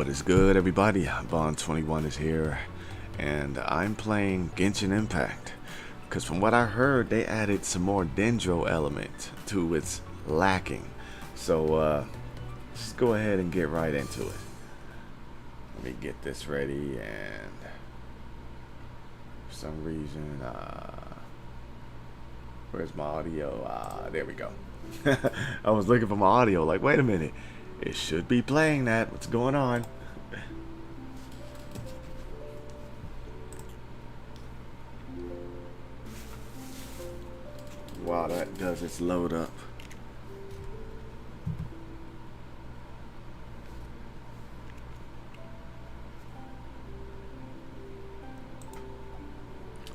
What is good, everybody? Bond21 is here, and I'm playing Genshin Impact. Because from what I heard, they added some more Dendro element to its lacking. So, let's go ahead and get right into it. Let me get this ready, and for some reason, where's my audio? There we go. I was looking for my audio, like, wait a minute. It should be playing that. What's going on? While that does its load up.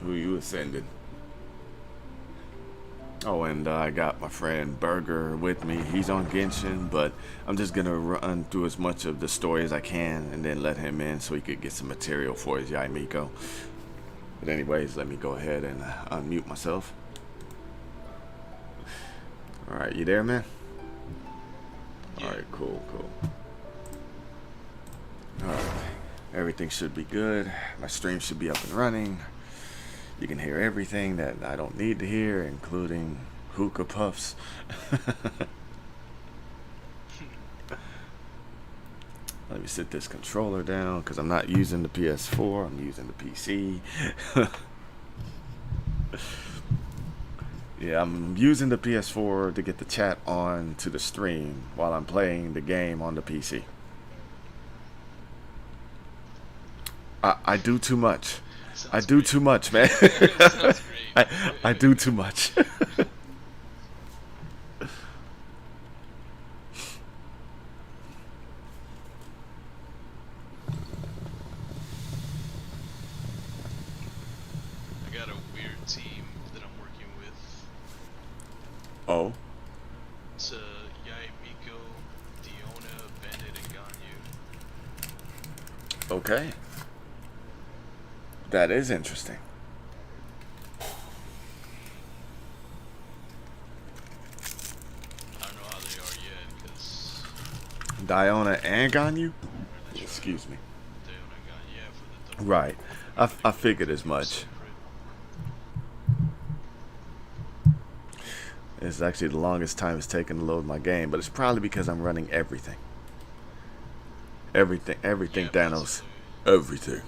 Who you ascended? Oh, and I got my friend Burger with me. He's on Genshin, but I'm just gonna run through as much of the story as I can and then let him in so he could get some material for his Yaimiko. But anyways, let me go ahead and unmute myself. Alright, you there, man? Yeah. Alright, cool. Alright, everything should be good. My stream should be up and running. You can hear everything that I don't need to hear, including hookah puffs. Let me sit this controller down because I'm not using the PS4, I'm using the PC. Yeah, I'm using the PS4 to get the chat on to the stream while I'm playing the game on the PC. I do too much. I do too much, man. Sounds great. I do too much. I got a weird team that I'm working with. Oh, It's Yaimiko, Diona, Bandit, and Ganyu. okay. That is interesting. I don't know how they are yet, because Diona and Ganyu? Excuse me. Diona and Ganyu, yeah, for the double. Right. I figured as much. Separate. It's actually the longest time it's taken to load my game, but it's probably because I'm running everything. Everything, Yeah, Thanos. possibly. Everything.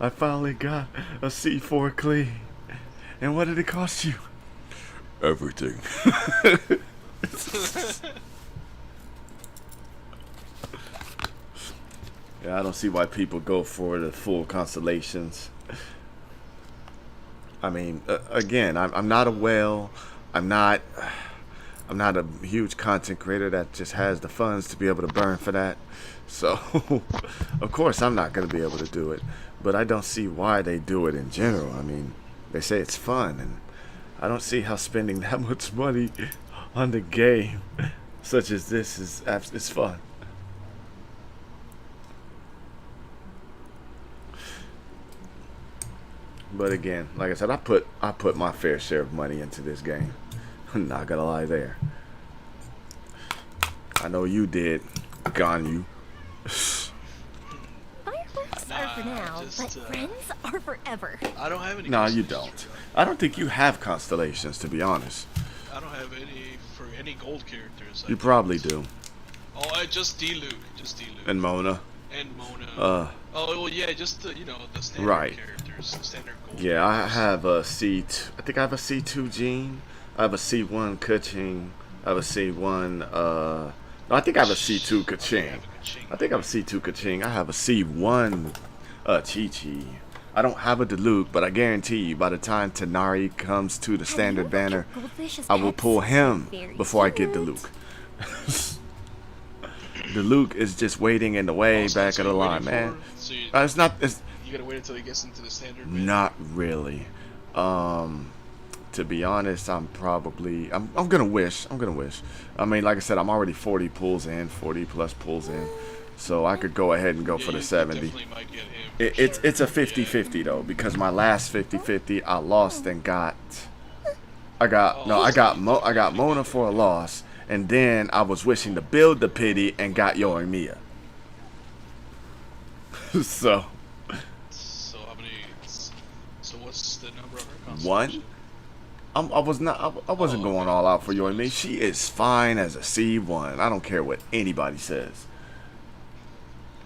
I finally got a C4 clean. And what did it cost you? Everything. Yeah, I don't see why people go for the full constellations. I mean, again, I'm not a whale. I'm not a huge content creator that just has the funds to be able to burn for that. So, of course, I'm not going to be able to do it. But I don't see why they do it in general. I mean, they say it's fun, and I don't see how spending that much money on the game, such as this, is fun. But again, like I said, I put my fair share of money into this game. I'm not gonna lie there. I know you did, Ganyu. Fireworks are for now, just, but friends are forever. I don't have any. No, you constellations don't. for I don't think you have constellations, to be honest. Ganyu. I don't have any for any gold characters. You probably do. Oh, I just D-Luke. And Mona. And Mona. Uh, Oh, well, yeah, just the, the standard Right. characters, the standard gold yeah, I characters. have a C2. I think I have a C2 Jean. I have a C1 Kuching. I have a C1. No, I think I have a C2 Kuching. I think I have a C2 Kuching. I have a C1 Chi-Chi. I don't have a Diluc, but I guarantee you, by the time Tanari comes to the standard banner, I will pull him before I get Diluc. Diluc is just waiting in the way Also, back so of the you're line, waiting man. for- so you, It's not. It's you gotta wait until he gets into the standard banner? not really. To be honest, I'm gonna wish. I mean, like I said, I'm already 40 plus pulls in. So I could go ahead and go for the 70. definitely might get him. It's a Sure. 50-50 though, because my last 50-50 I lost and got I got I got Mona for a loss, and then I was wishing to build the pity and got Yoimiya. So So how many? So what's the number of her one. constellation? I wasn't Oh, going okay. all out for That's Yoimiya. close. She is fine as a C1. I don't care what anybody says.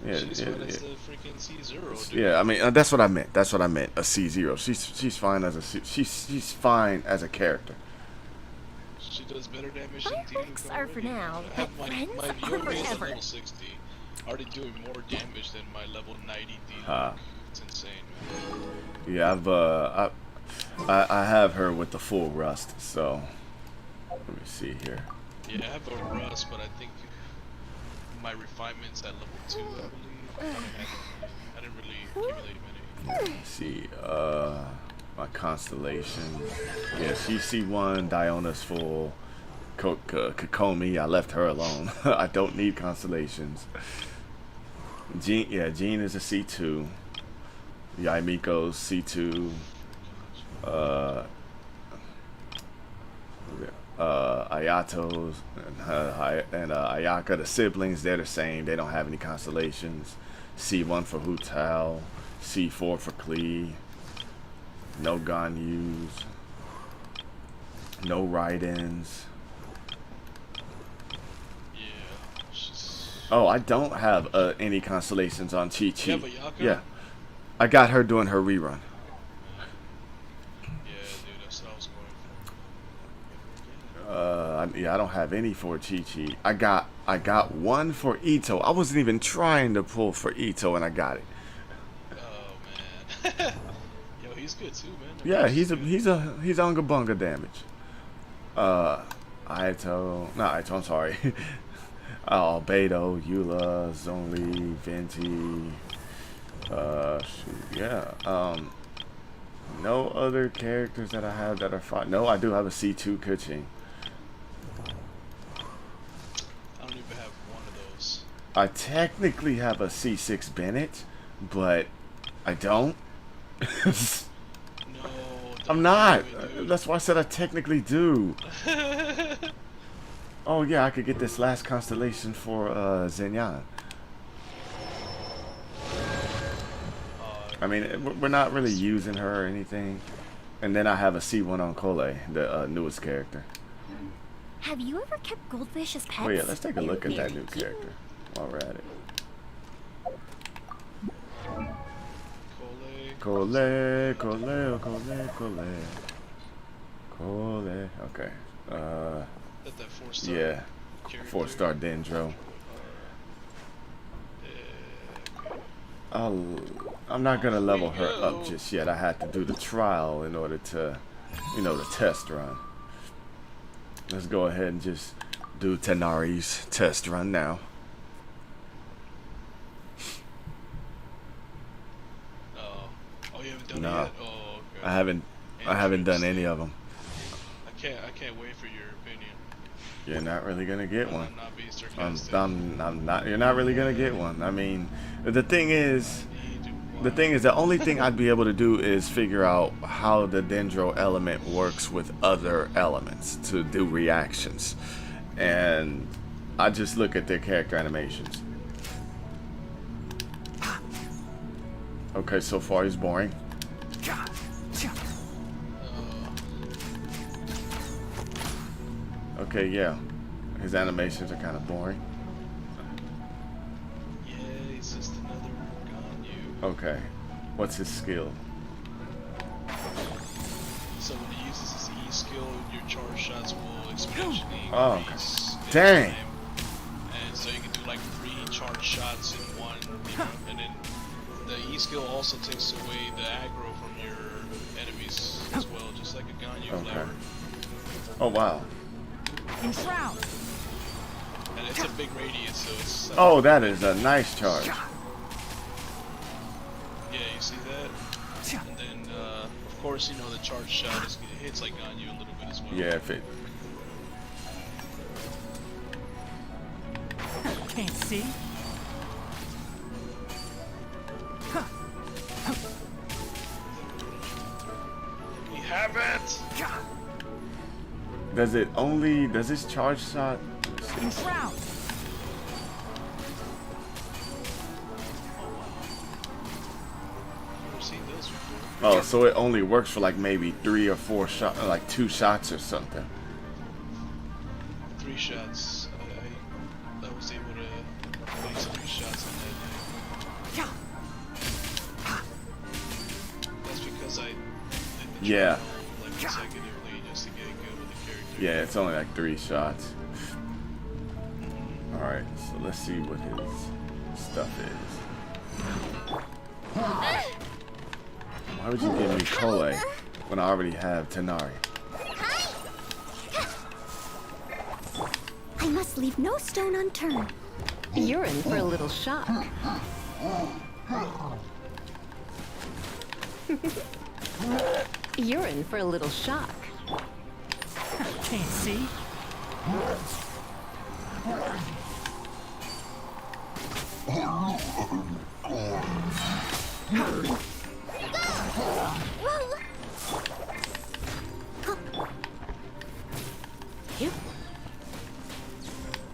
Yeah, She's yeah, fine yeah. as the freaking C0, dude. Yeah, I mean that's what I meant. That's what I meant. A C0. She's fine as a C. She's fine as a character. She does better damage than Fireworks Diluc are for already. now, I but have my friends are Yomi is at forever. level 60, already doing more damage than my level 90 Uh, Diluc. It's insane, man. yeah, I have her with the full rust. So let me see here. Yeah, I have a rust, but I think my refinement's at level 2, I believe. I didn't really accumulate many. Let me see. My constellation. Yeah, she's C1. Diona's full. Kokomi, I left her alone. I don't need constellations. Jean is a C2. Yaimiko's C2. Ayato's and Ayaka, the siblings, they're the same. They don't have any constellations. C1 for Hu Tao. C4 for Klee. No Ganyus. No Raidens. Yeah, she's... Oh, I don't have any constellations on Chi Chi. You have Ayaka? Yeah, I got her doing her rerun. Yeah, dude, that's what I was going for. Yeah, I don't have any for Chi Chi. I got one for Ito. I wasn't even trying to pull for Ito, and I got it. Oh, man. Yo, he's good too, man. Yeah, he's Unga Bunga damage. Aito, I'm sorry. Beto, Eula, Zhongli, Venti. Shoot, yeah. No other characters that I have that are fine. No, I do have a C2 Kuching. I don't even have one of those. I technically have a C6 Bennett, but I don't. No, I'm don't not. do it, dude. That's why I said I technically do. Oh yeah, I could get this last constellation for Zenyan. I mean, we're not really using her or anything. And then I have a C1 on Kole, the newest character. Have you ever kept goldfish as pets? Oh yeah, let's take a look at They're that new cute. character while we're at it. Cole. Kole. Okay. That 4-star. Yeah. character. 4-star Dendro. I'm not gonna level her up just yet. I had to do the trial in order to, the test run. Let's go ahead and just do Tenari's test run now. Oh, you haven't done No, it yet? Oh, okay. I haven't done any of them. I can't wait for your opinion. You're not really gonna get one. I'm not being sarcastic. I'm not. You're not really gonna get one. I mean, the thing is, the only thing I'd be able to do is figure out how the Dendro element works with other elements to do reactions, and I just look at their character animations. Okay, so far he's boring. Okay, yeah, his animations are kind of boring. Yeah, he's just another Ganyu. Okay, what's his skill? So when he uses his E skill, your charge shots will exponentially Oh, okay. increase. in Dang. time. And so you can do like 3 charge shots in one, and then the E skill also takes away the aggro from your enemies as well, just like a Ganyu Okay. flower. Oh wow. And shroud. And it's a big radius, so it's. Oh, that is a nice charge. Yeah, you see that? And then, of course, the charge shot hits like Ganyu a little bit as well. Yeah, if it. Can't see. We have it! Does this charge shot? Enshroud. Never seen those before. Oh, so it only works for like maybe 3 or 4 shots, like 2 shots or something. 3 shots. I was able to place 3 shots on that day. That's because I did the Yeah. trial, like consecutively just to get good with the character. Yeah, it's only like 3 shots. Alright, so let's see what his stuff is. Why would you give me Kole when I already have Tenari? I must leave no stone unturned. You're in for a little shock. You're in for a little shock. Can't see.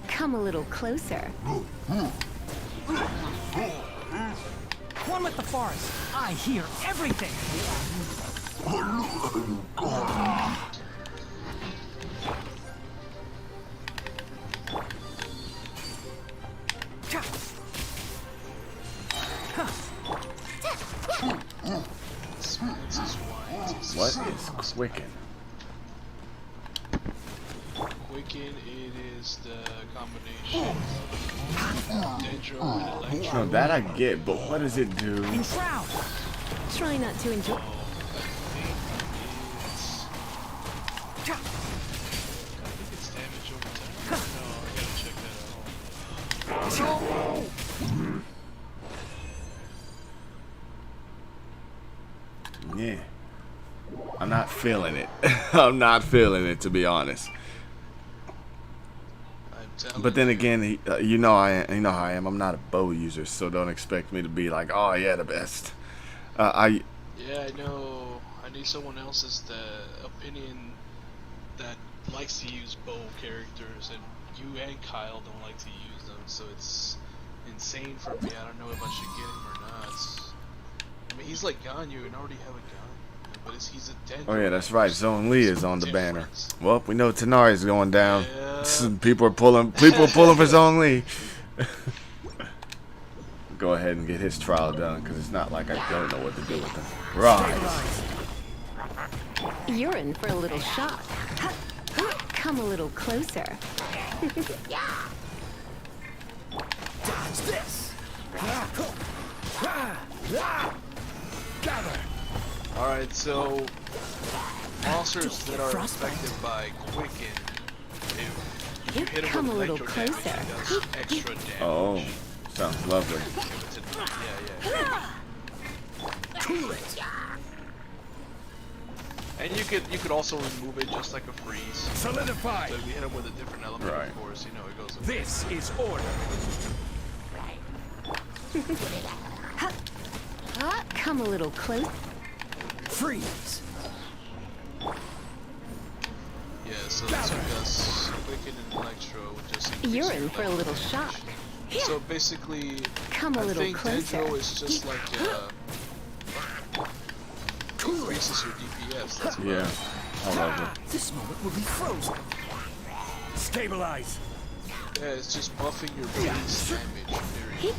Come a little closer. One with the forest. I hear everything. This is why it's What is Quicken? Quicken, it is the combination of Dendro and Electro. No, that I get, but what does it do? Enshroud. Try not to enjoy. I think it's damage over time. No, I gotta check that out. Yeah. I'm not feeling it. I'm not feeling it, to be honest. I'm telling But then you. again, you know how I am. I'm not a bow user, so don't expect me to be like, oh yeah, the best. Yeah, I know. I need someone else's opinion that likes to use bow characters, and you and Kyle don't like to use them, so it's insane for me. I don't know if I should get him or not. I mean, he's like Ganyu and already have a gun, but he's a Dendro. Oh yeah, that's right. Zone Lee is on the banner. Difference. Well, we know Tenari's going down. Yeah. People are pulling for Zone Lee. Go ahead and get his trial done, because it's not like I don't know what to do with him. Rise. You're in for a little shock. Come a little closer. Dodge this. Gather. Alright, so monsters that are affected by Quicken, if you hit Come them a with little electro damage, closer. it does extra damage. Oh, sounds lovely. Yeah. Cool it. And you could also remove it just like a freeze. Solidify. So if you hit them with a different element, Right. of course, you know it goes away. This is order. Come a little closer. Freeze. Yeah, so this one does Quicken and Electro, just increase You're your in for a electro little damage. shock. So basically, Come a I little think closer. Dendro is just like increases your DPS. That's what Yeah, I love it. This moment will be frozen. Stabilize. Yeah, it's just buffing your base damage. Period.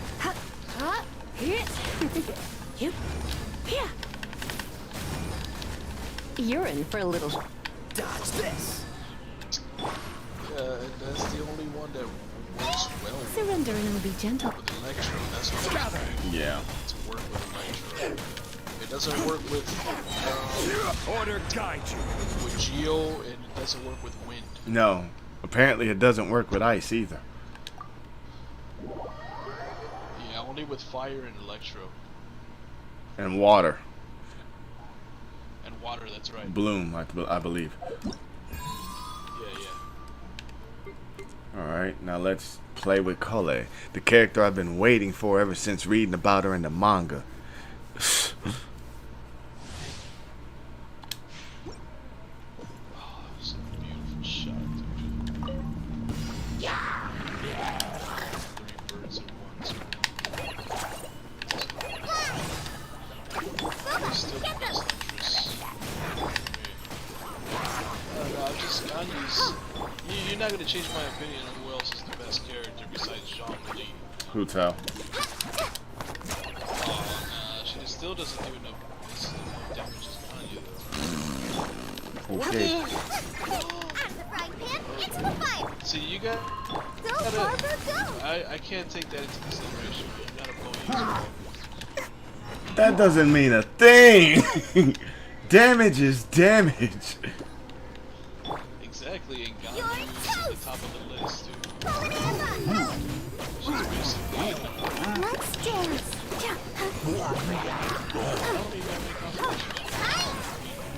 You're in for a little. Dodge this. Yeah, and that's the only one that works well Surrender and I'll be gentle. with Electro. That's what Gather. Yeah. to work with Electro. It doesn't work with Order guide you. Geo, and it doesn't work with Wind. No, apparently it doesn't work with ice either. Yeah, only with Fire and Electro. And water. And Water, that's right. Bloom, I believe. Yeah. Alright, now let's play with Kole, the character I've been waiting for ever since reading about her in the manga. Oh, some beautiful You're not gonna change my opinion on who else is the best character besides Jean-Lee. Who tell? She still doesn't do enough damage as Kanye though. Okay. See, you got. I can't take that into consideration. You gotta blow That doesn't mean a thing. Damage is damage. Exactly, and Gandhi is at the top of the list too. She's basically. Let's dance.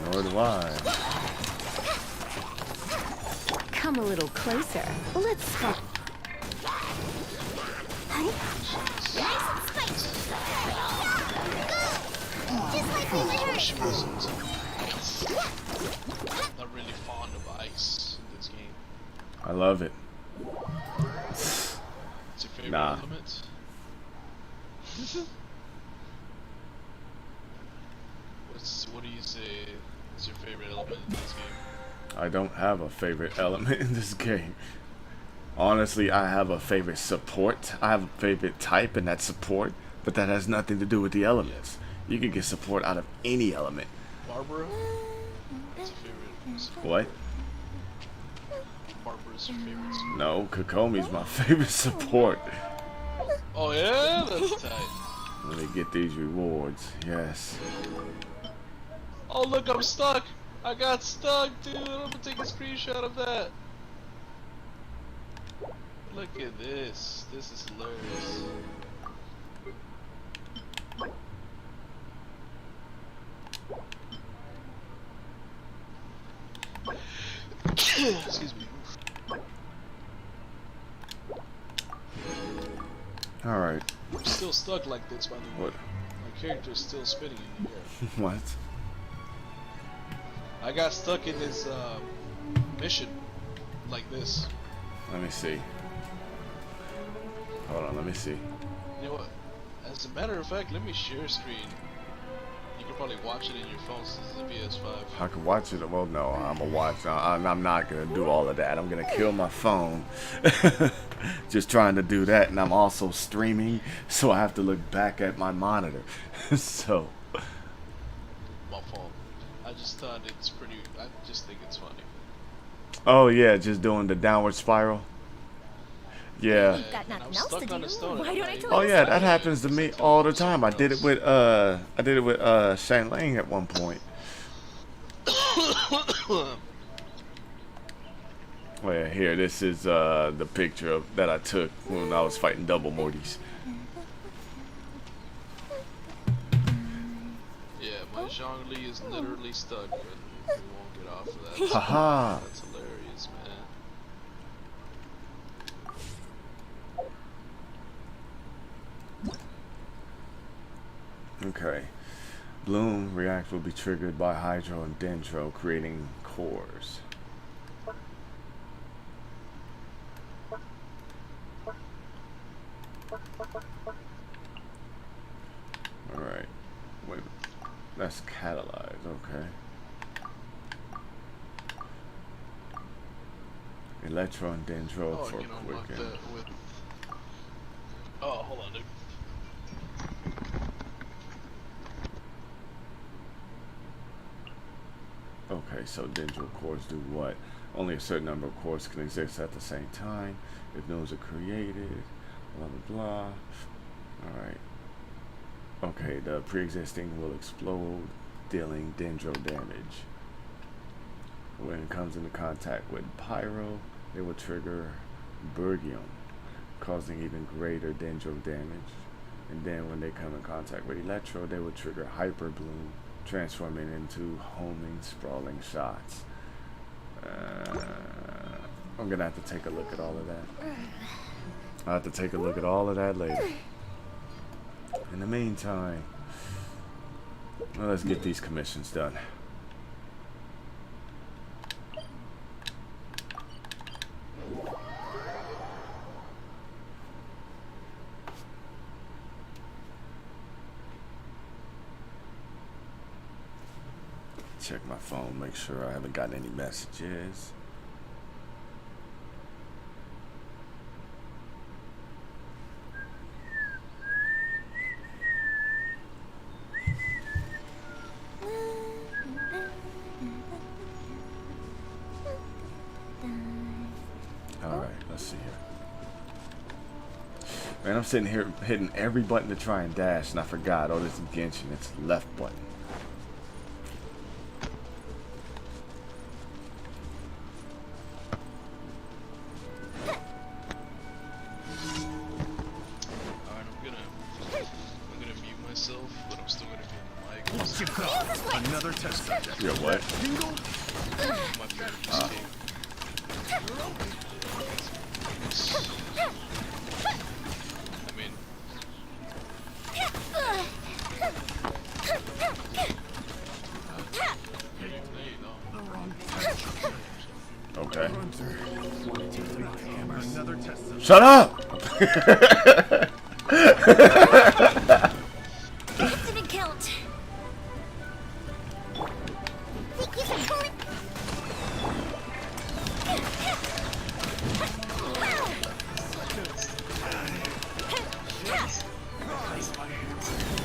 Nor do I. Come a little closer. Let's stop. She wasn't not really fond of ice in this game. I love it. It's your favorite Nah. element? What do you say is your favorite element in this game? I don't have a favorite element in this game. Honestly, I have a favorite support. I have a favorite type, and that's support. But that has nothing to do with the elements. You can get support out of any element. Barbara? That's your favorite support. What? Barbara's your favorite support. No, Kokomi's my favorite support. Oh yeah? That's tight. Let me get these rewards. Yes. Oh look, I'm stuck! I got stuck, dude! I'm gonna take a screenshot of that. Look at this. This is hilarious. Excuse me. Alright. I'm still stuck like this, by the way. What? My character is still spinning in the air. What? I got stuck in this mission like this. Let me see. Hold on, let me see. You know what? As a matter of fact, let me share screen. You can probably watch it in your phone since it's a PS5. I can watch it. Well, no, I'm gonna watch. I'm not gonna do all of that. I'm gonna kill my phone. Just trying to do that, and I'm also streaming, so I have to look back at my monitor. So. My phone. I just thought it's pretty. I just think it's funny. Oh yeah, just doing the downward spiral. Yeah. Got And I'm nothing else to stuck on do. a stone. Why don't I tell Oh you yeah, so? that happens to me all the time. I did it with Shane Lang at one point. Oh yeah, here, this is the picture of that I took when I was fighting double Mortys. Yeah, my Zhongli is literally stuck, and we won't get off of that. Haha. That's hilarious, man. Okay. Bloom react will be triggered by Hydro and Dendro, creating cores. Alright. Wait. That's catalyzed, okay. Electro and Dendro Oh, for you know what? quicken. With oh, hold on, dude. Okay, so Dendro cores do what? Only a certain number of cores can exist at the same time. If nodes are created, blah blah blah. Alright. Okay, the pre-existing will explode, dealing Dendro damage. When it comes into contact with Pyro, it will trigger Bergium, causing even greater Dendro damage. And then when they come in contact with Electro, they will trigger Hyper Bloom, transforming into homing, sprawling shots. I'm gonna have to take a look at all of that. I'll have to take a look at all of that later. In the meantime, well, let's get these commissions done. Check my phone, make sure I haven't gotten any messages. Let's see here. Man, I'm sitting here hitting every button to try and dash, and I forgot. Oh, this is Genshin. It's the left button. Alright, I'm gonna mute myself, but I'm still gonna be on the mic. What's your call? Another test subject. Yeah, what? My favorite escape. I mean, Okay. Another test subject. Shut up! That didn't count. Think you can pull it?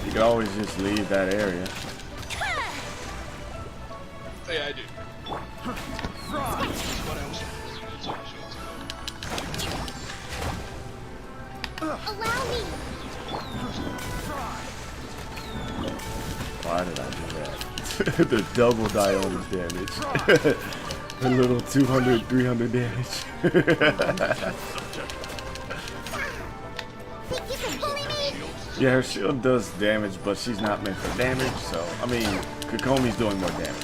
You can always just leave that area. yeah, I do. What else? Allow me. Why did I do that? The double Dionis damage. A little 200, 300 damage. Think you can bully me? Yeah, her shield does damage, but she's not meant for damage, so, I mean, Kokomi's doing more damage.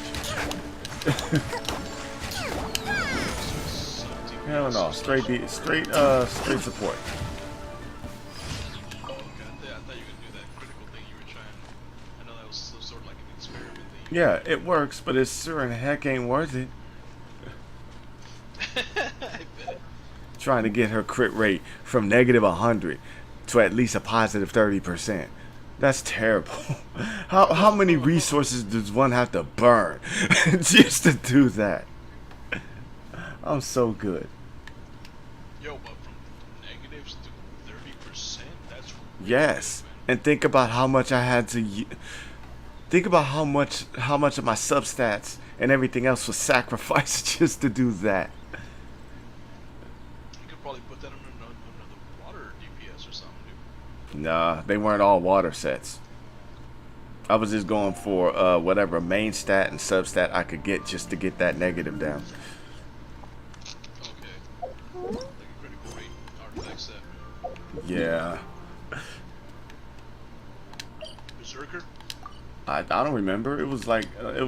Hell no, straight support. Oh, okay. I thought you were gonna do that critical thing you were trying. I know that was some sort of like an experiment thing. Yeah, it works, but it sure in heck ain't worth it. I bet. Trying to get her crit rate from negative 100 to at least a positive 30%. That's terrible. How many resources does one have to burn just to do that? I'm so good. Yo, but from negatives to 30%, that's really Yes, good, man. and think about how much I had to. Think about how much of my substats and everything else was sacrificed just to do that. You could probably put that on another water DPS or something, dude. Nah, they weren't all water sets. I was just going for whatever main stat and substat I could get just to get that negative down. Okay. Like a critical rate artifact set. Yeah, Berserker? I don't remember. It was like it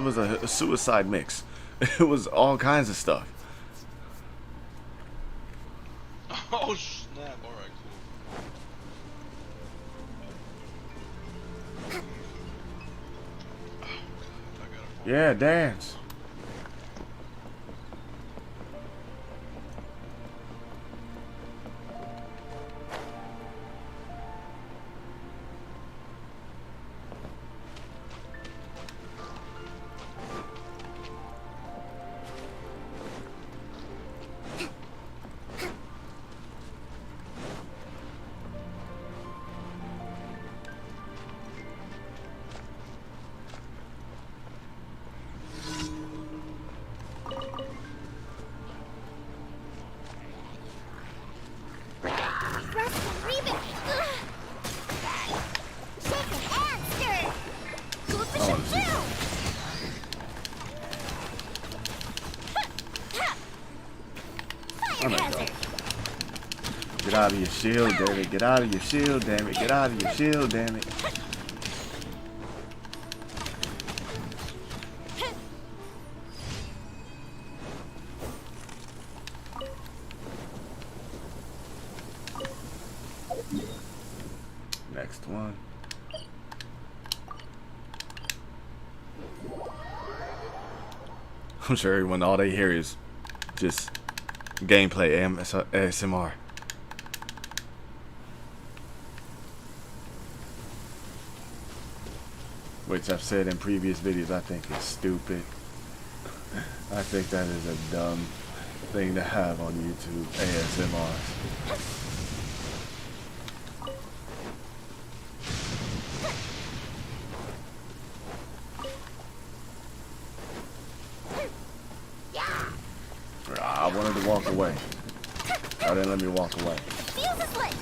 was a suicide mix. It was all kinds of stuff. Oh snap! Alright, cool. Oh, God, I gotta Yeah, dance. Rest and remix. Shaken and stirred. Coefficient 2. I'm Fire gonna go. hazard. Get out of your shield, damn it. Get out of your shield, damn it. Get out of your shield, damn it. Next one. I'm sure everyone, all they hear is just gameplay ASMR. Which I've said in previous videos I think is stupid. I think that is a dumb thing to have on YouTube, ASMR. I wanted to walk away. Oh, then let me walk away. Fuse is lit.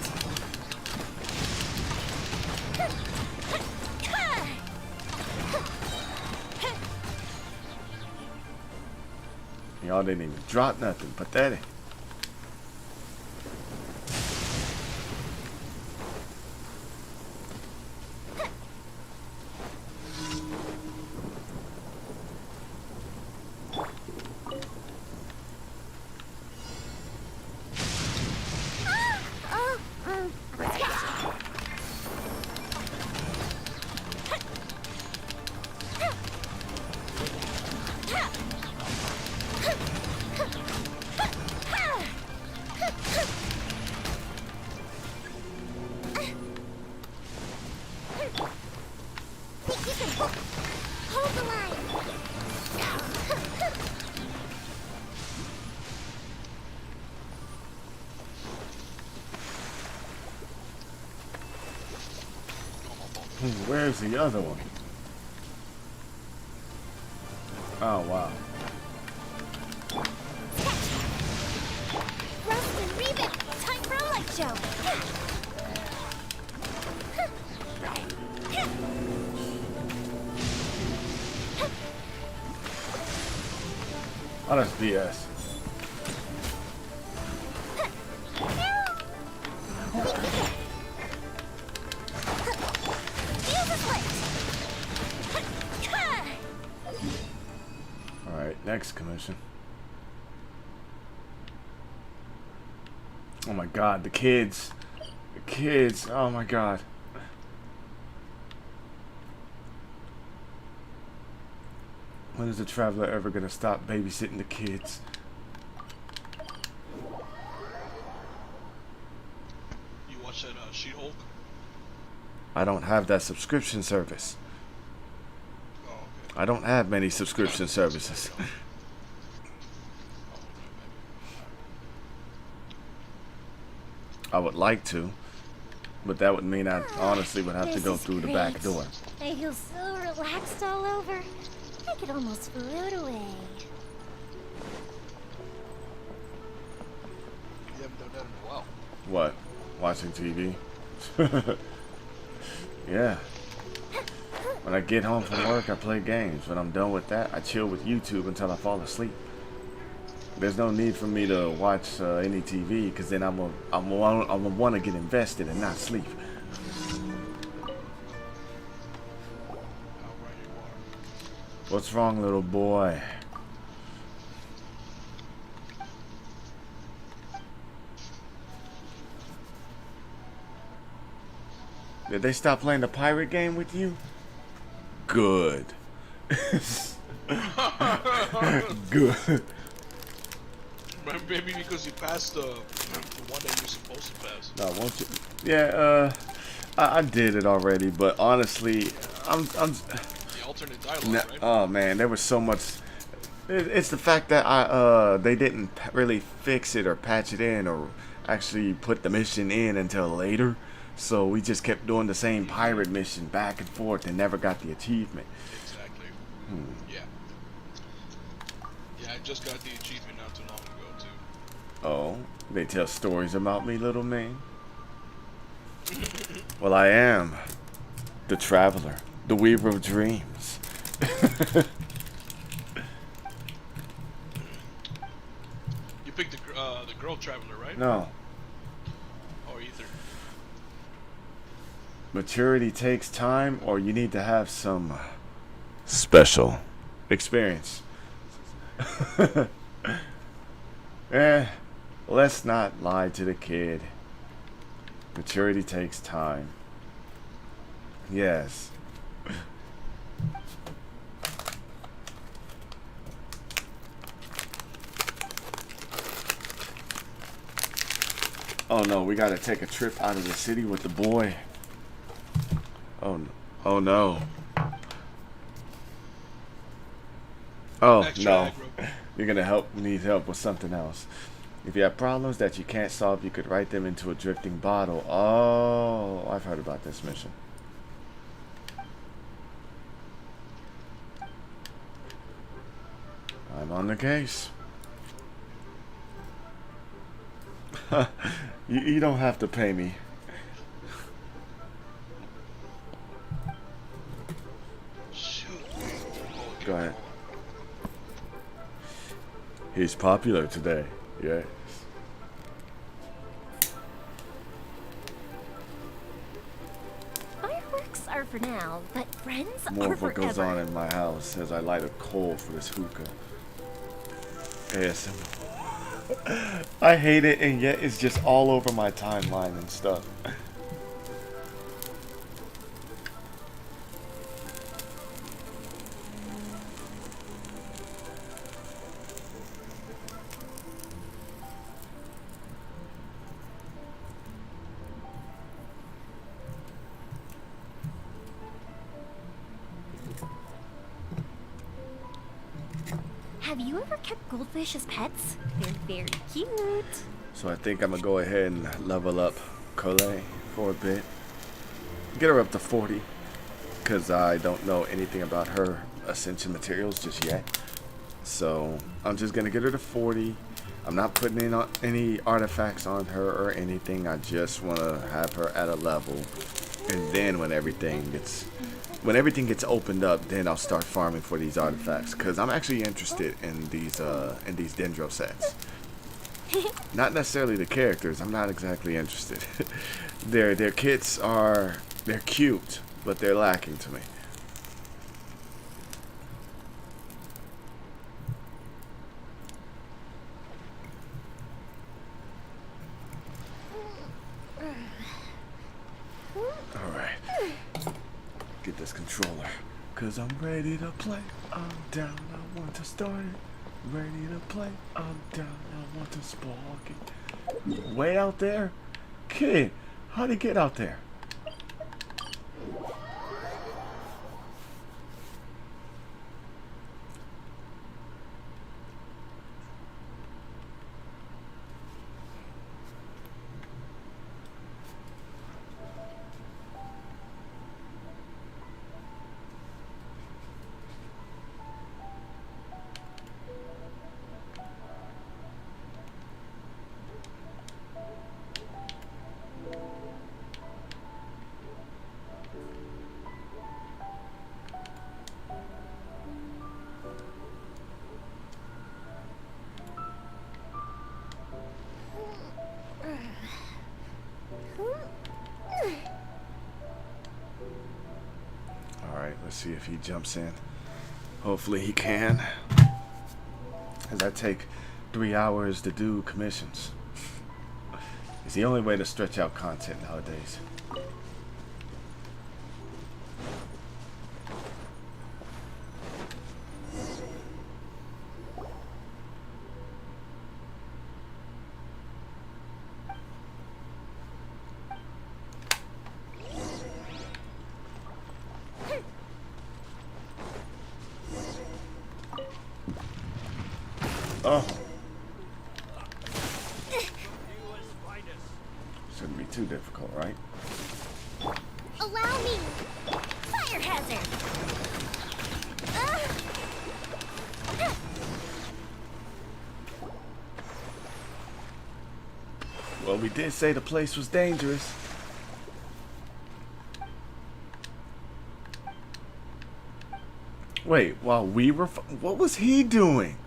Y'all didn't even drop nothing. Pathetic. Think you can hold the line. Where's the other one? Oh, wow. Rust and Reuben, time for a light show. Oh, that's BS. Fuse is lit. Alright, next commission. Oh my god, the kids. The kids. Oh my god. When is the traveler ever gonna stop babysitting the kids? You watch that She-Hulk? I don't have that subscription service. Oh, okay. I don't have many subscription services. I would like to, but that would mean I honestly would have to This go is through the back great. door. I feel so relaxed all over. I could almost float away. You haven't done that in a while. What? Watching TV? Yeah. When I get home from work, I play games. When I'm done with that, I chill with YouTube until I fall asleep. There's no need for me to watch any TV because then I'm gonna want to get invested and not sleep. How right you are. What's wrong, little boy? Did they stop playing the pirate game with you? Good. Good. Maybe because you passed the one that you're supposed to pass. No, won't you? Yeah, I did it already, but honestly, I'm The alternate dialogue, right? oh man, there was so much. It's the fact that they didn't really fix it or patch it in or actually put the mission in until later. So we just kept doing the same pirate mission back and forth and never got the achievement. Exactly. Yeah. Yeah, I just got the achievement not too long ago, too. Oh, they tell stories about me, little man. Well, I am the traveler, the weaver of dreams. You picked the girl traveler, right? No, Or either. maturity takes time, or you need to have some special experience. Let's not lie to the kid. Maturity takes time. Yes. Oh no, we gotta take a trip out of the city with the boy. Oh no. Oh no. Oh Extra no. aggro. You're gonna need help with something else. If you have problems that you can't solve, you could write them into a drifting bottle. Oh, I've heard about this mission. I'm on the case. You don't have to pay me. Shoot. Oh, okay, Go ahead. hold He's popular today. Yes. Fireworks are for now, but friends More are of what forever. goes on in my house as I light a coal for this hookah. ASMR. I hate it, and yet it's just all over my timeline and stuff. Have you ever kept goldfish as pets? They're very cute. So I think I'm gonna go ahead and level up Colette for a bit. Get her up to 40, because I don't know anything about her ascension materials just yet. So I'm just gonna get her to 40. I'm not putting in any artifacts on her or anything. I just want to have her at a level, and then when everything gets opened up, then I'll start farming for these artifacts, because I'm actually interested in these Dendro sets. Not necessarily the characters. I'm not exactly interested. Their kits they're cute, but they're lacking to me. Alright. Get this controller. Cause I'm ready to play. I'm down, I want to start it. Ready to play. I'm down, I want to spark it. Way out there? Kid, how'd he get out there? Alright, let's see if he jumps in. Hopefully he can. As I take 3 hours to do commissions. It's the only way to stretch out content nowadays. Oh. Shouldn't be too difficult, right? Allow me! Fire hazard! Well, we did say the place was dangerous. Wait, while we were... what was he doing?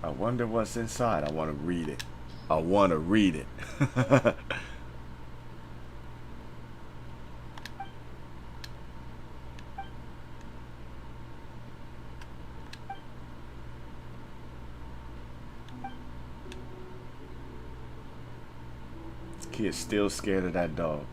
I wonder what's inside. I want to read it. I want to read it. Kid's still scared of that dog.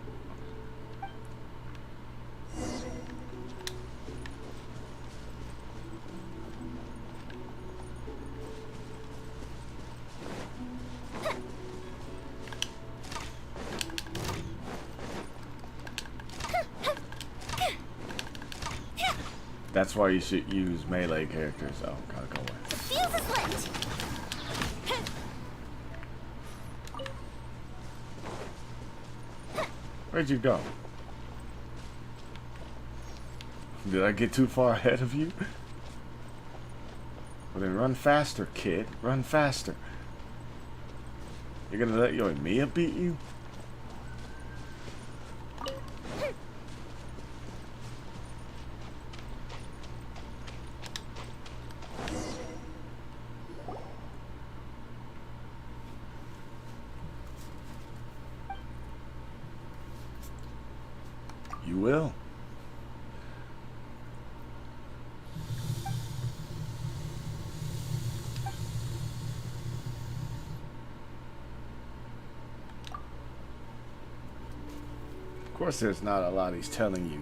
That's why you should use melee characters. Oh, gotta go away. The fuse is lit! Where'd you go? Did I get too far ahead of you? Well then run faster, kid. Run faster. You're gonna let your Mia beat you? You will. Of course, there's not a lot he's telling you.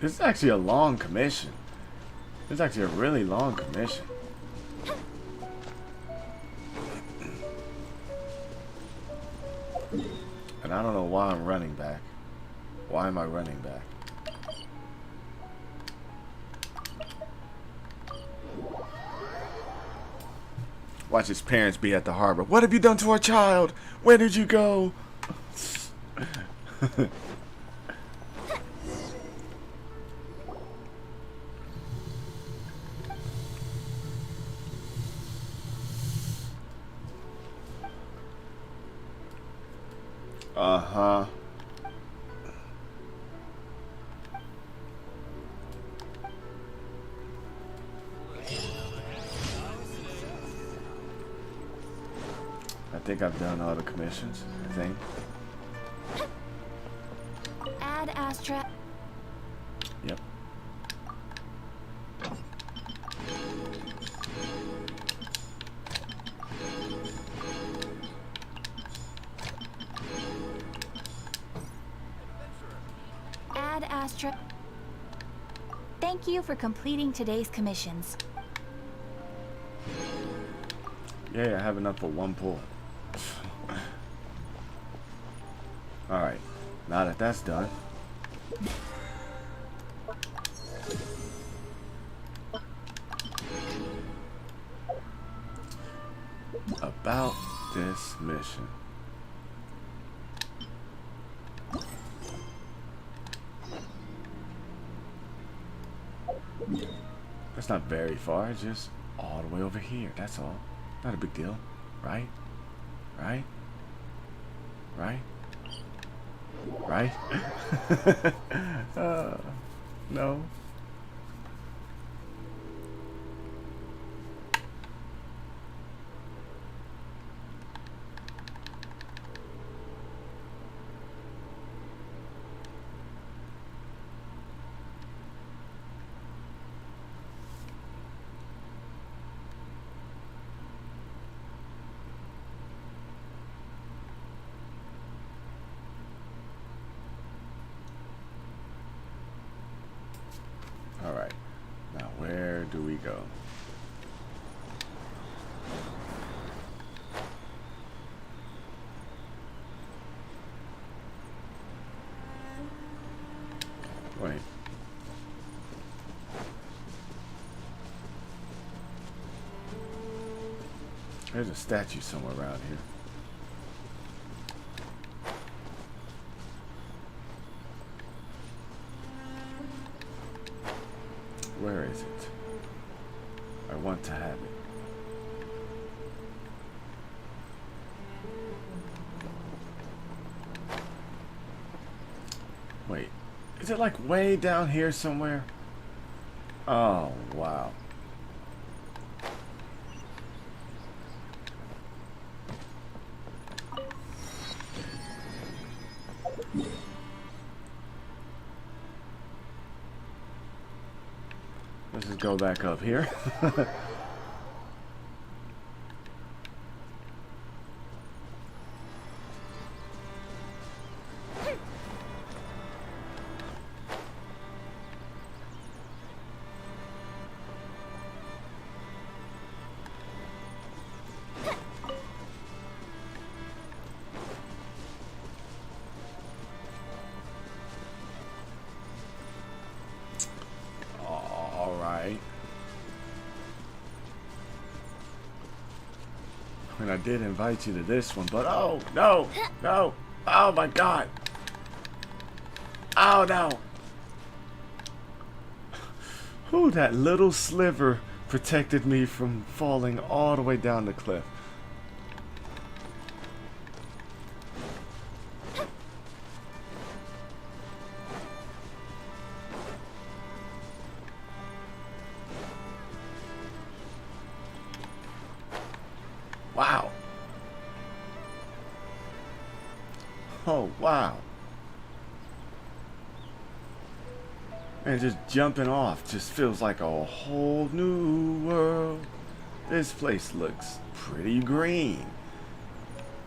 This is actually a long commission. This is actually a really long commission. And I don't know why I'm running back. Why am I running back? Watch his parents be at the harbor. What have you done to our child? Where did you go? Uh-huh. I think I've done all the commissions, I think. Add Astra. Yep. Add Astra. Thank you for completing today's commissions. Yeah, I have enough for one pull. Alright, now that that's done. About this mission. That's not very far, it's just all the way over here, that's all. Not a big deal, right? Right? Right? Right? No. Alright, now where do we go? Wait. There's a statue somewhere around here. Where is it? I want to have it. Wait, is it like way down here somewhere? Oh, wow. Let's just go back up here. All right. And I did invite you to this one, but oh, no, no. Oh my God. Oh no. Whew, that little sliver protected me from falling all the way down the cliff. Wow. Oh, wow. And just jumping off just feels like a whole new world. This place looks pretty green.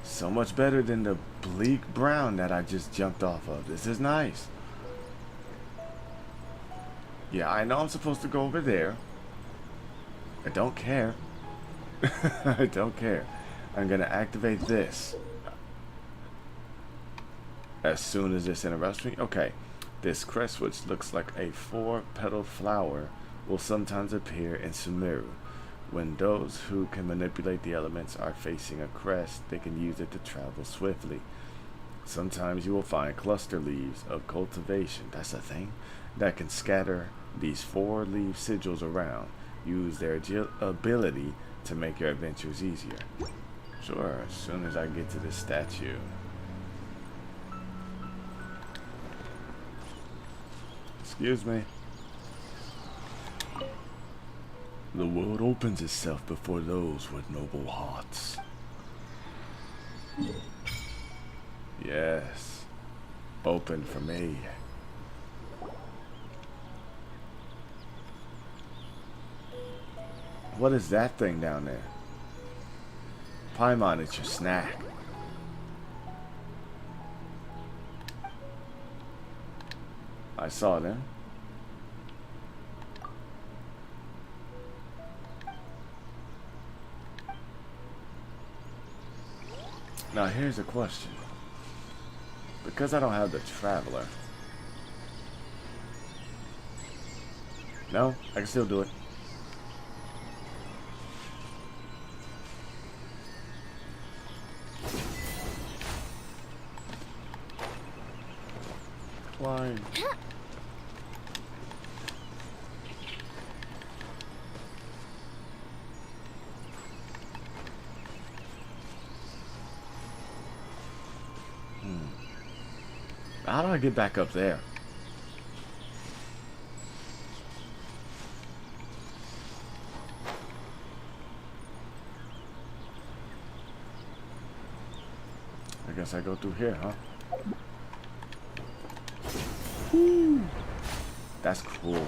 So much better than the bleak brown that I just jumped off of. This is nice. Yeah, I know I'm supposed to go over there. I don't care. I don't care. I'm gonna activate this as soon as this interrupts me. Okay, this crest, which looks like a 4-petaled flower, will sometimes appear in Sumeru. When those who can manipulate the elements are facing a crest, they can use it to travel swiftly. Sometimes you will find cluster leaves of cultivation, that's a thing, that can scatter these 4-leaf sigils around. Use their ability to make your adventures easier. Sure, as soon as I get to this statue. Excuse me. The world opens itself before those with noble hearts. Yes. Open for me. What is that thing down there? Paimon, it's your snack. I saw them. Now here's a question. Because I don't have the Traveler. No, I can still do it. Climb. How do I get back up there? I guess I go through here, huh? Woo. That's cool.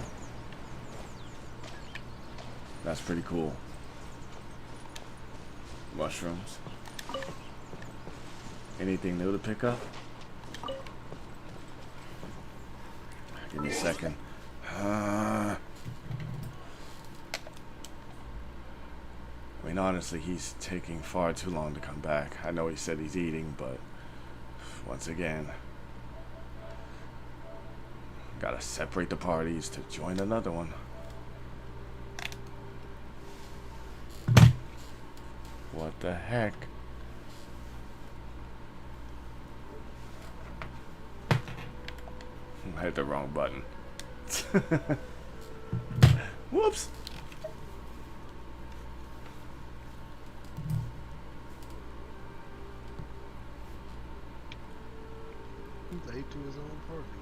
That's pretty cool. Mushrooms. Anything new to pick up? Give me a second. I mean, honestly, he's taking far too long to come back. I know he said he's eating, but once again, gotta separate the parties to join another one. What the heck? I hit the wrong button. Whoops. He's late to his own party.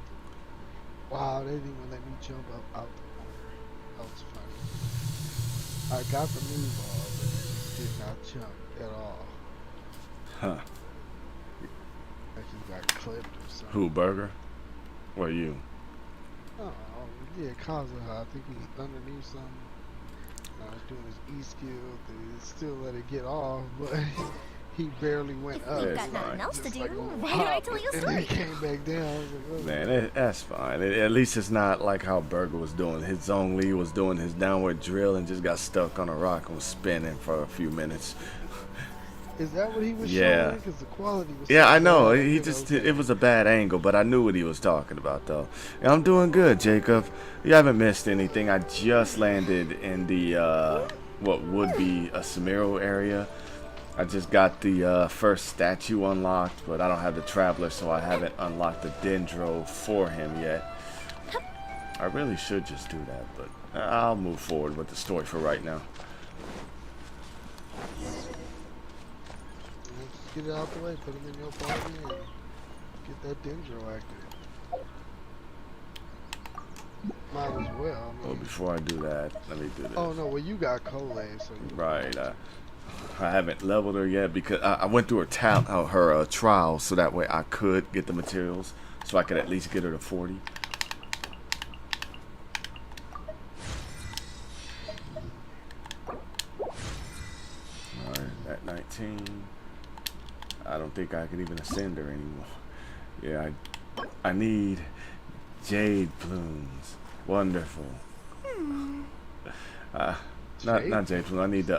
Wow, they didn't even let me jump up out the corner. That was funny. I got the move all, but did not jump at all. Huh. Like he got clipped or something. Who, Burger? Or you? Oh, yeah, Kazuha. I think he's underneath something. I was doing his E skill. They still let it get off, but he barely went up. We've It's got nothing fine. else to Just do. like a Why hop, did I tell you a and then story? he came back down. I was like, oh. Man, that's fine. At least it's not like how Burger was doing. His Zhong Li was doing his downward drill and just got stuck on a rock and was spinning for a few minutes. Is that what he was Yeah. showing? Because the quality was Yeah, so I know. bad. He just it was a bad angle, but I knew what he was talking about, though. And I'm doing good, Jacob. You haven't missed anything. I just landed in the what would be a Sumeru area. I just got the first statue unlocked, but I don't have the Traveler, so I haven't unlocked the Dendro for him yet. I really should just do that, but I'll move forward with the story for right now. Just get it out the way, put him in your party, and get that Dendro active. Might as well. I Well, mean, before I do that, let me do this. oh no, well you got Coley, so you Right. I haven't leveled her yet because I went through her trial, so that way I could get the materials, so I could at least get her to 40. Alright, at 19. I don't think I can even ascend her anymore. Yeah, I need jade plumes. Wonderful. Not jade plume. I need the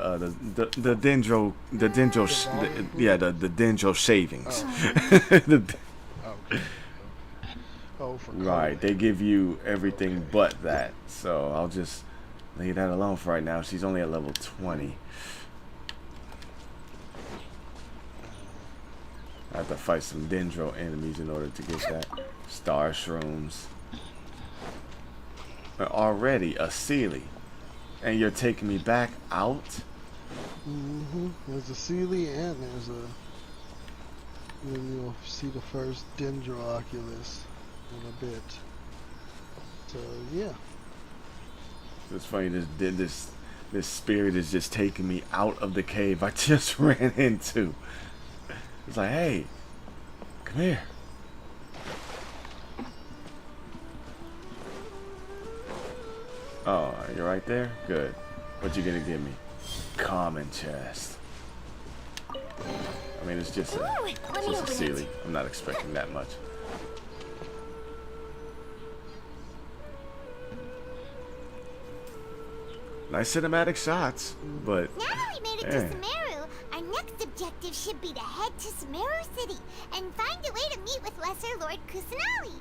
Dendro, the Dendro shavings. The- okay. Oh, for right, they give you everything but that. So I'll just leave that alone for right now. She's only at level 20. I have to fight some Dendro enemies in order to get that. Star shrooms. But already a Sealy. And you're taking me back out? There's a Sealy and there's a. Then you'll see the first Dendro Oculus in a bit. So yeah. It's funny. This spirit is just taking me out of the cave I just ran into. It's like, hey, come here. Oh, you're right there? Good. What you gonna give me? Common chest. I mean, it's just a Sealy. I'm not expecting that much. Nice cinematic shots, but Now that we made it yeah. to Sumeru, our next objective should be to head to Sumeru City and find a way to meet with Lesser Lord Kusanali.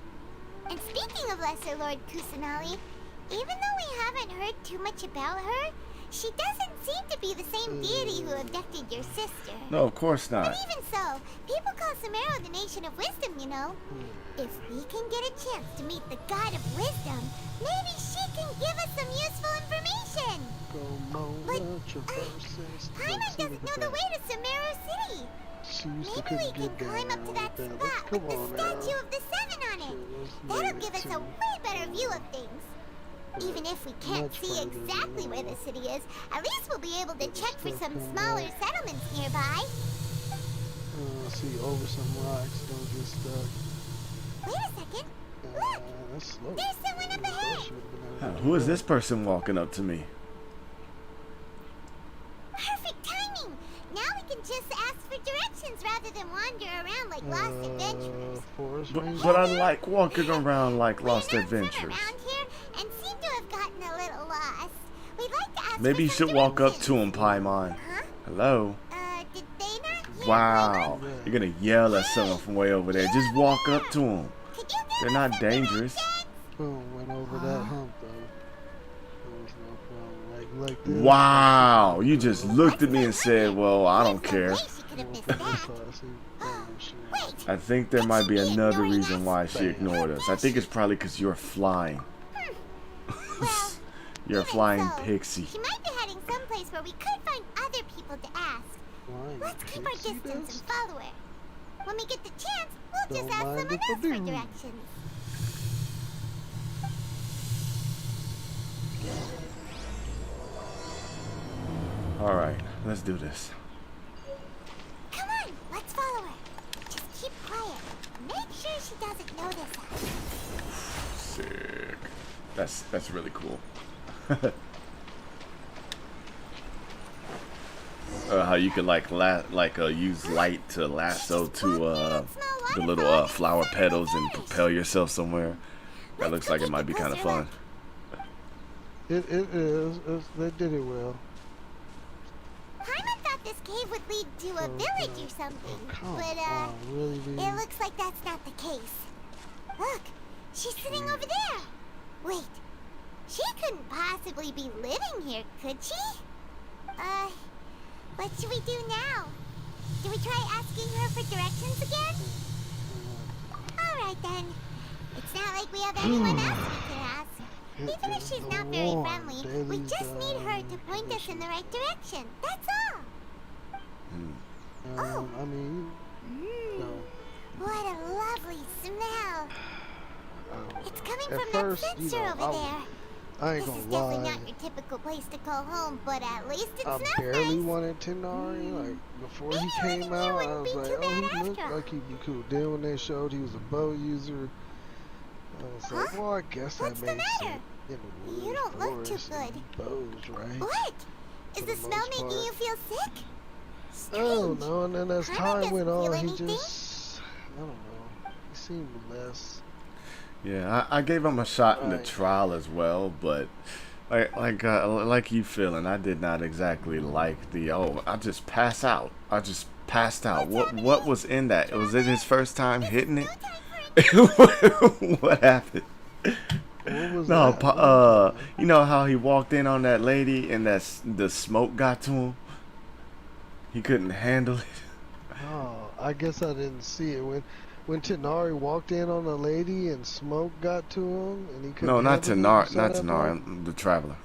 And speaking of Lesser Lord Kusanali, even though we haven't heard too much about her, she doesn't seem to be the same deity who abducted your sister. No, of course not. But even so, people call Sumeru the Nation of Wisdom, you know. If we can get a chance to meet the God of Wisdom, maybe she can give us some useful information. But, Paimon doesn't know the way to Sumeru City. Maybe we can climb up to that spot with the statue of the Seven on it. That'll give us a way better view of things. Even if we can't see exactly where the city is, at least we'll be able to check for some smaller settlements nearby. See over some rocks, don't get stuck. Wait a second. Look! That's slow. There's someone up ahead! Who is this person walking up to me? Perfect timing! Now we can just ask for directions rather than wander around like lost adventurers. Forest But I like walking around like lost We're not from adventures. around here and seem to have gotten a little lost. We'd like to ask Maybe for you some should walk up directions. to him, Paimon. Huh? Hello? Did they not hear Wow. Paimon? You're gonna yell at someone from way over there. Just walk up to them. Could you give They're us not some dangerous. directions? Boom, went over that hump though. There was no problem. Like this. Wow. You just looked at me and said, well, I don't There's no care. way she could have missed That's that. all I see. Damn shit. Wait, I think there might be another reason why she ignored us. I think it's probably because you're flying. well, You're a even flying so, pixie. She might be heading someplace where we could find other people to ask. Flying Let's keep our pixie distance dust? and follow her. When we get the chance, we'll Don't just ask mind someone if I else for do. directions. Alright, let's do this. Come on, let's follow her. Just keep quiet. Make sure she doesn't notice us. Sick. That's really cool. How you can use light to lasso to the little flower petals and propel yourself somewhere. That looks like it might be kind of fun. It is. They did it well. Paimon thought this cave would lead to a village or something, Come but on, really, it dude? looks like that's not the case. Look, she's sitting over there. Wait, she couldn't possibly be living here, could she? What should we do now? Do we try asking her for directions again? Alright then. It's not like we have anyone else we could ask. Even if she's not very friendly, we just need her to point us in the right direction. That's all. Oh. I mean, no. What a lovely smell. It's coming At from first, that you fencer know, over there. I ain't This is gonna definitely lie. not your typical place to call home, but at least it I smells barely nice. wanted Tenari. Like before Maybe he living came here out, I wouldn't was be like, too oh, bad he looked after all. like he'd be cool. Then when they showed he was a bow user, I was like, Huh? well, I guess What's that the makes matter? sense. In the You woods, don't look too forest, good. and bows, right? What? Is For the the smell most making part. you feel sick? I don't Strange. know. And then as Paimon time doesn't went feel on, he anything. just, I don't know. He seemed less. Yeah, I gave him a shot in the Right. trial as well, but like you feeling, I did not exactly like the I just pass out. I just passed out. What was in that? Was it his first time hitting it? No time for it. What happened? What was No, that? you know how he walked in on that lady and the smoke got to him. He couldn't handle it. Oh, I guess I didn't see it. When Tenari walked in on a lady and smoke got to him and he couldn't No, not handle it, you Tanar, saw not that part? Tanar, the traveler.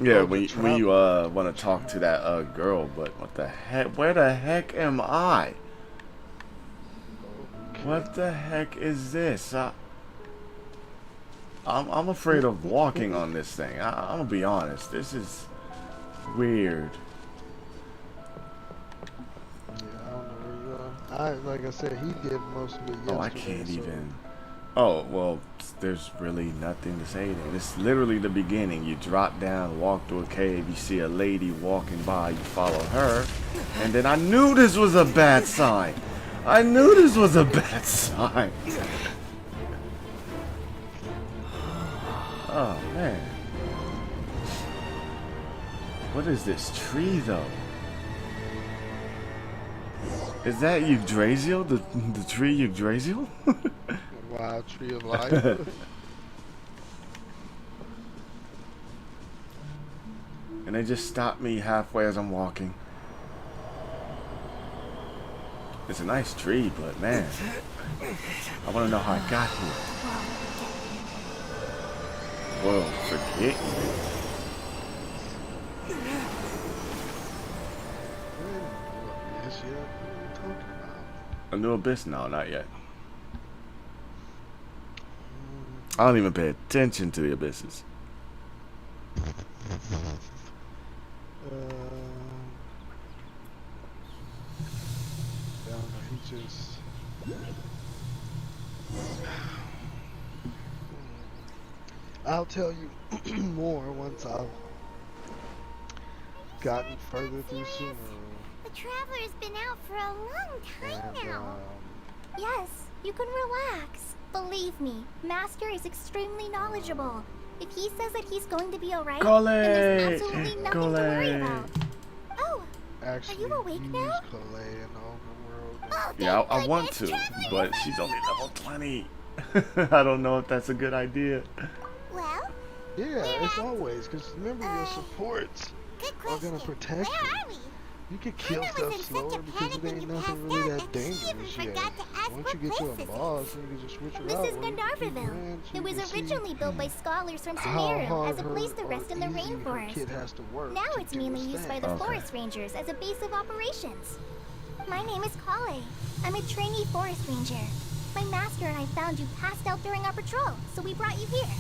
Yeah, Oh, the when you traveler. want to talk to that girl, but what the heck? Where the heck am I? What the heck is this? I'm afraid of walking on this thing. I'm gonna be honest. This is weird. Yeah, I don't know where you are. Like I said, he did most of it yesterday. Oh, I can't so- even. Oh, well, there's really nothing to say there. This is literally the beginning. You drop down, walk through a cave, you see a lady walking by, you follow her, and then I knew this was a bad sign. I knew this was a bad sign. Oh, man. What is this tree, though? Is that Yggdrasil? The tree Yggdrasil? Wild tree of life. And they just stopped me halfway as I'm walking. It's a nice tree, but man, I want to know how I got here. Whoa, forget me. Yes, yeah. What are you talking about? A new abyss? No, not yet. I don't even pay attention to the abysses. I don't know, he just... I'll tell you more once I've gotten further through Sumeru. The Traveler's been out for a long time And, now. Yes, you can relax. Believe me, Master is extremely knowledgeable. If he says that he's going to be alright, then there's absolutely nothing to worry about. Oh, actually Are you awake use now? Kalei in the open world. Oh, Yeah, thank I want goodness, to, Traveler but is she's right only here. level 20. I don't know if that's a good idea. Well, Yeah, it's always, because remember your supports good are question. gonna protect Where you. are we? You can kill Paimon was stuff in such slower a because panic it when ain't you nothing passed really out, that and she even dangerous yet. forgot to ask Once what you get to a place this boss, is. then you can just switch it this out. is where you can keep Gandharville. going so It you was can see originally built by scholars from how Sumeru hard as a place to her rest in or the easy her rainforest. kid has to work Now to it's do mainly his used by thing. the Okay. forest rangers as a base of operations. My name is Kale. I'm a trainee forest ranger. My master and I found you passed out during our patrol, so we brought you here.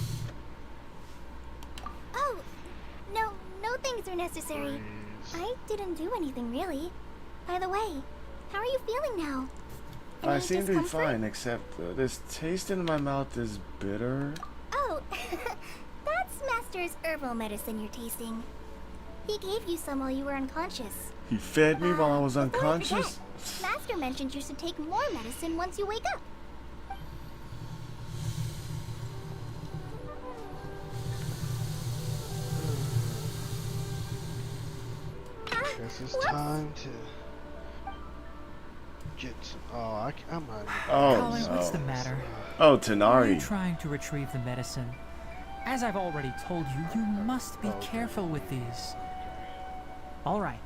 Oh, no things are necessary. Please. I didn't do anything really. By the way, how are you feeling now? I Any seem to be discomfort? fine, except this taste in my mouth is bitter. Oh, that's Master's herbal medicine you're tasting. He gave you some while you were unconscious. He fed me while I was Before I unconscious? forget, Master mentioned you should take more medicine once you wake up. Guess it's time to get some. Oh, I'm not even. Oh, Colin, what's the no. matter? Oh, Are you Tenari. trying to retrieve the medicine? As I've already told you, you must be Okay. careful with these. All right,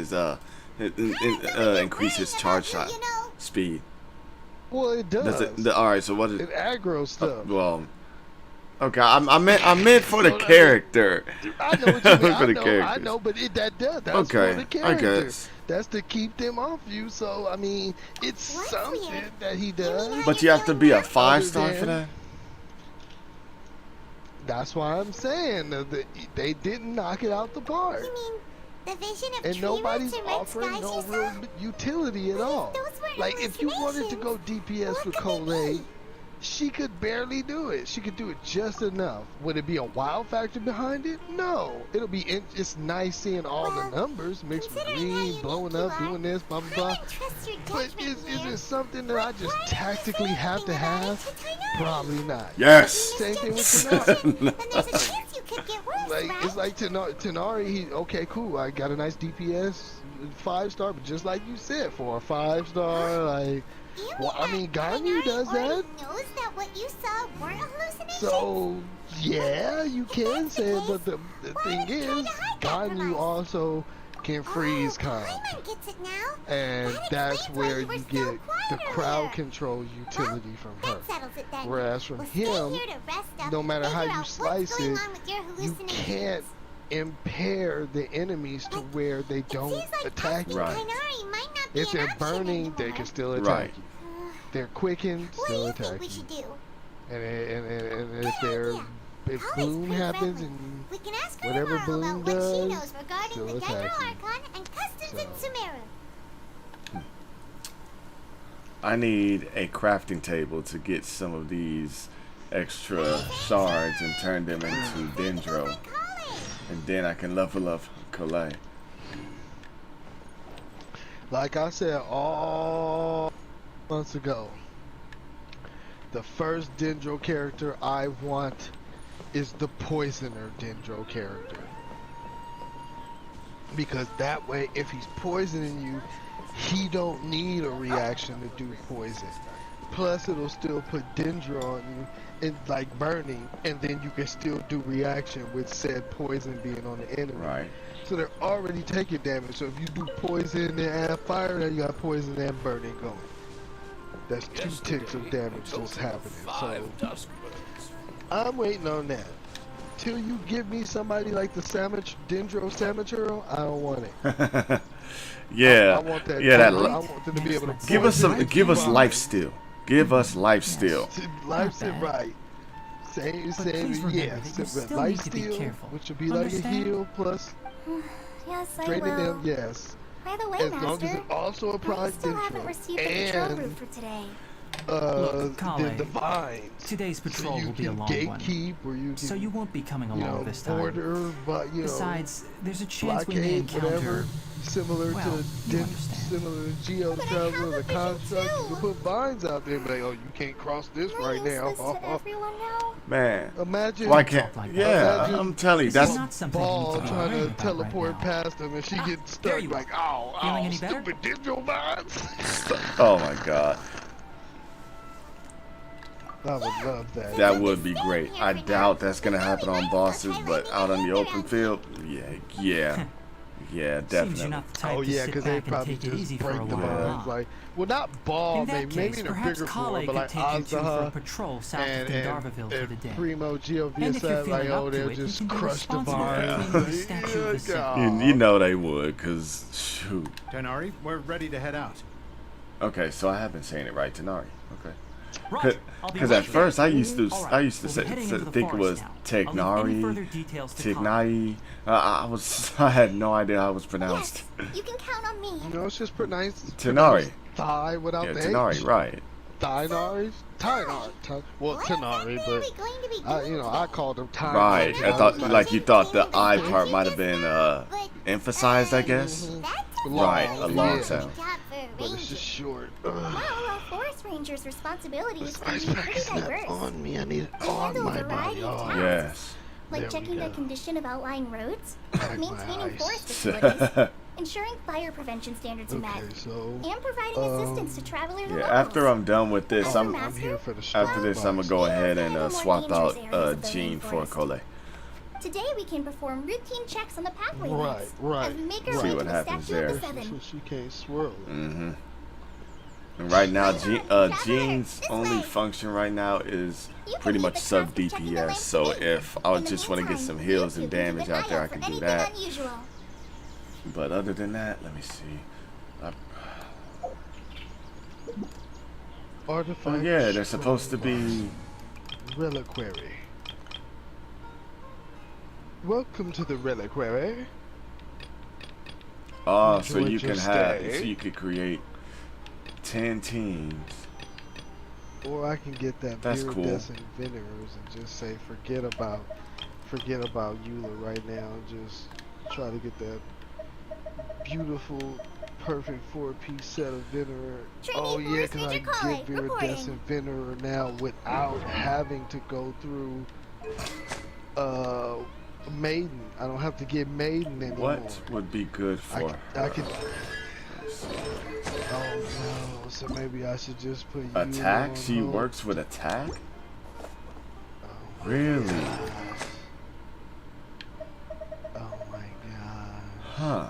his increase his charge shot speed. Well, it does. All right. So what is It aggro stuff. well, Okay, I meant for the character. I know what you mean. For the I characters. know, but that's Okay, for the I character. guess. That's to keep them off you. So I mean, it's What's something weird? that he does. But you have to be a Other 5-star for than- that. That's why I'm saying that they didn't knock it out the park, You mean the vision of and tree nobody's roots and red offering skies no you real saw? utility at What if all. those were Like if you wanted to go hallucinations? DPS What with could they Coley, be? she could barely do it. She could do it just enough. Would it be a wow factor behind it? No. It'll be. It's nice seeing all Well, the numbers mixed with considering how green, unique blowing you up, are, doing this, blah blah I blah. wouldn't trust your But judgment is here. it something that I just Why don't you tactically say have to anything about it have? to Tainari? Probably not. Yes. Same thing with Mr. Tanari. Then there's a chance you could get worse, Like right? it's like Tanari. He okay, cool. I got a nice DPS, 5-star, but just like you said, for a 5-star, like. You Well, I mean, Ganyu does already that. knows that what you saw weren't hallucinations. So yeah, you can say it, but the Why thing would you try is, to hide that from Ganyu us? also can freeze oh, calm, Paimon gets it now. and That that's explains why where you were you so get the quiet crowd earlier. control utility from her. That settles it then. Whereas from We'll stay him, here to rest up, no matter how figure you out slice what's going it, on with your you hallucinations. can't impair the enemies to where they It don't seems like attack asking you. Right. Tainari might not be If an they're option burning, they anymore. can still attack Right. you. They're quickened, What do still you think attack we you. should do? And if Good idea. if Holly's bloom pretty happens friendly. and We can ask her whatever tomorrow Bloom about what she does, knows regarding she'll the attack Dendro you. Archon and customs in So- Sumeru. I need a crafting table to get some of these extra shards and turn them into Dendro, and then I can level up Colette. Like I said all months ago, the first Dendro character I want is the Poisoner Dendro character. Because that way, if he's poisoning you, he don't need a reaction to do poison. Plus, it'll still put Dendro on you, and like burning, and then you can still do reaction with said poison being on the enemy. Right. So they're already taking damage. So if you do poison and add fire, then you got poison and burning going. That's 2 ticks of damage just happening. So I'm waiting on that. Till you give me somebody like the Dendro Samaturo, I don't want it. Yeah. I want that. Yeah. That. I want them to be able to Give us some. poison Give us and life steal. Give us life steal. Life's Not bad. right. Same, But please remember yeah. that you still Life need to be steal, careful. which would be like a Understand? heal plus Yes, I straight to will. them, yes. By the way, As long as Master, it also I applies still haven't Dendro received the control and room for today. Look, the Kale, divines. Today's patrol so you will be a can long gatekeep, or you can, so you won't be coming you along know, this time. border, but you know, Besides, there's a chance we may blockade, encounter. whatever, similar well, to you understand. similar to Geo But I Traveler, have the a vision construct. You too. can put vines out there and be like, oh, you can't cross this Am I right now. useless to everyone now? Man. Imagine Why can't? Talk like that. Yeah. Imagine I'm telling you. This is That's. not something you need Ball to be trying worrying to about teleport right now. past him, and she Ah, gets there stuck you like, are. oh, Feeling oh, any better? stupid digital vines. Oh my God. I would love that. That would be great. I doubt that's gonna happen on bosses, but out on the open field, yeah, Seems you're definitely. not the type Oh to yeah, sit because they back and probably take it just easy for break a the while. vines, huh? like, well, not ball, In that maybe case, in a perhaps bigger Kale form, but could like take you two for a Azaha patrol south and of Darvaville for the day. Primo Geo And if you're said like, feeling oh, up to they'll it, you just can be crush the responsible for vines. cleaning the statue of the city. You know they would, cause shoot. Tenari, we're ready to head out. Okay, so I have been saying it right, Tenari. Okay. Right, I'll be Because right at there. first I used to All right, I used to we'll say, be heading into the think it was forest now. I'll leave any further Tegnari, details to Kale. Tignai. I had no idea how it was pronounced. Yes, you can count on me. You know, it's just pronounced Tenari. thigh without Yeah, the Tenari, H. right. Tynari? Well, What Tenari, exactly are but we going to be I, doing you know, I today? called him Tynari. Right. I thought like you thought the I part might have been But, emphasized, I guess. That's Right, a long yeah. sound. job for a But it's ranger. just short. Well, a forest ranger's responsibilities This can ice be pack pretty is not diverse. on me. I need it They on handle a my variety body. of Oh, tasks. Yes. Like There we checking the go. condition of outlying roads, Pack my maintaining ice. forest facilities, ensuring fire prevention standards are met, Okay, so and providing assistance to travelers and Yeah, locals. after I'm done with this, I'm I'm here for the after this I'm gonna go ahead and swap out Jean for Cole. Today we can perform routine checks on the pathway Right, links right, and make our See way what to the happens Statue of there. the Seven. so she can't swirl it. Mm-hmm. And right now, Jean's only function right now is pretty much sub DPS. So if I would just want to get some heals and damage out there, I can do that. But other than that, let me see. Artifact. Oh yeah, they're supposed to be reliquary. Welcome to the reliquary. oh, so Enjoyed you your can have, stay. so you could create 10 teams. Or I can get that That's cool. viridescent vinegars and just say forget about Eula right now and just try to get that beautiful, perfect 4-piece set of vinegar. Oh yeah, because I can get viridescent vinegar now without having to go through Maiden. I don't have to get Maiden anymore. What would be good for I could. Oh no! So maybe I should just put you attack? on She hold. works with attack? Oh, Really? gosh. Oh my god! Huh.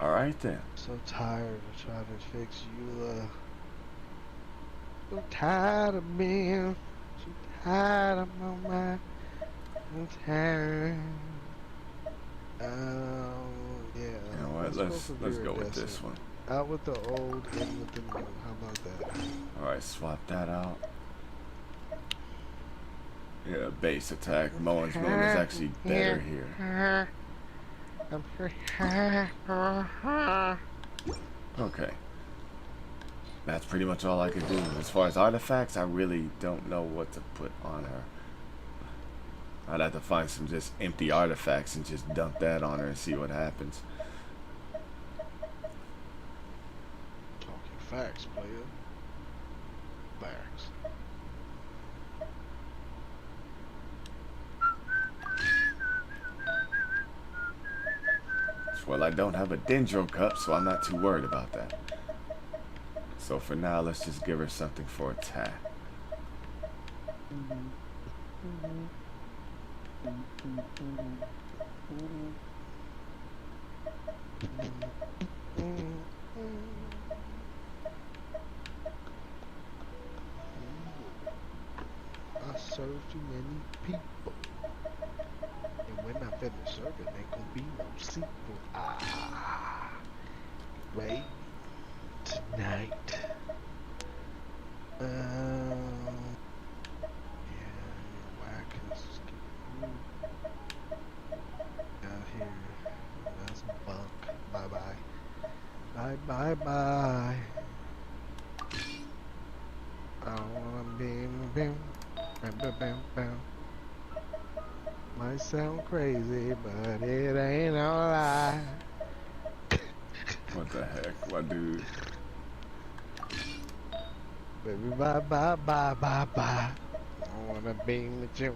Alright then. So tired of trying to fix Eula. So tired of being. So tired of my mind. I'm tired. Yeah. You know what? Let's go with this one. Out with the old, in with the new. How about that? Alright, swap that out. Yeah, base attack. Moan's moon is actually better here. Okay. That's pretty much all I could do. As far as artifacts, I really don't know what to put on her. I'd have to find some just empty artifacts and just dump that on her and see what happens. Talking facts, player. Facts. Well, I don't have a Dendro cup, so I'm not too worried about that. So for now, let's just give her something for attack. I serve too many people. And when I finish serving, ain't gonna be no sequel. Wait. Tonight. Yeah, whack is out here. That's bunk. Bye bye. Bye bye bye. I don't wanna be bam bam bam bam bam. Might sound crazy, but it ain't no lie. What the heck, my dude? Baby, bye bye bye bye bye. I wanna be with you.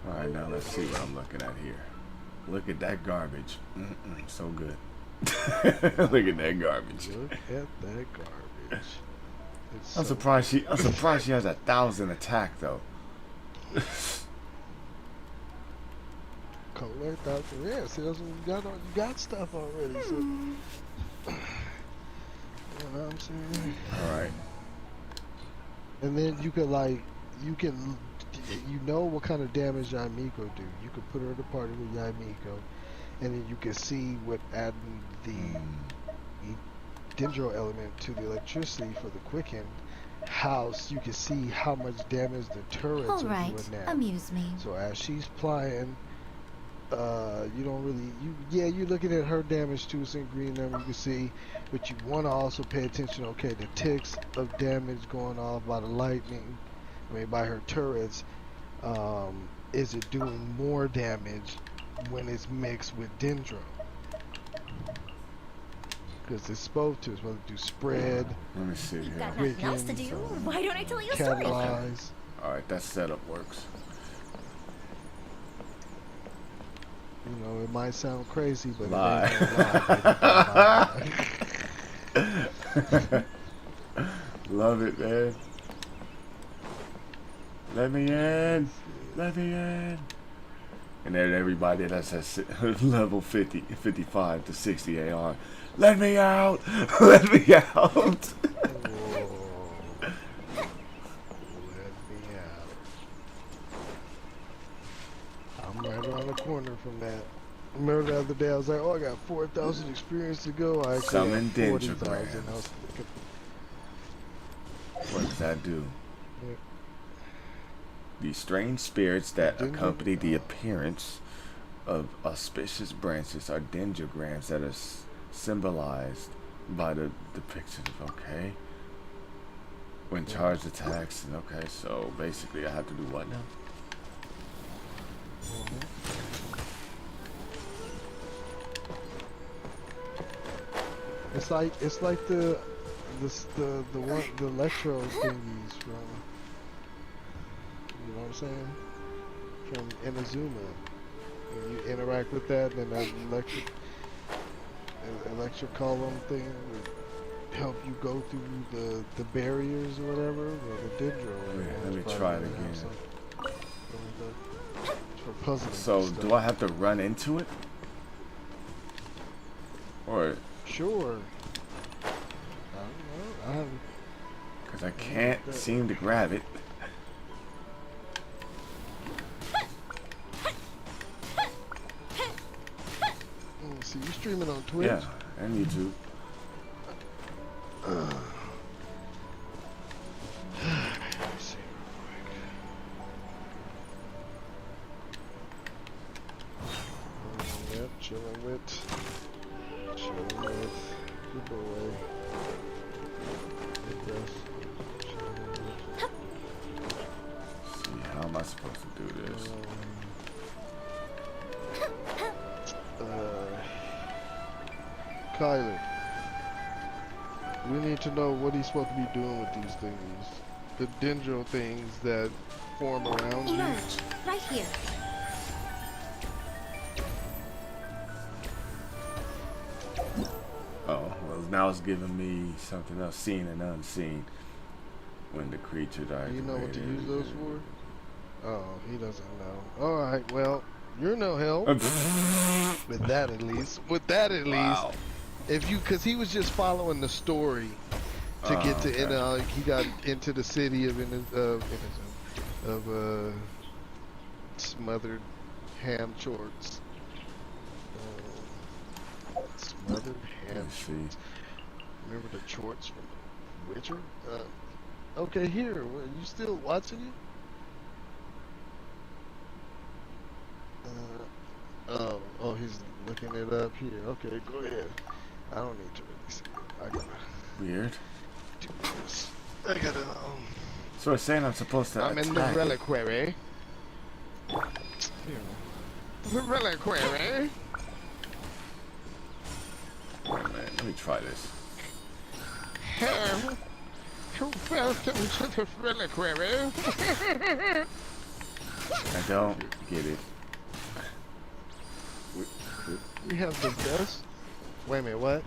Alright, now let's see what I'm looking at here. Look at that garbage. So good. Look at that garbage. Look at that garbage. It's I'm so surprised she has 1,000 attack though. collect out the yeah, see that's what you got stuff already, so you know what I'm saying? Alright. And then you could you know what kind of damage Yamiko do. You could put her in a party with Yamiko, and then you can see what adding the Dendro element to the electricity for the quicken house, you can see how much damage the turrets All are right, doing now. amuse me. So as she's flying, you don't really, you're looking at her damage too, it's in green number, you can see, but you want to also pay attention, okay, the ticks of damage going off by the lightning, by her turrets, is it doing more damage when it's mixed with Dendro? Because it's supposed to, do spread, Let me see here. Got nothing else to do? Why don't I tell you a story? catalyze. Alright, that setup works. You know, it might sound crazy, but Lie. it ain't gonna lie. Love it, man. Let me in. Let me in. And then everybody that's at level 50, 55 to 60 AR. Let me out! Let me out! Whoa. Let me out. I'm right around the corner from that. Remember the other day I was like, oh, I got 4,000 experience to go. I actually Summon had 40,000. Dendrograms. I was thinking, What does that do? yeah. These strange spirits that Dendro- accompany the appearance of auspicious branches are dendrograms that are symbolized by the depiction of, okay, when charged attacks, and okay, so basically I have to do what now? It's like the electro thingies from, you know what I'm saying, from Inazuma. When you interact with that, then that electric column thing would help you go through the barriers or whatever. Or the Dendro. Let me try it again. For puzzling. So stuff. do I have to run into it? Or Sure. I don't know. because I can't seem to grab it. See, you streaming on Twitch? Yeah, and YouTube. Let me see real quick. Yep, chilling with good boy. See, how am I supposed to do this? Kyler, we need to know what he's supposed to be doing with these things. The Dendro things that form around you. Emerge. Right here. Oh, well, now it's giving me something else, seen and unseen. When the creatures are. Do you know what to use activated. those for? Oh, he doesn't know. Alright, well, you're no help. With that at least. With that at least. Wow. If you, cause he was just following the story to get to, okay. he got into the city of smothered ham shorts. Smothered ham Let's see. shorts. Remember the shorts from Witcher? Okay, here. You still watching it? Oh, he's looking it up here. Okay, go ahead. I don't need to really see it. I gotta Weird. do this. I gotta, So it's saying I'm supposed to I'm in the attack it. reliquary. Here. The reliquary. Wait a minute, let me try this. Welcome to the reliquary. I don't get it. We have the best. Wait a minute, what?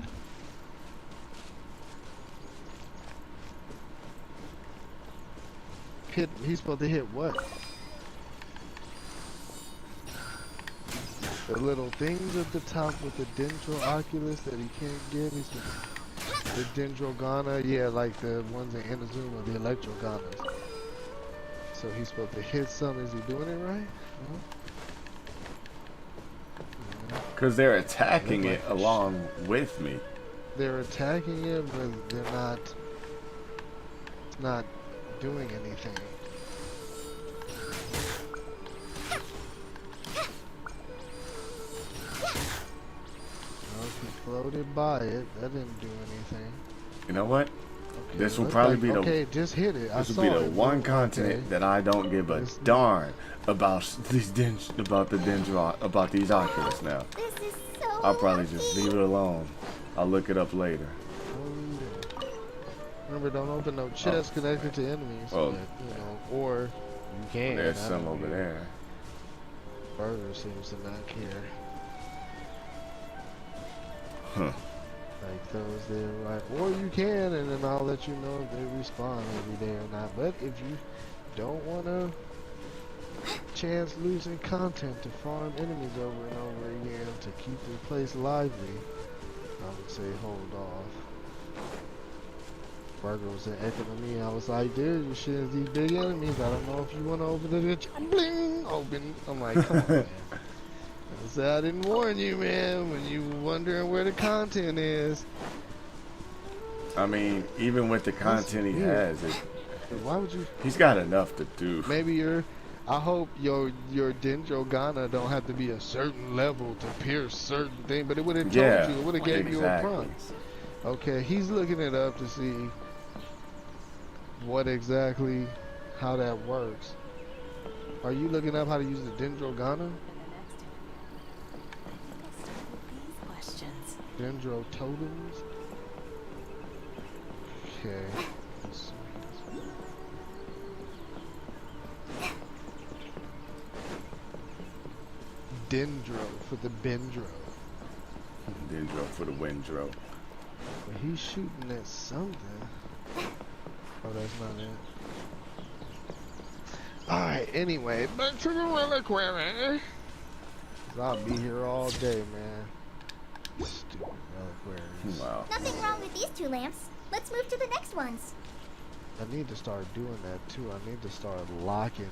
He's supposed to hit what? The little things at the top with the Dendro Oculus that he can't get. He's the Dendrogana, yeah, like the ones in Inazuma, the Electroganas. So he's supposed to hit some. Is he doing it right? Because they're attacking it along with me. They're attacking it, but they're not doing anything. Well, if he floated by it, that didn't do anything. You know what? Okay, This will looks probably like- be the okay, just hit it. this will be the one continent that I don't give a darn about these about these Oculus now. This is so I'll probably just lucky. leave it alone. I'll look it up later. Remember, don't open no chests connected to enemies. Oh. But, you know, or you can. There's I some don't over know. there. Burger seems to not care. Huh. Like those there, right? Or you can, and then I'll let you know if they respawn every day or not. But if you don't want to chance losing content to farm enemies over and over again to keep the place lively, I would say hold off. Burger was echoing me. I was like, dude, you should these big enemies. I don't know if you want to open the ditch. Bling! Open. I'm like, come on, man. I said, I didn't warn you, man, when you wondering where the content is. I mean, even with the content he has, why would you? he's got enough to do. Maybe I hope your Dendro Ghana don't have to be a certain level to pierce certain thing, but it would have told you. It would have gave you a prompt. Okay, he's looking it up to see what exactly, how that works. Are you looking up how to use the Dendro Ghana? Dendro totems? Okay. Dendro for the Bendro. Dendro for the Windro. But he's shooting at something. Oh, that's not it. Alright, anyway, back to the reliquary. I'll be here all day, man. Stupid reliquaries. Wow. Nothing wrong with these 2 lamps. Let's move to the next ones. I need to start doing that too. I need to start locking.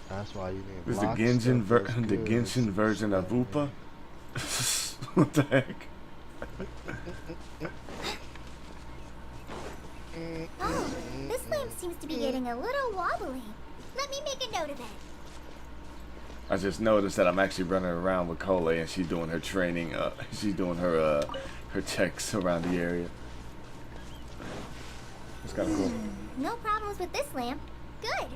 That's why you need Is the lock Genshin stuff that's the good. Genshin version of Upa? What the heck? Oh, this lamp seems to be getting a little wobbly. Let me make a note of it. I just noticed that I'm actually running around with Cole and she's doing her training. She's doing her checks around the area. It's kind of cool. No problems with this lamp. Good.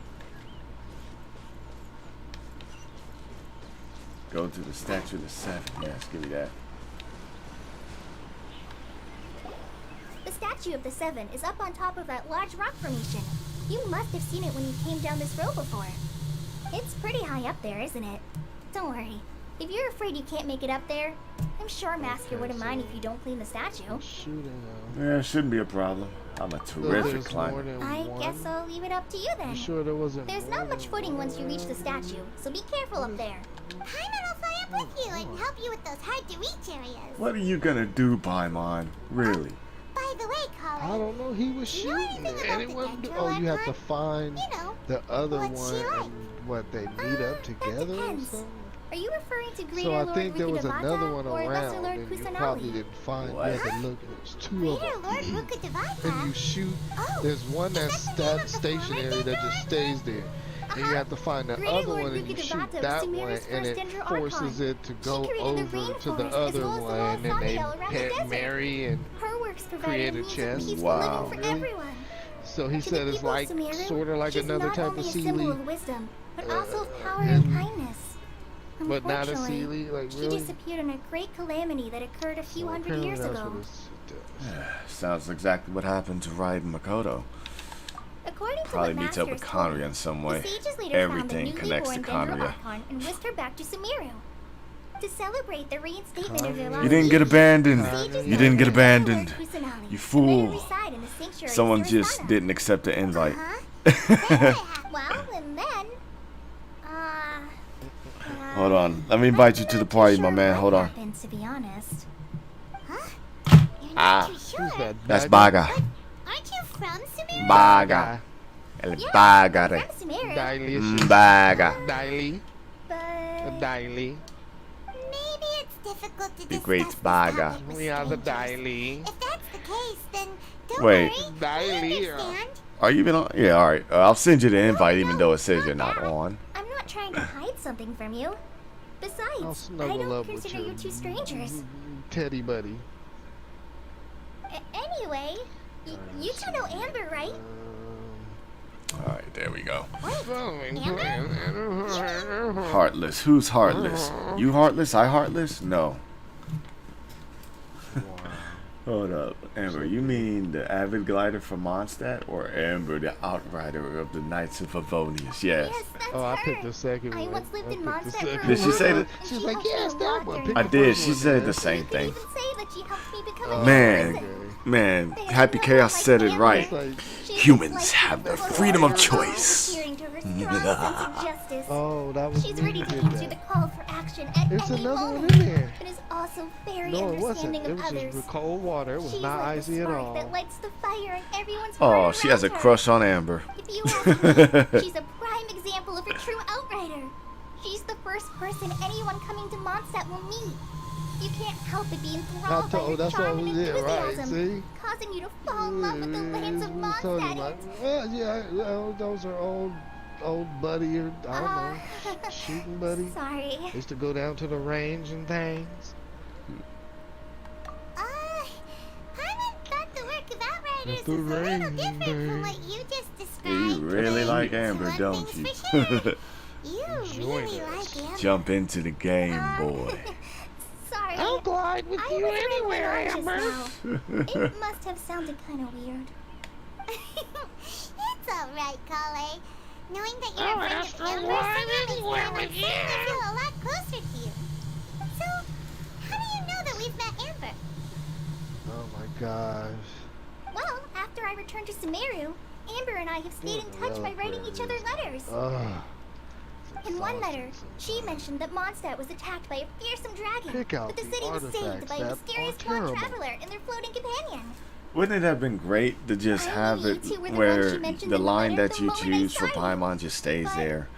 Go to the statue of the 7. Yes, give me that. The statue of the 7 is up on top of that large rock formation. You must have seen it when you came down this road before. It's pretty high up there, isn't it? Don't worry. If you're afraid you can't make it up there, I'm sure Master wouldn't mind if you don't clean the statue. Yeah, it shouldn't be a problem. I'm a terrific climber. I guess I'll leave it up to you then. You sure there wasn't? There's not much footing once you reach the statue, so be careful up there. Paimon will fly up with you and help you with those hard-to-reach areas. What are you gonna do, Paimon? Really? By the way, Colin. I don't know. He was shooting it, and it wasn't. Oh, you have to find the other one and what they meet up together or something. Are you referring to Greater So I Lord think there was Rukkhadevata another one or Lesser around, Lord and you Kusanali? probably didn't find. What? You had to look. There's 2 of Greater them. Lord Rukkhadevata. And you shoot. There's one that's stationary that just stays there. And you have to find the Greater other Lord one and you Rukkhadevata shoot was that one Sumeru's and first it Dendro forces Archon. it to She go created the over to the rainforest as other well as the one wall and then they Fabio around the desert. marry and Her works create provided a a means of chest. peaceful Wow. living for Really? everyone. so he To said the it's people like of Sumeru, sort of like she's another not type only of a symbol Sealy, of wisdom, but also of power and- and kindness. but not a Unfortunately, Sealy. Like she really. disappeared in a great calamity that occurred a few So hundred apparently years that's ago. what it's- Sounds exactly what happened to Raiden Makoto. According to Probably what meets up Masters with told Conria me, in some the way. sages later Everything found the connects newly to born Dendro Conria. Archon and whisked her back to Sumeru. To celebrate the reinstatement of their lost You didn't get age, abandoned. sages You didn't get celebrated Lord abandoned. Kusanali, You permitted fool. reside in the sanctuary of Someone just Surisana. didn't accept the invite. Well, and then, Hold on. Let me invite you to the party, my man. Hold on. happened, to be honest. You're not Ah. too sure. Who's that? That's Baga? Baga. Aren't you from Sumeru? Baga. El Yeah, Bagare. from Sumeru, Dilicious. Baga. Diley. but Diley. Maybe it's difficult to The discuss great this Baga. topic with We are the strangers. Diley. If that's the case, then don't Wait. worry. Diley. We understand. Are you even on? Yeah, alright. I'll send you the invite even though it says you're not on. I'm not trying to hide something from you. I'll Besides, I snuggle don't up with consider you two strangers. Teddy buddy. Anyway, you two know Amber, right? Alright, there we go. Following Amber? plan. Heartless. Who's heartless? You heartless? I heartless? No. Hold up. Amber, you mean the avid glider from Mondstadt or Amber, the outrider of the Knights of Favonius? Yes. Yes, that's Oh, I her. picked the second I one. once lived in I picked the Mondstadt for a second Did she one. say that? And She's she like, helped me yes, a that lot one. during Pick I the did. first She one, said man. the same You could thing. even say that she helped me become a Man. person. Man, Happy Chaos said it right. She's Humans like have the before freedom of her choice. appearing to her strong sense of justice. Oh, that was She's me ready who to did answer the that. call for action at There's any another one moment, in there. but is also very No, it wasn't. understanding It of was others. just cold water. It was She's not like icy the at spark all. that lights the fire in everyone's Oh, heart she has a around her. crush on Amber. If you ask me, she's a prime example of a true outrider. She's the first person anyone coming to Mondstadt will meet. You can't help but be enthralled by her That's charm what and we did, right? enthusiasm, See? causing you to fall in love with the lands of We was talking Mondstadt. about, well, yeah, those are old buddy, or I don't know, shooting buddy. Sorry. Used to go down to the range and things. Paimon thought the work of Outriders At the is a little range, different from what babe. you just described. You really like To Amber, one don't thing's you? for sure. You Join really us. like Amber. Jump into the game, boy. Sorry. I'll glide with I you was anywhere, really Amber. just now. It must have sounded kind of weird. It's alright, Kale. Knowing that you're I'll a friend ask of for Amber one somehow makes anywhere Paimon with you. suddenly feel a lot closer to you. So, how do you know that we've met Amber? Oh my gosh. Well, after I returned to Sumeru, Amber and I have stayed in touch by writing each other letters. Ugh. In one letter, she mentioned that Mondstadt was attacked by a fearsome dragon, Pick out but the the city was saved artifacts by a that mysterious are blonde terrible. traveler and their floating companion. Wouldn't it have been great to just I have knew you it two were the ones where she mentioned the in the line letter that the you moment I choose for saw you. Paimon just stays But, there?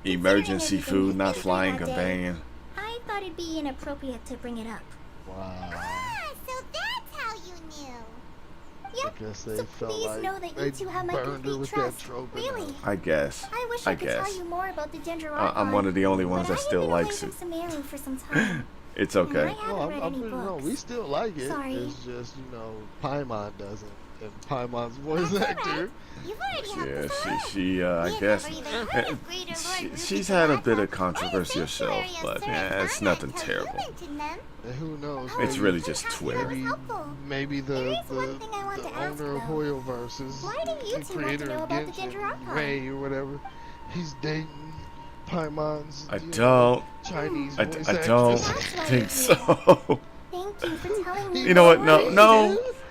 considering Emergency everything food, you've not been through flying that day, companion. I thought it'd be inappropriate to bring it up. Wow. Ah, so that's how you knew. Yep, I guess they so felt please like know that they you two have my burned her complete with trust. that trope. Really. I guess. I wish I I could guess. tell you more about the Dendro I'm one of the only ones but that I still have been likes away it. from Sumeru for some time. It's And okay. I haven't No, read I'm any putting it on. books. We still like it. Sorry. It's just, Paimon doesn't. And Paimon's voice That's actor. alright. You've already helped Yeah, us a lot. she I We guess never even heard of Greater Lord she's Ruby had a Galata bit of or controversy the herself, Sanctuary of but Sir yeah, it's Ivana nothing until terrible. You mentioned them. And who knows? It's maybe- really just Twitter. Maybe, helpful. maybe There the is one thing I want to ask, owner of though. Hoyoverse Why do you the two want to creator know of about the Genshin, Dendro Ray or whatever. He's dating Paimon's I don't Chinese I voice don't actress. think so. Thank you for telling me. You know what?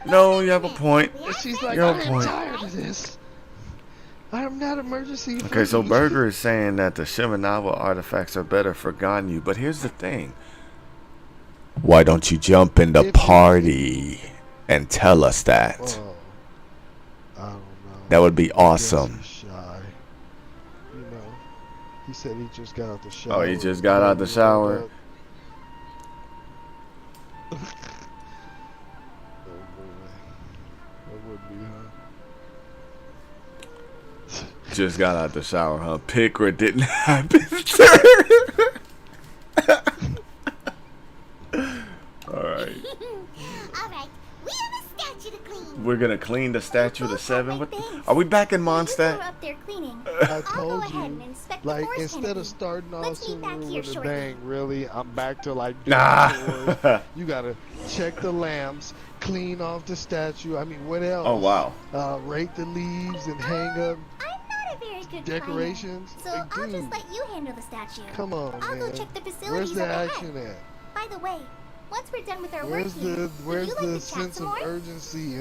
No, you have a point. And she's like, You have a I'm point. tired of this. I'm not emergency. Okay, so free." Burger is saying that the Shiminawa artifacts are better for Ganyu, but here's the thing. Why don't you jump in the party and tell us that? Oh, I don't know. That would be I guess awesome. he's shy. He said he just got out the shower. Oh, he just got out the shower? Oh boy. That would be, huh? Just got out the shower, huh? Picra didn't happen. Alright. Alright, we have a statue to clean. We're gonna clean the statue of the Both have seven. my What? things. Are we back in You two are Mondstadt? up there cleaning. I I'll go told ahead you, and inspect the like, forest instead canopy. of starting off Let's meet back somewhere here with a shortly. bang, really, I'm back to like doing Nah. chores. You gotta check the lamps, clean off the statue. I mean, what else? Oh wow. Rake the leaves and hang up I'm not a very good decorations. climber, so Like, I'll dude, just let you handle the statue. come on, I'll man. go check the facilities Where's the up ahead. action at? By the way, once we're done with our Where's work here, the would you like the to chat sense some of more? urgency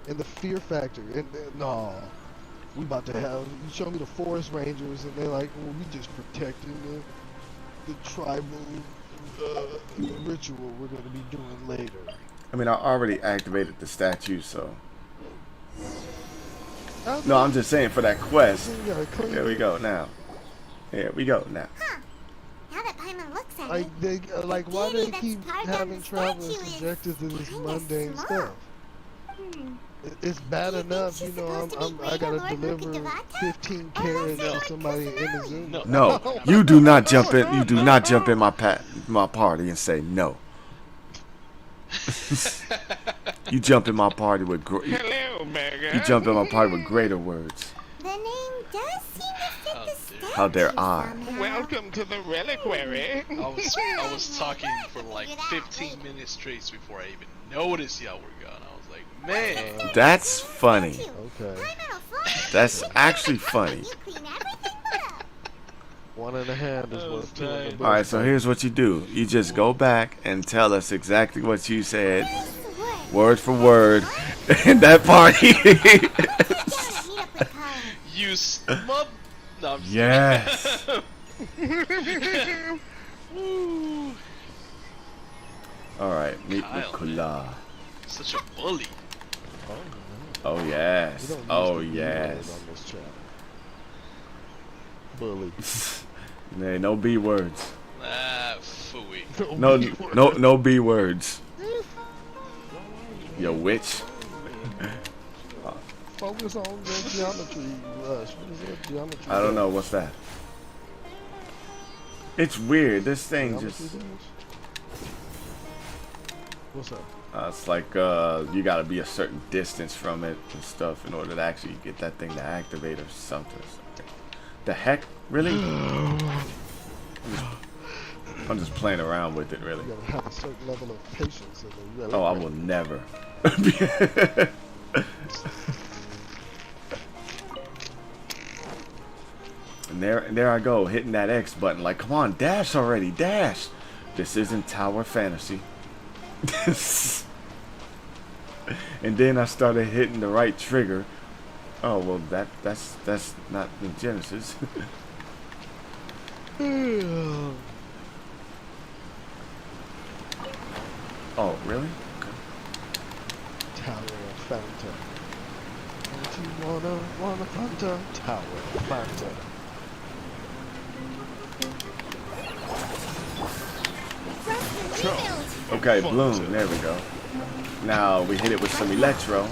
and the fear factor? No, we about to have. You show me the forest rangers, and they're like, "Well, we just protecting the tribal ritual we're gonna be doing later." I mean, I already activated the statue, so. Okay. No, I'm just saying for that quest. You gotta clean There we it. go now. Here we go now. Huh. Now that Paimon looks at Like it, they like why beauty they that's keep carved on having the travelers statue is subjected to this kinda mundane small. stuff? Do It's bad you think enough, she's you know. supposed to be I gotta Greater Lord deliver Mukadevata? 15 Or carrots Lesser to Lord somebody in the Kusanagi? Zoom. No, you do not jump in. You do not jump in my party and say no. You jump in my party with Hello, you jump in my party with greater words. The name does seem to fit the statue How dare I? somehow. Welcome to the reliquary. I was talking for like 15 minutes straight before I even noticed y'all were gone. I was like, man. That's funny. Okay. Paimon will fly That's up actually and funny. you clean everything up. One in the hand is Oh, worth two in the nice. bush. All right, so here's what you do. You just go back and tell us exactly what you said, word for word, in that party. Down and meet up with Colin. You smub. No, I'm just Yes. kidding. Woo. All right, meet Kyle, Nicola. Such a bully. Oh We yes. don't use Oh the B word yes. on this channel. Bully. Nah, no B words. Ah, phooey. No, B word. no B words. You witch. Focus on the geometry, Rush. What is that geometry? I don't know what's that. It's weird. This thing Geometry just. dash? What's up? It's like you gotta be a certain distance from it and stuff in order to actually get that thing to activate or something. The heck, really? I'm just playing around with it, really. You gotta have a certain level of patience in the Oh, I will never. And there I go, hitting that X button. Like, come on, dash already, dash. This isn't Tower Fantasy. And then I started hitting the right trigger. Oh well, that's not the Genesis. Oh really? Okay. Tower of Fountain. Don't you wanna Fanta? Tower of Fountain. Okay, Bloom. There we go. Now we hit it with some Electro.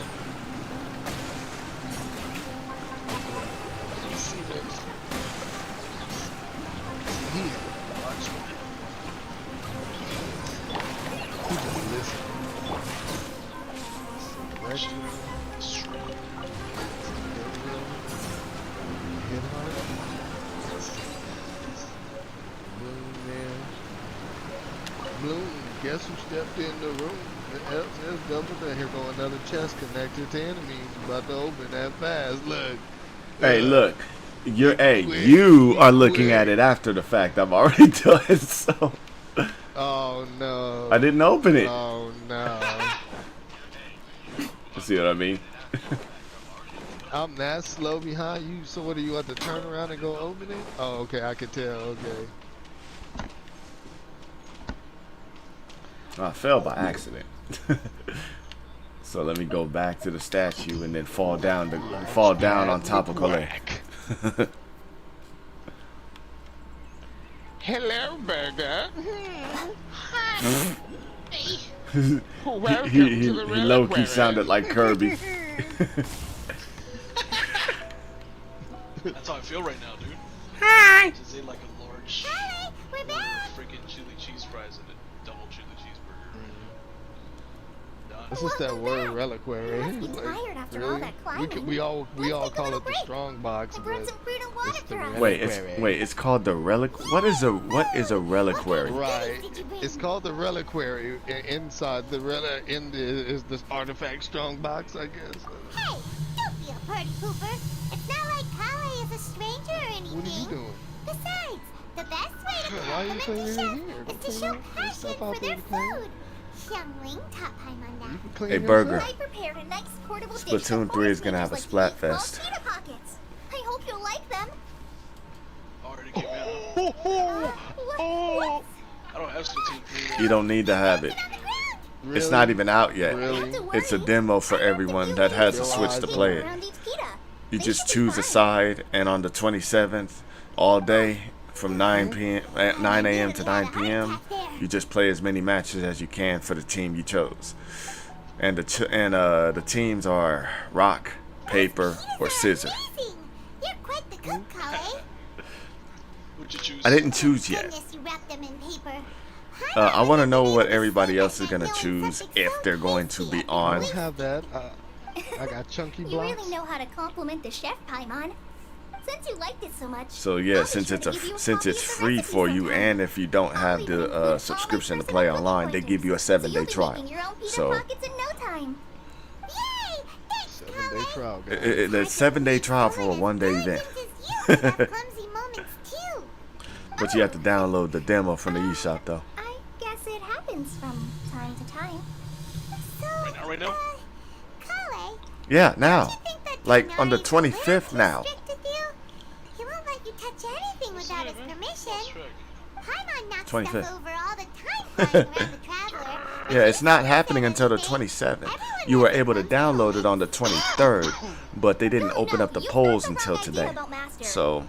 Bloom, guess who stepped in the room? The LCS doubled and here go another chest connector to enemies. About to open that fast. Look. Hey, look. You are looking at it after the fact. I've already done it, so. Oh no. I didn't open it. Oh no. You see what I mean? I'm that slow behind you, so what do you have to turn around and go open it? Oh, okay, I can tell, okay. I fell by accident. So let me go back to the statue and then fall down on top of Colette. Hello, burger. he low-key sounded like Kirby. That's how I feel right now, dude. Hi. Just ate like a large Hi, we're back. freaking chili cheese fries and a double chili cheeseburger. Done. It's just that word reliquary. You must be Like, tired after all really? that climbing. We all Let's take a call little it the break. strong box, I but brought some fruit and water it's the for us. Wait, it's called the relic. What is a reliquary? right. It's called the reliquary. Inside the is this artifact strong box, I guess. Hey, don't be a party pooper. It's not like Kale is a stranger or anything. What are you doing? Besides, the best way to Why are you compliment the cleaning chef here? is Don't to clean show your passion stuff for out their there to clean. food. Xiangling top time on You that. can clean Hey, yourself. Burger. I prepared a nice portable dish Splatoon of 3 is gonna have a forest feeders Splatfest. like these small cheetah pockets. I hope you'll like them. Already came in. What? I don't have Splatoon 3. You don't need to have it. Really? It's not even out yet. Really? It's a demo for everyone that has a Switch to play it. Around each pita. You They just should be choose a fine. side, and on the 27th, all day from 9 a.m. to 9 p.m., you just play as many matches as you can for the team you chose. And the teams are rock, paper, or scissor. Amazing. You're quite the cook, Kale. What'd you choose? I didn't choose yet. Goodness, you wrapped them in paper. I want to know what everybody else is gonna choose if they're going to be I on. don't have that. I got chunky You blocks. really know how to compliment the chef, Paimon. Since you liked it so much. So yeah, I'll be since sure it's to give you a since copy it's of the free recipe for you, sometime. and if you don't have the subscription to play online, they give you a 7-day You'll be trial. making your own pita So pockets in no time. Yay! Thanks, 7-day trial, guys. the 7-day trial for a 1-day event. Clumsy moments too. But you have to download the demo from the eShop though. I guess it happens from time to time. So, Right now? Kale, Yeah, now. you think that Like on the denying 25th now. restricted to touch anything without his permission. Paimon knocks 25th. stuff over all the time flying around the Traveler. Yeah, it's not happening until the 27th. You were able to download it on the 23rd, but they didn't open up the polls until today. So,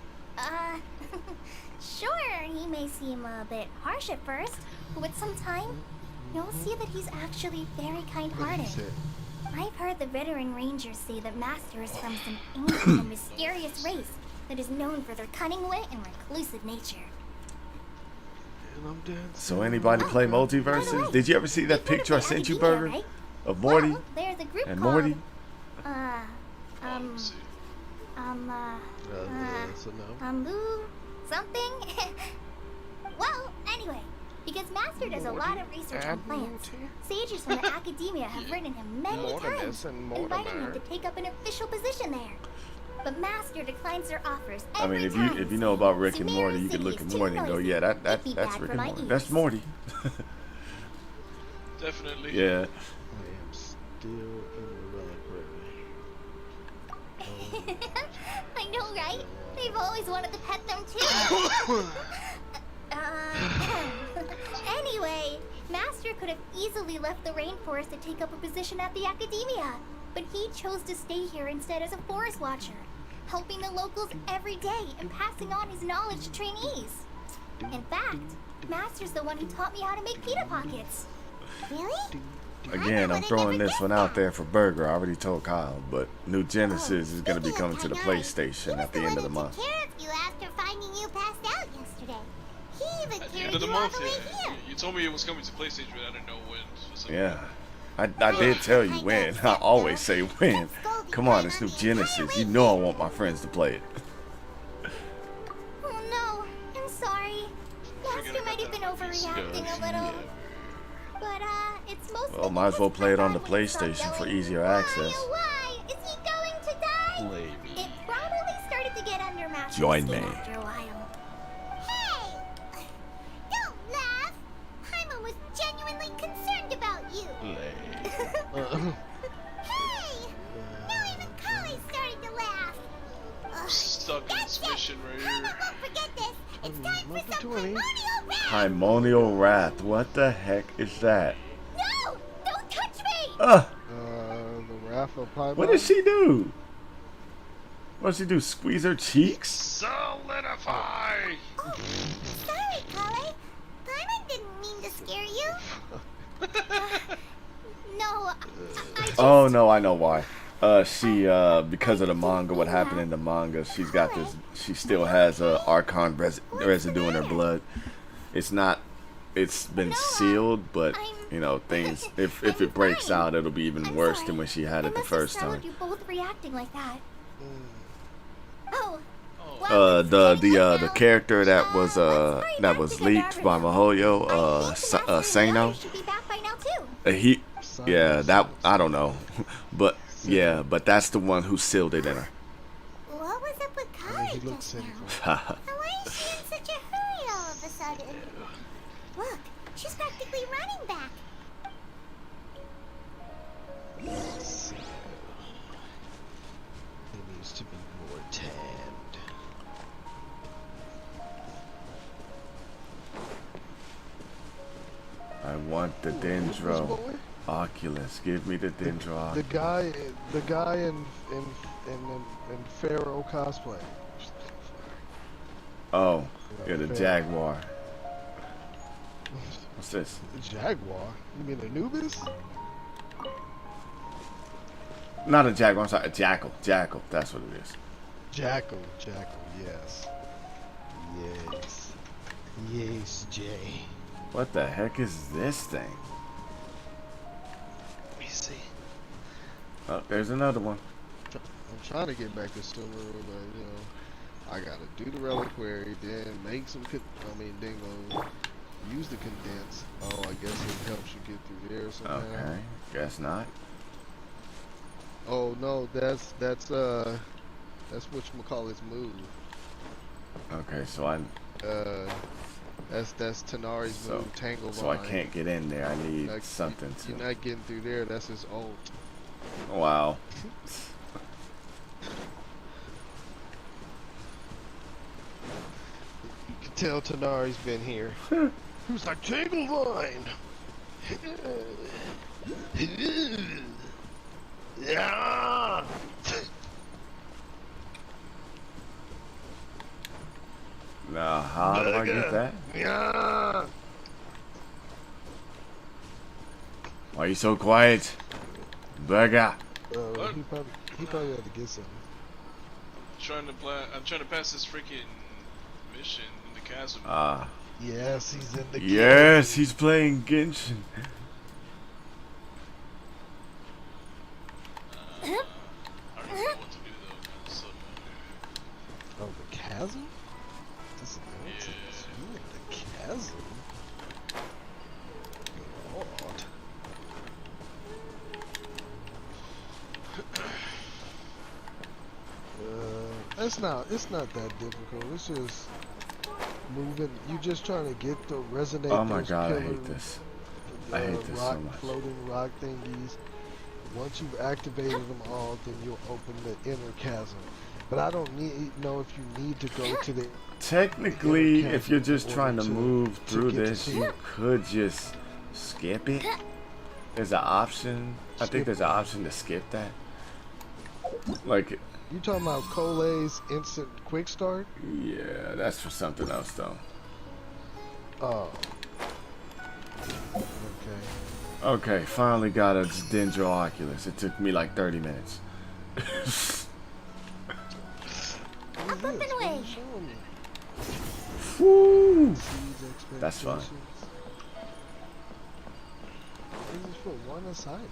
Sure, he may seem a bit harsh at first, but with some time, you'll see that he's actually very kind-hearted. I've heard the veteran rangers say that Master is from some ancient and mysterious race that is known for their cunning wit and reclusive nature. so anybody play multiverses? Did you ever see that picture I sent you, Burger, Right? of Morty Well, there's a group and called, Morty? Lou something? Well, anyway, because Master does a lot of research on plants, sages from the academia have written him many times, inviting him to take up an official position there. But Master declines their offers I every mean, time. if you know about Rick and Sumeru Morty, you could City look is at too Morty and go, noisy. yeah, It'd that's be Rick bad and for my Morty. ears. That's Morty. Definitely. Yeah. I am still in the relic right. I know, right? They've always wanted to pet them too. Anyway, Master could have easily left the rainforest to take up a position at the academia, but he chose to stay here instead as a forest watcher, helping the locals every day and passing on his knowledge to trainees. In fact, Master's the one who taught me how to make pita pockets. Really? Again, I'm throwing this one out there for Burger. I already told Kyle, but New Genesis is going to be coming to the PlayStation at the end of the month. He took care of you after finding you passed out yesterday. He even At the carried end of the you all month, the way yeah. here. You told me it was coming to PlayStation, but I didn't know when specifically. Yeah. I did tell you when. I always say when. Come on, it's New Genesis. You know I want my friends to play it. Oh no, I'm sorry. Master might have been overreacting a little. But, it's mostly Well, might as well because play it on my the mind stopped PlayStation for going. easier access. Why? Is he going to die? Maybe. It probably started to get under Master's Join skin me. after a while. Hey! Don't laugh! Paimon was genuinely concerned about you. Hey! Now even Kali started to laugh. Ugh, Stuck in this that's it. mission right Paimon here. won't forget this. It's time for some 20. primordial wrath. Primordial Wrath. What the heck is that? No! Don't touch me! The Wrath of Paimon. What did she do? What did she do? Squeeze her cheeks? Solidify! Oh, sorry, Kali. Paimon didn't mean to scare you. No, I just... Oh no, I know why. She because of the manga, what happened in the manga, she's got this. She still has Archon residue in her blood. It's not. It's been sealed, but you know things. If it breaks out, it'll be even worse than when she had it the first time. You both reacting like that. Oh. The character that was leaked by Mihoyo, Sano. Yeah, that I don't know, but yeah, but that's the one who sealed it in her. What was up with Kali He looks just now? cynical. And why is she in such a hurry all of a sudden? Look, she's practically running back. He needs to be more tanned. I want the Dendro Oculus. Give me the Dendro The Oculus. guy in Pharaoh cosplay. Oh, yeah, the Jaguar. What's this? The Jaguar? You mean Anubis? Not a Jaguar. I'm sorry, a Jackal. Jackal. That's what it is. Jackal, yes. Yes, Jay. What the heck is this thing? Let me see. Oh, there's another one. I'm trying to get back to Sumeru, but you know, I gotta do the reliquary, then make some. Then go use the condense. Oh, I guess it helps you get through there somehow. Okay, guess not. Oh no, that's whatchamacallit's move. Okay, so I That's Tanari's move, Tangle so I Vine. can't get in there. I need Like, something You're to. not getting through there. That's his ult. Wow. tell Tanari's been here. He was like, Tanglevine! Yeah! Now, how do I get that? Yeah! Why are you so quiet? Burger. He probably had to get something. I'm trying to pass this freaking mission in the chasm. Ah. Yes, he's in the Yes, he's playing Genshin. I don't know what to do though, 'cause, Oh, the chasm? This is you in the chasm? Lord. It's not that difficult. It's just moving. You just trying to get the resonate. Oh my those god, I killer, hate this. I hate this rock, so much. floating rock thingies. Once you've activated them all, then you'll open the inner chasm. But I don't know if you need to go to the. Technically, if you're just trying to to- move to through get to this, see you it. could just skip it. There's an option. I think there's an option to skip that. Like, You talking about Cole's instant quick start? yeah, that's for something else though. Oh. Okay. Okay, finally got a Dendro Oculus. It took me like 30 minutes. Up and away. Woo! That's fun. This is for one assignment.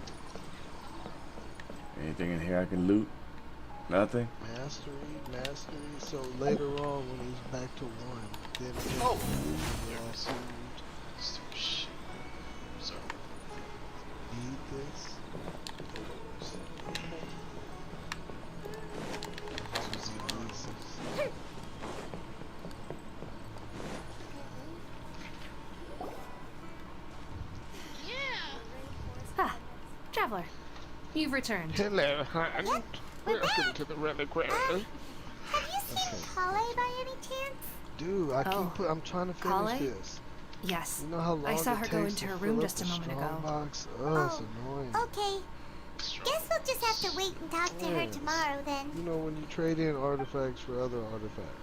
Anything in here I can loot? Nothing? Mastery. So later on, when he's back to one, then Oh! lawsuit. Stupid shit. Sorry. Need this. Ah, traveler. You've returned. Hello, hon. Yep, we're Welcome back. to the reliquary. Have you seen Kale by any chance? Dude, Oh. I'm trying to finish Kale? this. Yes. You know how long I saw it her go takes into to her fill room up just a the moment strong ago. box? It's Oh, annoying. Okay. Guess we'll just have to wait and talk to her Yes. tomorrow then. You know when you trade in artifacts for other artifacts.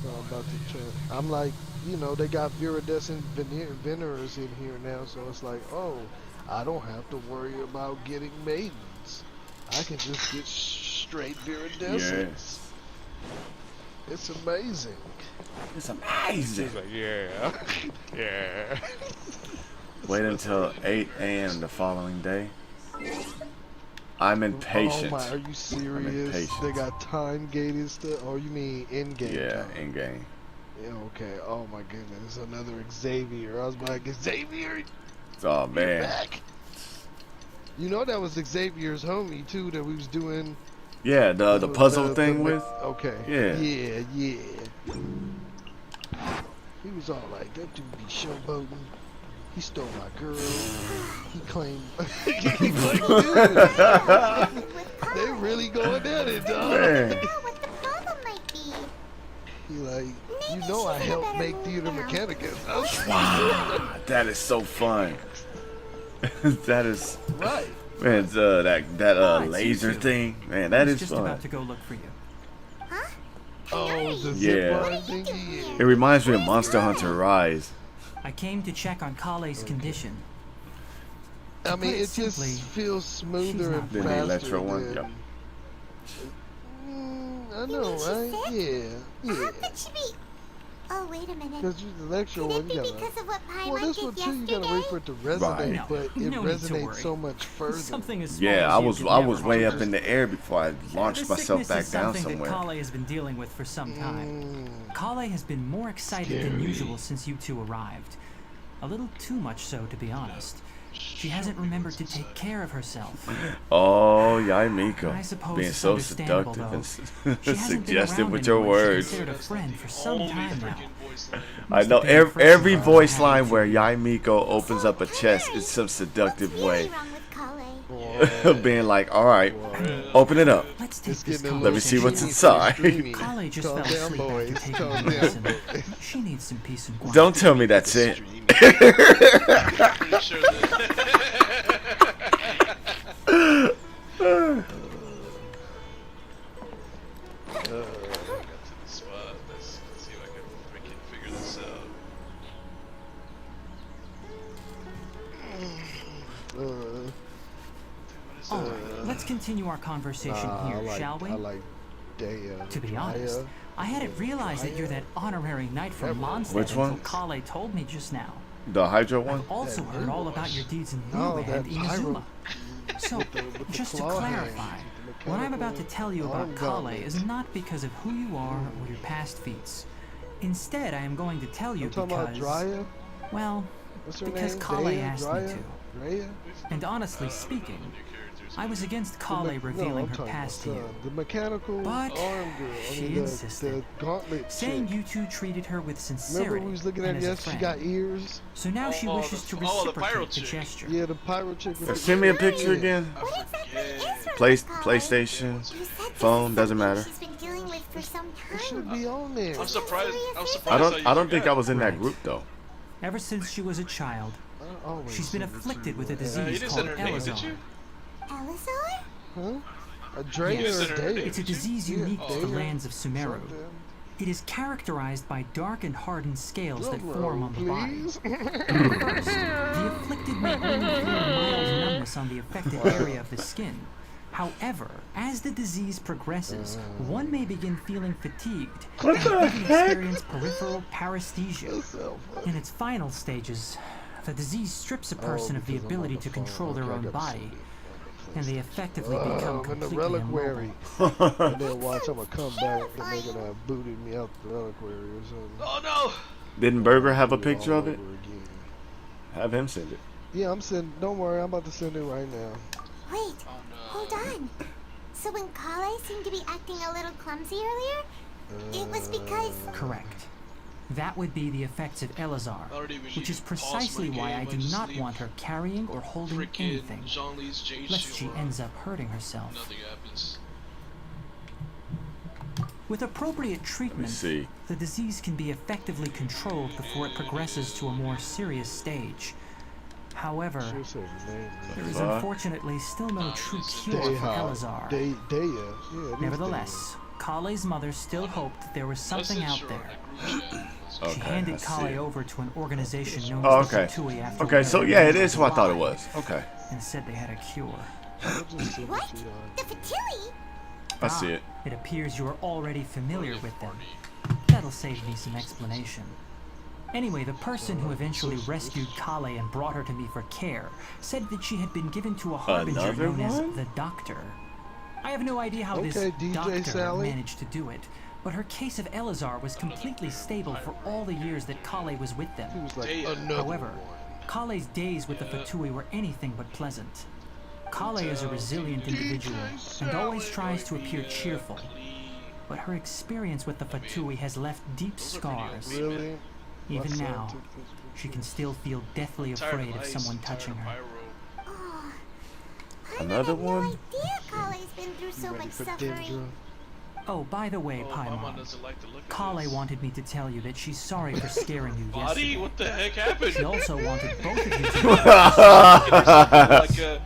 So I'm about to check. I'm like, you know, they got viridescent veneers in here now, so it's like, oh, I don't have to worry about getting maidens. I can just get straight viridescence. Yes. It's amazing. It's amazing. He's like, yeah, yeah. Wait until 8 a.m. the following day. I'm impatient. Oh my, are you serious? impatient. They got time gated stuff. Oh, you mean in game? Yeah, time. in game. Yeah, okay. Oh my goodness, another Xavier. I was like, Xavier, Oh you're man. back. You know that was Xavier's homie too that we was doing. Yeah, the puzzle thing with. Okay. Yeah. Yeah. He was all like, that dude be showboating. He stole my girl. He claimed. He claimed, dude. They really going at it, dog. Man. know what the problem might be. He like, you Maybe know I she's in a helped better make mood Theater now. Mechanicus. Wow, that is so fun. That is, Right. man. That Alright, laser see you. thing, man. That I was is just fun. about to go look for you. Huh? Oh, Nice. the Yeah. zip What line are you doing thingy. here? It reminds me of Monster Hunter Rise. I came to check on Kale's condition. I mean, put it it just simply, feels smoother not and Then the faster electro one, than- yep. I You know, mean she's right? sick? Yeah. How could she be? Oh, wait a minute. Because the electro Could it one, be you gotta. because of what Well, Paimon this did one too, you yesterday? gotta wait for it to resonate, Right. No, but it no need to resonates worry. so much further. Something as small Yeah, as I you was could I never was way harm up in the air before I launched This myself sickness back is down something somewhere. that Kale has been dealing with for some time. Mm, Kale has been more excited than Scary. usual since you two arrived. A little too much so, to be honest. She hasn't remembered to take care of herself. Oh, I Yaimiko, suppose being it's so understandable, seductive though. and She hasn't been suggestive around with your anyone she words. considered a friend for some Only time now. freaking voice line. I Must know have been every refreshing voice for her line to where have you. Yaimiko opens up a chest Hi. is some seductive What's really way. wrong with Kale? being like, all right, open it up. Let's take It's this getting a Let me see what's conversation. inside. Kale just Calm fell down, asleep boys. after taking Calm her down, medicine. boys. She needs some peace and quiet. Don't tell me that's it. Pretty sure that. Got to the spot. Let's see if I can freaking figure this out. All right, let's continue our conversation here, shall we? I like Daya. To be honest, I hadn't realized that you're that honorary knight from Mondstadt Which until one? Kale told me just now. The Hydro one? I've also heard all about your deeds in No, Lube that and Inazuma. pyro- So, with the just to claw hand. clarify, The what I'm about to mechanical tell you about arm Kale gauntlet. is not because of who you are or your past feats. Instead, I am going to tell you I'm talking about because, Drya? well, What's her because name? Kale Daya? asked me Drya? to. Raya? And honestly speaking, I was against The Kale me- no, revealing I'm her talking past to about you. the mechanical But arm girl. I she mean, the insisted, gauntlet saying chick. you two treated her with Remember sincerity we was looking and at as a yes, she friend. got ears. So now she Oh, wishes to the pyro reciprocate the chick. gesture. Yeah, the pyro chick with the Send me a picture again. What exactly is wrong Play, with Kale? PlayStation, You said this phone, is doesn't something matter. She's been dealing with for some It should time. be on there. I'm surprised. I'm surprised. I how don't. you I don't think I forgot. was in that Right. group though. Ever since she was a child, I always she's been send it to afflicted you, with a man. You disease didn't called send her name, did Elazar. you? Elazar? Huh? A Drea Yes. or a Send her a Daya? name. It's a disease Yeah, unique to the Daya. lands of Sumeru. Something. It is characterized by dark and hardened scales that Drum form roll, on the body. please. First, the afflicted may only feel mild numbness on the affected area of the skin. However, as the disease progresses, one may begin feeling fatigued and even experience peripheral paresthesia. In its final stages, the disease strips a person of the because I'm on ability the to phone. control their Okay, I own gotta body, send it. and they effectively become I'm in the completely reliquary. immobile. And then watch, I'm gonna come back and they're gonna have booted me out the reliquary or something. Oh no! Didn't Burger have a Do it picture all of it? over again. Have him send it. Yeah, I'm sending. Don't worry, I'm about to send it right now. Wait, Oh no! hold on. So when Kale seemed to be acting a little clumsy earlier, it was because... Correct. That would be the effects of Elazar, Already we which need is to pause precisely my why game. I do just not leave want her carrying or holding Freaking anything, Jean-Lee's Jade lest she Shield. ends up hurting herself. Nothing happens. With appropriate treatment, see. the disease can be effectively controlled before it progresses to a more serious stage. However, She'll say the name. there is Fuck. unfortunately still no true cure for Elazar. Daya. Yeah, it is Nevertheless, Kale's mother still hoped that there was something Message out her there. on the group chat. She Okay, handed I see Kale it. over to an organization known Oh, as the okay. Fatui after Okay, so one of yeah, their it is who I thought it members was. Okay, and said they had a cure. Daya. I'll just send it What? to you. The Fatui? I see it. It appears you are already familiar with them. That'll save me some explanation. Anyway, the person who eventually rescued Kale and brought her to me for care said that she had been given to a harbinger Another known as one? the Doctor. I have no idea how this Okay, DJ doctor Sally. managed to do it, but her case of Elazar was completely stable for all the years that Kale was with He them. was like, Daya. another However, one. Kale's days with the Fatui were anything but pleasant. Kale is a resilient individual and always tries to appear cheerful, but her experience with the Fatui has left deep scars. Really? Even My son now, took this picture. she can still feel deathly Tired afraid of ice, someone tired touching her. pyro. Oh, Another I had one? no idea Kale's been through so Ready much for suffering. Dendro? Oh, by the way, Oh, Mama Paimon, doesn't like to look at Kale this. wanted me to tell you that she's sorry for scaring you Body? yesterday. What the heck happened? She also wanted both of you to Like a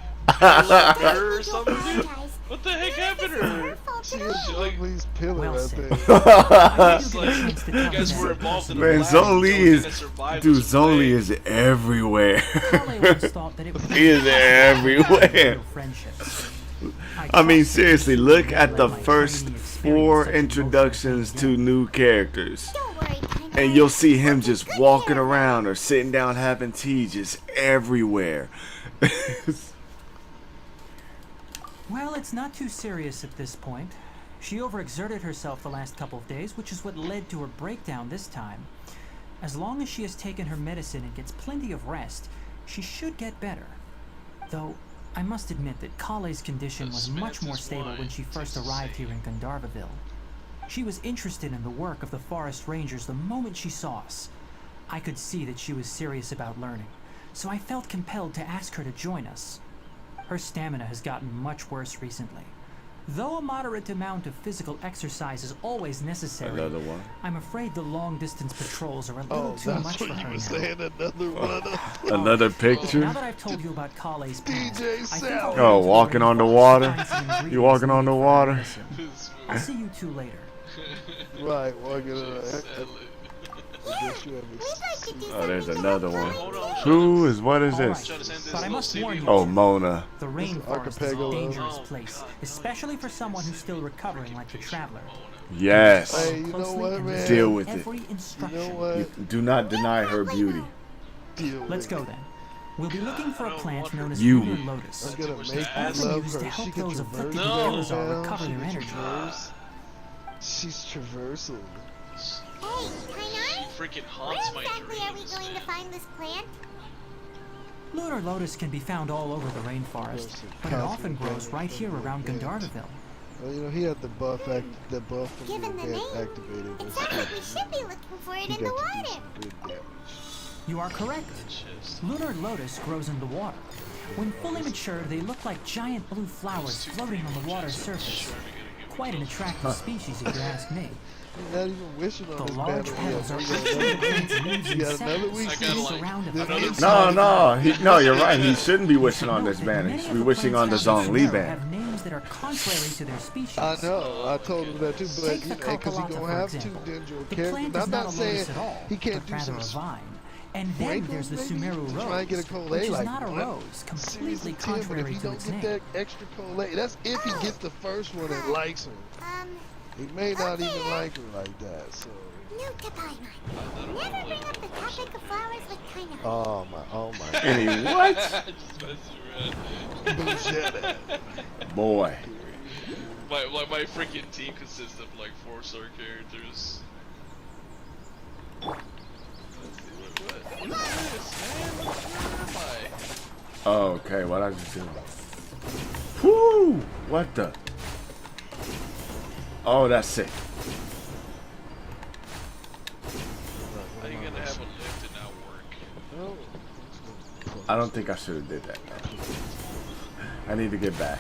her or something, dude? Apologize. What the heck happened to her? Fault She at is all. like- Ugly's pillar Well right said. there. It's like you guys were involved in the Man, lab, Zonli so is, that survived dude, was Zonli great. is everywhere. Kale once thought that it would He is everywhere. real friendships. I mean, trust seriously, that look she at would the let my first training experience 4 such emotional introductions pain to down. new characters. Don't worry, Paimon. And you'll see him just Good walking care of her. around or sitting down having tea just everywhere. Well, it's not too serious at this point. She overexerted herself the last couple of days, which is what led to her breakdown this time. As long as she has taken her medicine and gets plenty of rest, she should get better. Though, I must admit that Kale's condition was much more stable when she first arrived here in Gandharvaville. She was interested in the work of the forest rangers the moment she saw us. I could see that she was serious about learning, so I felt compelled to ask her to join us. Her stamina has gotten much worse recently. Though a moderate amount of physical exercise is always necessary, Another one. I'm afraid the long-distance patrols are a little too that's much what for you her were now. saying. Another one. Another Now picture. that I've told you about Kale's past, DJ I think I'll Sal. head Oh, to the walking on the rainforest to water. find some ingredients You walking on needed the for her water? medicine. I'll see you two later. Right, walking on. I guess you have We'd like to do Oh, there's something another about one. Hold on, Who is? What is All this? right, but I must warn you. Oh, Mona. The rainforest is a archipelago. dangerous Oh, place, God. especially for someone who's still recovering like the traveler. Yes. Hey, you know Closely what, and man? listen Deal to with it. every You instruction. know what? You do not deny her beauty. Deal with Let's it. go then. We'll be looking for a plant known as You. lunar lotus. I'm gonna make That's you Often love used to her. She help can those traverse afflicted with with No. Elazar down. recover She their can energy. traverse. She's traversal. Hey, Kainar? Freaking Where haunts my exactly are we dreams, going to man. find this plant? Lunar lotus can be found all over the rainforest, but it often grows right here around Gandharville. Well, you know, he had the buff from Given the the event name, activated. It Was sounds like we good. should be looking for it He in the got to do water. some good damage. You are correct. Just- Lunar lotus grows in the water. When fully mature, they look like giant blue flowers floating on the water's surface. Quite an attractive species, if you ask me. He's not even wishing on The this large banner petals are yet. covered in leaves You and got another sepals, week. I got and like surrounded another by week. No, you're right. He shouldn't be wishing on this banner. He should be wishing on the Zhongli banner. have names that are contrary to their species. I know. I told him that too, but Take you the know, because he Kalkalata, gonna for have two example. Dendro The characters. plant I'm is not not a saying lotus at all, he can't but do rather some a vine. And then sprinkles, there's the maybe, Sumeru to rose, try and get a Colette, which is like, not a what? rose, Series completely of 10, but if contrary he to don't its get name. that extra Colette, that's if he gets the first one and likes her. He may not even like her like that. So. Note to Paimon. Never bring up the topic of flowers with Kainar. Oh my. Any what? Just messing around. Boy. My freaking team consists of like 4-star characters. Let's see, what is this, man? Where am I? Oh, okay, what I just do? Whoo! What the? Oh, that's sick. How you gonna have a lift and not work? I don't think I should have did that. I need to get back.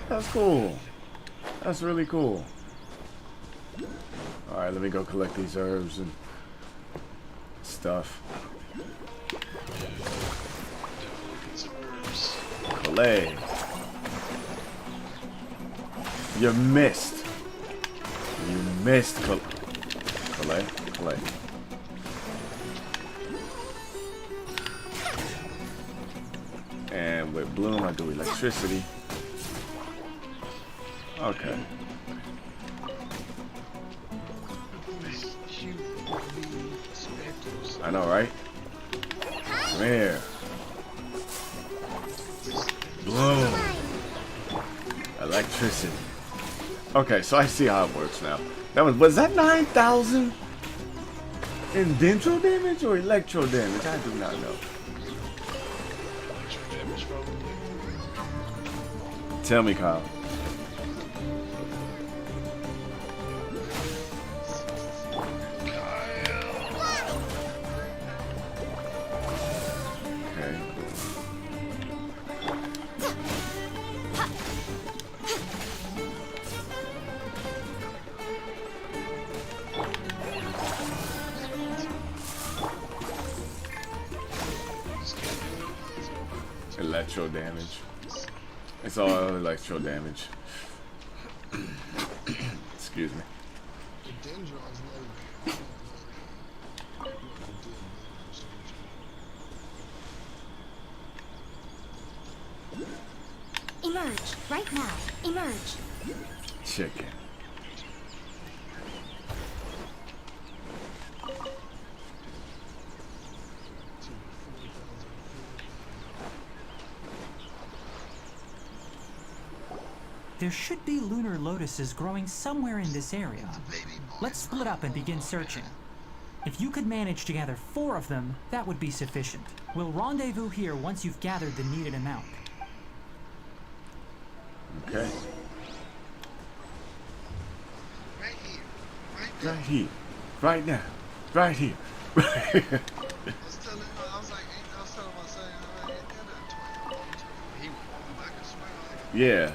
That's cool. That's really cool. Alright, let me go collect these herbs and stuff. Some herbs. Calais. You missed. You missed, Calais. Calais. And with Bloom, I do electricity. Okay. I know, right? Come here. Bloom. Electricity. Okay, so I see how it works now. That was that 9,000 in Dendro damage or electro damage? I do not know. Electro damage, probably. Tell me, Kyle. Okay. Electro damage. It's all electro damage. Excuse me. Emerge, right now. Emerge. Chicken. There should be lunar lotuses growing somewhere in this area. Let's split up and begin searching. If you could manage to gather 4 of them, that would be sufficient. We'll rendezvous here once you've gathered the needed amount. Okay. Right here. Right now. Right here. I was telling him, I was telling my son, I'm like, he went, I can swear. Yeah.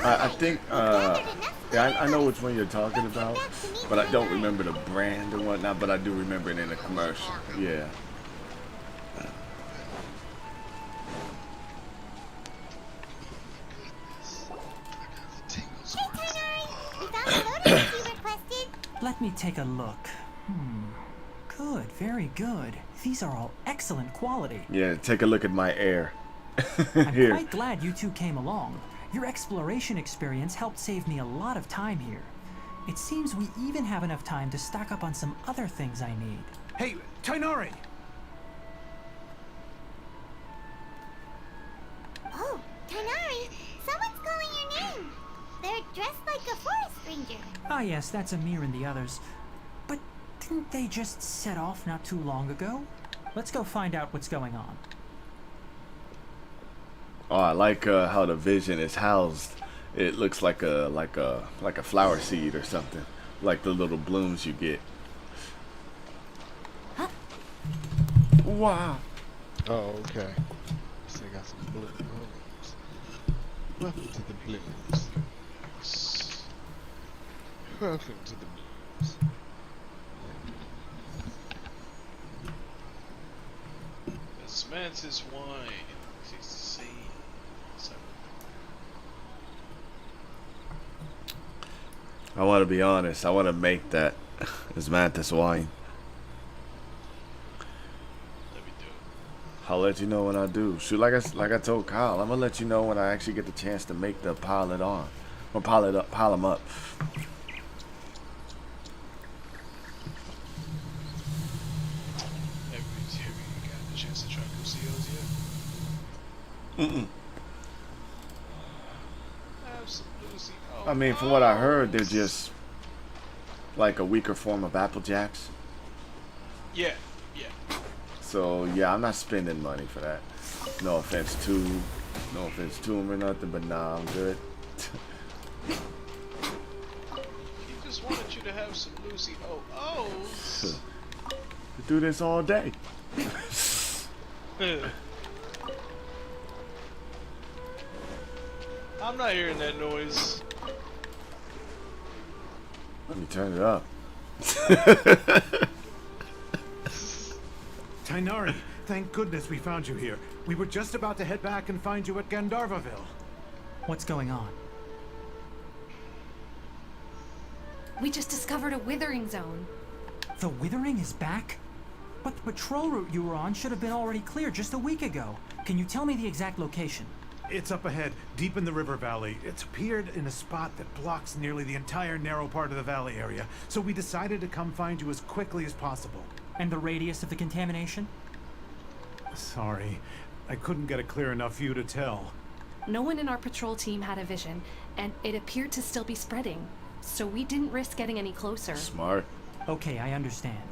I think, yeah, I know which one you're talking about, but I don't remember the brand and whatnot, but I do remember it in the commercial. Yeah. Let me take a look. Good, very good. These are all excellent quality. Yeah, take a look at my air. I'm Here. quite glad you two came along. Your exploration experience helped save me a lot of time here. It seems we even have enough time to stock up on some other things I need. Hey, Tainari! Oh, Tainari, someone's calling your name. They're dressed like a forest ranger. Ah yes, that's Amir and the others. But didn't they just set off not too long ago? Let's go find out what's going on. Oh, I like how the vision is housed. It looks like a flower seed or something, like the little blooms you get. Wow. Oh, okay. So I got some blooms. Welcome to the blooms. Welcome to the blooms. It's Mantis wine. She's the same. I want to be honest. I want to make that as Mantis wine. Let me do it. I'll let you know when I do. Shoot, like I told Kyle, I'm gonna let you know when I actually get the chance to make the pile it on, or pile them up. Have you got the chance to try Lucios yet? Have some Lucy. Oh, I mean, from what I heard, they're just like a weaker form of Apple Jacks. Yeah. So yeah, I'm not spending money for that. No offense to him or nothing, but nah, I'm good. He just wanted you to have some Lucy. Oh. We do this all day. I'm not hearing that noise. Let me turn it up. Tainari, thank goodness we found you here. We were just about to head back and find you at Gandharvaville. What's going on? We just discovered a withering zone. The Withering is back? But the patrol route you were on should have been already clear just a week ago. Can you tell me the exact location? It's up ahead, deep in the river valley. It's appeared in a spot that blocks nearly the entire narrow part of the valley area, so we decided to come find you as quickly as possible. And the radius of the contamination? Sorry, I couldn't get a clear enough view to tell. No one in our patrol team had a vision, and it appeared to still be spreading. So we didn't risk getting any closer. Smart. Okay, I understand.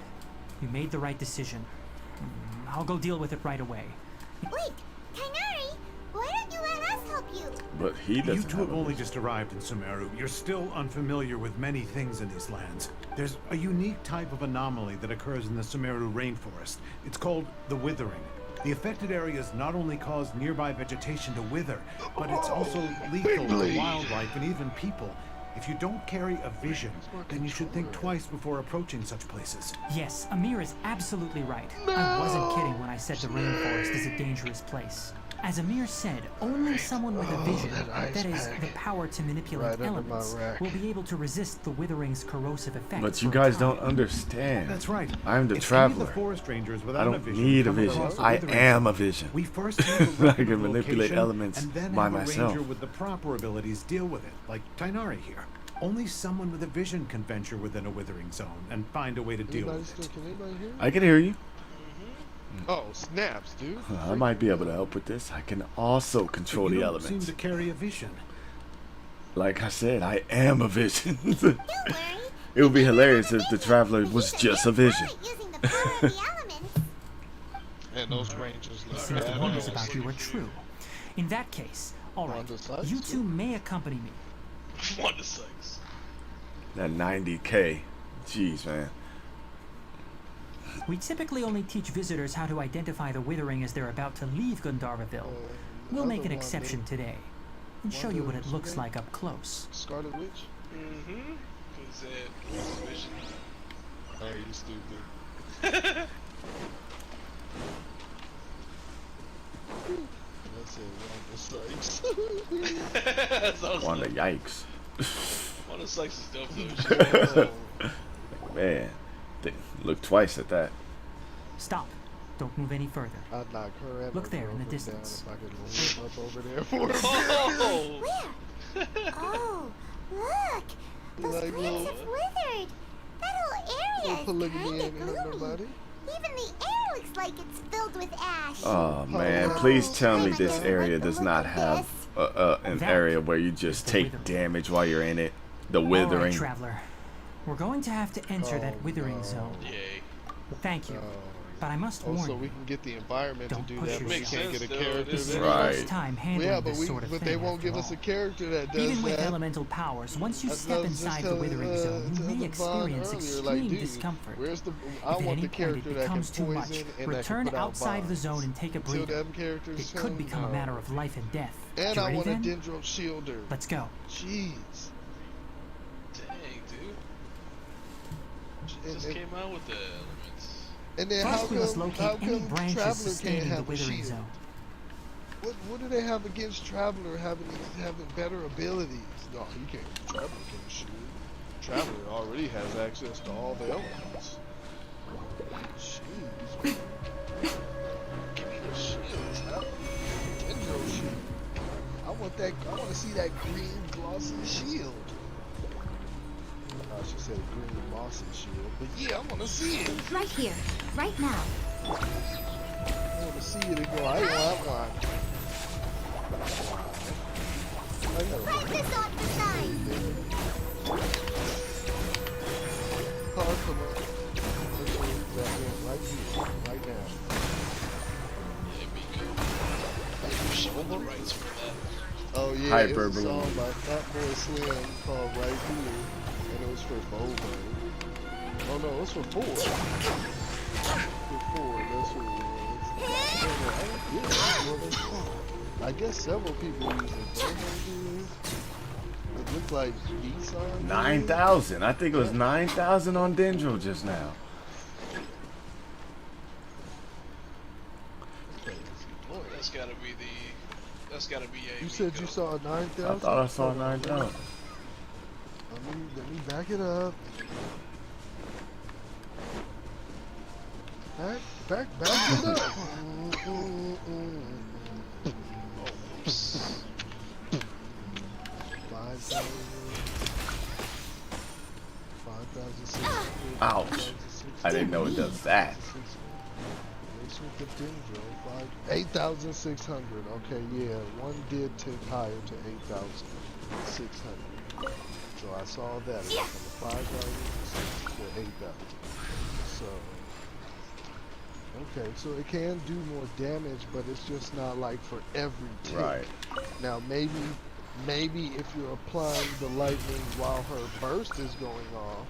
You made the right decision. I'll go deal with it right away. Wait, Tainari, why don't you let us help you? But he doesn't. You two have only just arrived in Sumeru. You're still unfamiliar with many things in these lands. There's a unique type of anomaly that occurs in the Sumeru rainforest. It's called the withering. The affected areas not only cause nearby vegetation to wither, but it's also lethal to wildlife and even people. If you don't carry a vision, then you should think twice before approaching such places. Yes, Amir is absolutely right. I wasn't kidding when I said the rainforest is a dangerous place. As Amir said, only someone with a vision, that is, the power to manipulate elements, will be able to resist the withering's corrosive effects. But you for a guys time. don't understand. That's right. I'm the If traveler. any of the forest rangers I without don't a vision need a come vision. across I withering am a zone, vision. We first take a I record can of the manipulate location, elements and then by have myself. a ranger with the proper abilities deal with it, like Tainari here. Only someone with a vision can venture within a withering zone and find a way to deal with it. Can anybody hear? I can hear you. Oh, snaps, dude. I might be able to help with this. I can also control you the don't seem elements. to carry a vision. Like I said, I am a vision. Don't worry. It would be hilarious if the traveler was He's just a vision. using the power of the elements. And those rangers look Since the wonders badass. about you are true. In that case, alright, Wanda Sykes, you too. two may accompany me. Wanda Sykes. That 90K. Jeez, man. We typically only teach visitors how to identify the withering as they're about to leave Gandharvaville. We'll make an exception today and show you what it looks like up close. Scarlet Witch? Mm-hmm. Cause it mission. Oh, you stupid. That's it, That's what I was Wanda, like. yikes. Wanda Sykes is dope though. Man, look twice at that. Stop. Don't move any further. I'd knock her and Look my there in the girlfriend distance. down if I could live up over there for her. Oh! Where? Oh, look! Those Like plants little- have withered. That whole area is polygamy kinda ain't hurt gloomy. nobody. Even the air looks like it's filled with ash. Oh man, Oh, please tell me I'm this gonna area like the does look not of have an That area where you just is the take withering. damage while you're in it. The All right, withering. traveler. We're going to have to enter that withering no. zone. Yay. Thank you. But I must warn Also, you. we can get the environment Don't to do push that, but we Makes can't sense, get a though. character This is that your Right. first time handling Yeah, but this sort of but thing. they won't after give us all. a character that does Even with that. elemental powers, once you That's step what I was just inside the telling, withering zone, you may to experience Vaughn extreme earlier, like, dude, discomfort. Where's the? If I at want any the point character it that can becomes too poison much, and return that can put out outside the bombs. zone and take a Until breather. them characters It could come, become a no. matter of life and death. And You I ready want a then? Dendro shielder. Let's go. Jeez. Dang, dude. And, Just and, came out with the elements. and then how First, we must come locate any Traveler branches can't sustaining the have a withering shield? zone. What do they have against Traveler having better abilities? No, he can't. Traveler can't shoot. Traveler already has access to all the elements. Jeez. Man. Give me the shields, huh? Dendro shield. I want to see that green glossy shield. I should say green mossy shield, but yeah, I want to see it. Right here, right now. I want to see it and go, I want one. I know. Practice on the side. Oh, come on. Let's move that in right here, right now. Yeah, Miko. You should the rights for that. Oh yeah, Hyper it was a song balloon. by Fatboy Slim called Right Here, and it was for Bobo. Oh no, it was for Ford. For Ford, that's what it was. I guess several people use it. Bobo did. It looked like Nissan. 9,000. I think it was 9,000 on Dendro just now. That's gotta be a. You said you saw 9,000? I thought I saw 9,000. Let me back it up. Back it up. 5,600. Ouch. I didn't know it does that. Race with the Dendro, 8,600. Okay, yeah, one did tick higher to 8,600. So I saw that. It went from 5,000 to 8,000. So, okay, so it can do more damage, but it's just not like for every tick. Right. Now maybe if you're applying the lightning while her burst is going off.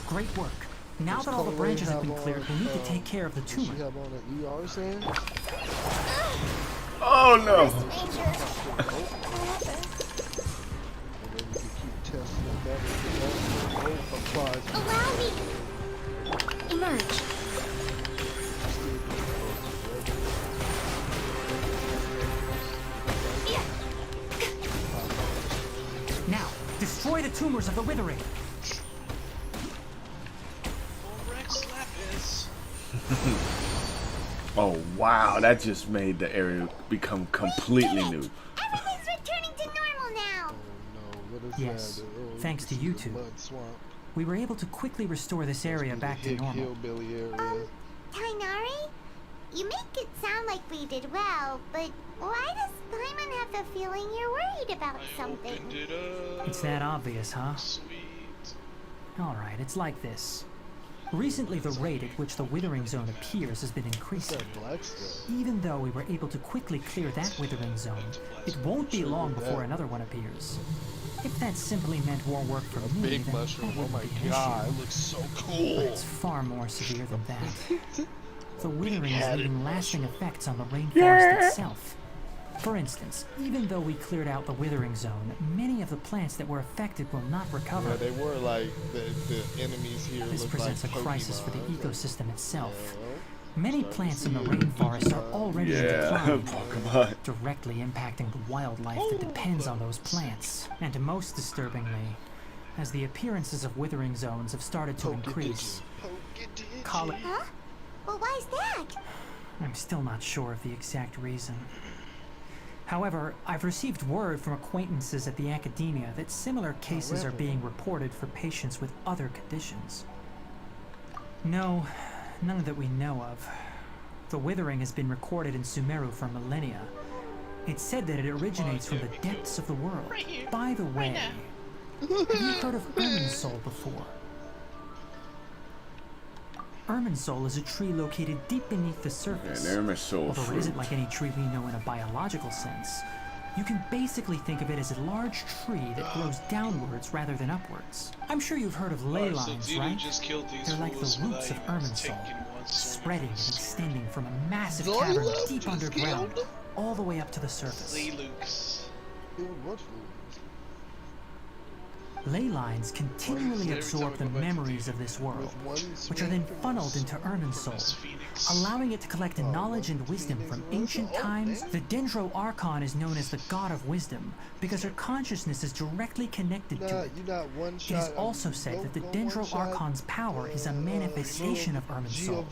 Great work. Now Does that all the Colorway branches have been have cleared, on, we need to take care of the does tumor. she have on an ER sand? Oh no! And then you can keep testing it better because that applies. Allow me. Emerge. Now, destroy the tumors of the withering. Rex Lapis. Oh wow, that just made the area become completely new. Everything's returning to normal now. Oh no, what is Yes, that? Oh, thanks to this you is a two. mud swamp. We were able to quickly restore this area Must be back the to normal. hillbilly area. Tainari, you make it sound like we did well, but why does Paimon have the feeling you're worried about I something? opened it up. It's that obvious, huh? Sweet. Alright, it's like this. Recently, the rate at which the Withering Zone appears has been increasing. Even though we were able to quickly clear that Withering Zone, it won't be long before another one appears. If that simply meant more work for me, Big then mushroom. that Oh wouldn't my be an god, issue. it looks so But cool. it's far more severe than that. The Withering is Big-headed leaving lasting mushroom. effects on the rainforest itself. For instance, even though we cleared out the Withering Zone, many of the plants that were affected will not recover. Yeah, they were like the enemies here. This look presents like a crisis for the Pokemon. ecosystem itself. Well, Many starting to plants in the see it. rainforest are already in Yeah, decline, Pokemon. directly impacting the wildlife that depends on those plants. And most disturbingly, as the appearances of Withering Zones have started to increase, Colin... Huh? Well, why's that? I'm still not sure of the exact reason. However, I've received word from acquaintances at the academia that similar cases are being reported for patients with other conditions. No, none that we know of. The Withering has been recorded in Sumeru for millennia. It's said that it originates from the depths of the world. By the way, have you heard of Irminsul before? Irminsul is a tree located deep beneath the surface. An Irminsul Although it fruit. isn't like any tree we know in a biological sense. You can basically think of it as a large tree that grows downwards rather than upwards. I'm sure you've heard of ley lines, right? Just killed these They're like the fools roots of without even Irminsul, taking one sword. spreading and extending from a massive Zoila cavern just deep killed underground, them? all the way up to the surface. Lay Lukes. Dude, what food? Ley lines continually absorb the memories of this world, which are then funneled into Irminsul, allowing it to collect knowledge and wisdom from ancient times. The Dendro Archon is known as the God of Wisdom because her consciousness is directly connected to it. It is also said that the Dendro Archon's power is a manifestation of Irminsul.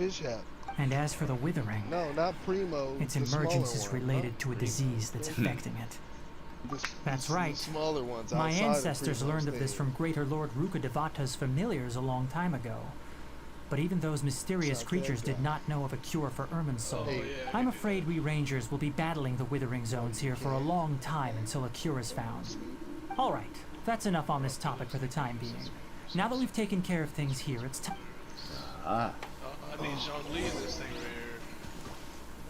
And as for the Withering, No, not Primo. its the smaller emergence is one, related huh? to a disease that's affecting it. That's The right. smaller ones My outside of ancestors Primo's learned of this thing. from Greater Lord Rukadevata's familiars a long time ago. But even those mysterious creatures did not know of a cure for Irminsul. I'm afraid we Rangers will be battling the Withering Zones here for a long time until a cure is found. Alright, that's enough on this topic for the time being. Now that we've taken care of things here, it's time... Ah. I need Zhongli in this thing right here.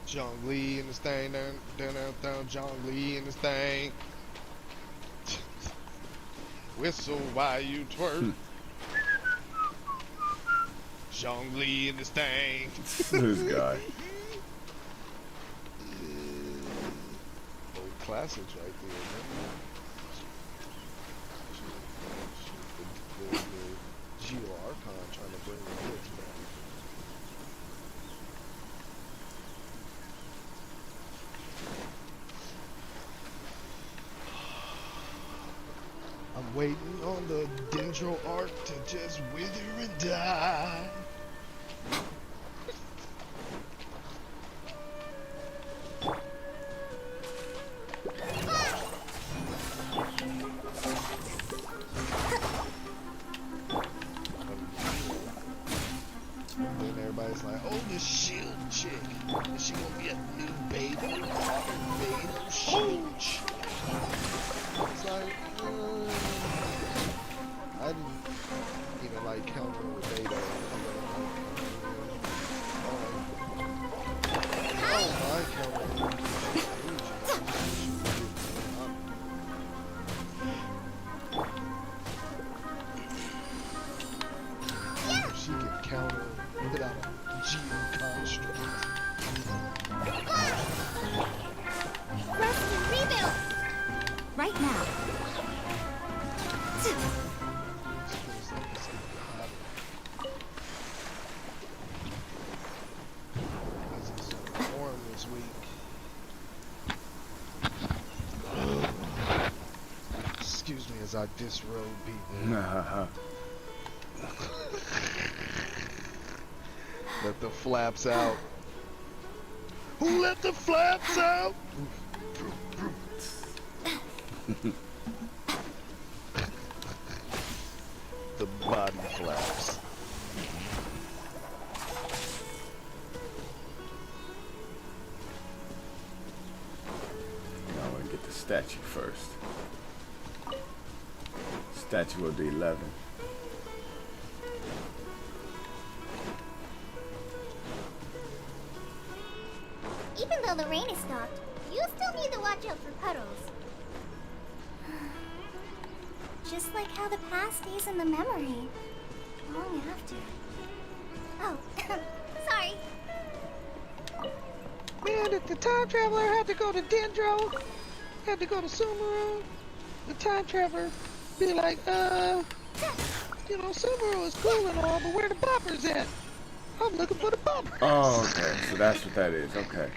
Zhongli in this thing, down, Zhongli in this thing. Whistle while you twerk. Zhongli in this thing. This guy. Old classics right there, man. The Geo Archon trying to bring the hits back. I'm waiting on the Dendro Arc to just wither and die. Then everybody's like, oh, the shield chick. Is she gonna be a new beta? Beta shield chick. It's like, I didn't even like counter with beta. Oh my counter. She can counter without a G construct. Rest and rebuild! Right now. This week. Excuse me as I disrobe people. Let the flaps out. Who let the flaps out? The body flaps. I want to get the statue first. Statue of the 11. Even though the rain is stopped, you still need to watch out for puddles. Just like how the past stays in the memory. Long after. Oh, sorry. Man, if the time traveler had to go to Dendro, had to go to Sumeru, the time traveler be like, you know, Sumeru is cool and all, but where the boppers at? I'm looking for the boppers. Oh, okay. So that's what that is. Okay.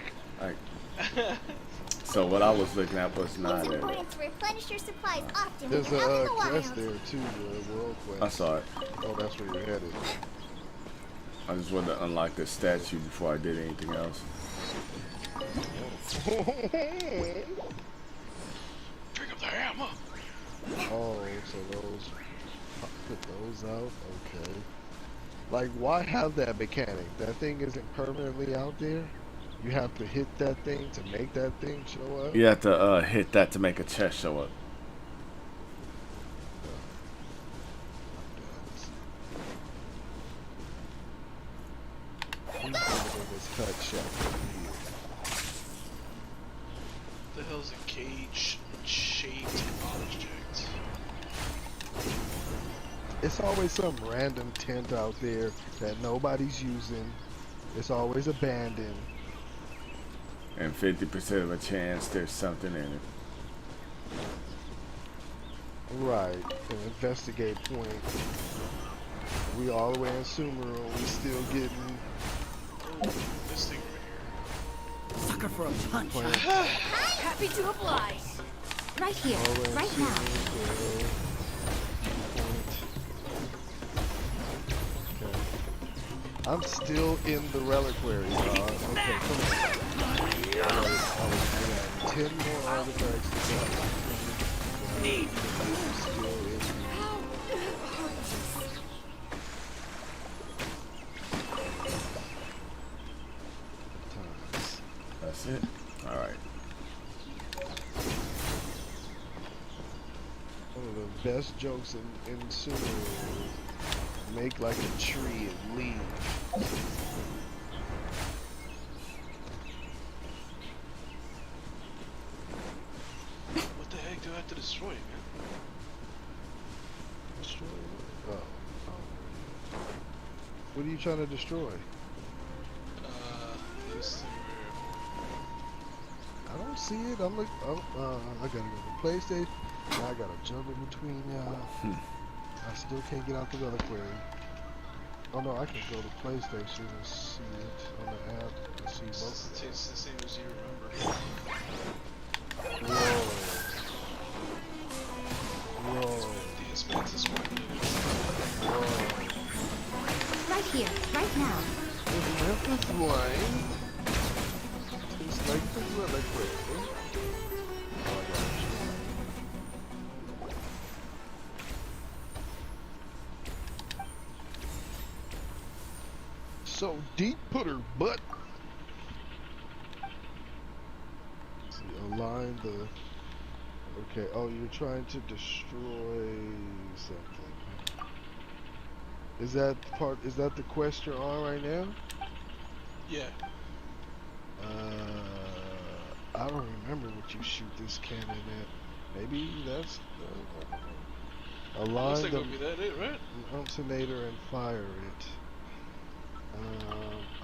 So what I was looking at was not It's it. important to replenish your supplies often when There's you're out in a the wild. quest there too, the world quest. I saw it. Oh, that's where you're headed. I just wanted to unlock the statue before I did anything else. Bring up the hammer. Oh, so those, put those out, okay. Like, why have that mechanic? That thing isn't permanently out there? You have to hit that thing to make that thing show up? You have to hit that to make a chest show up. Cut shot. The hell's a cage-shaped object? It's always some random tent out there that nobody's using. It's always abandoned. And 50% of a chance there's something in it. Right. An investigate point. We all the way in Sumeru, we still getting This thing right here. Sucker for a punch. Happy to oblige. Right here, right now. I'm still in the reliquary, dog. Okay, come on. I was 10 more artifacts to go. Still in times. That's it. All right. One of the best jokes in Sumeru is make like a tree and leave. What the heck do I have to destroy, man? Destroy what? Oh. What are you trying to destroy? This thing right I don't see it. I'm like, I gotta go to PlayStation. Now I gotta jump in between y'all. I still can't get out the reliquary. Oh no, I can go to PlayStation and see it on the app and see here. both of them. It's the same as you remember. Whoa. Whoa. The expenses one. Whoa. Right here, right now. Is Memphis wine? It's like the reliquary. Oh, I got it. So deep, put her butt. See, align the. Okay. Oh, you're trying to destroy something. Is that part? Is that the quest you're on right now? Yeah. I don't remember what you shoot this cannon at. Maybe that's. Align Looks like the it'll be that it, right? alternator and fire it.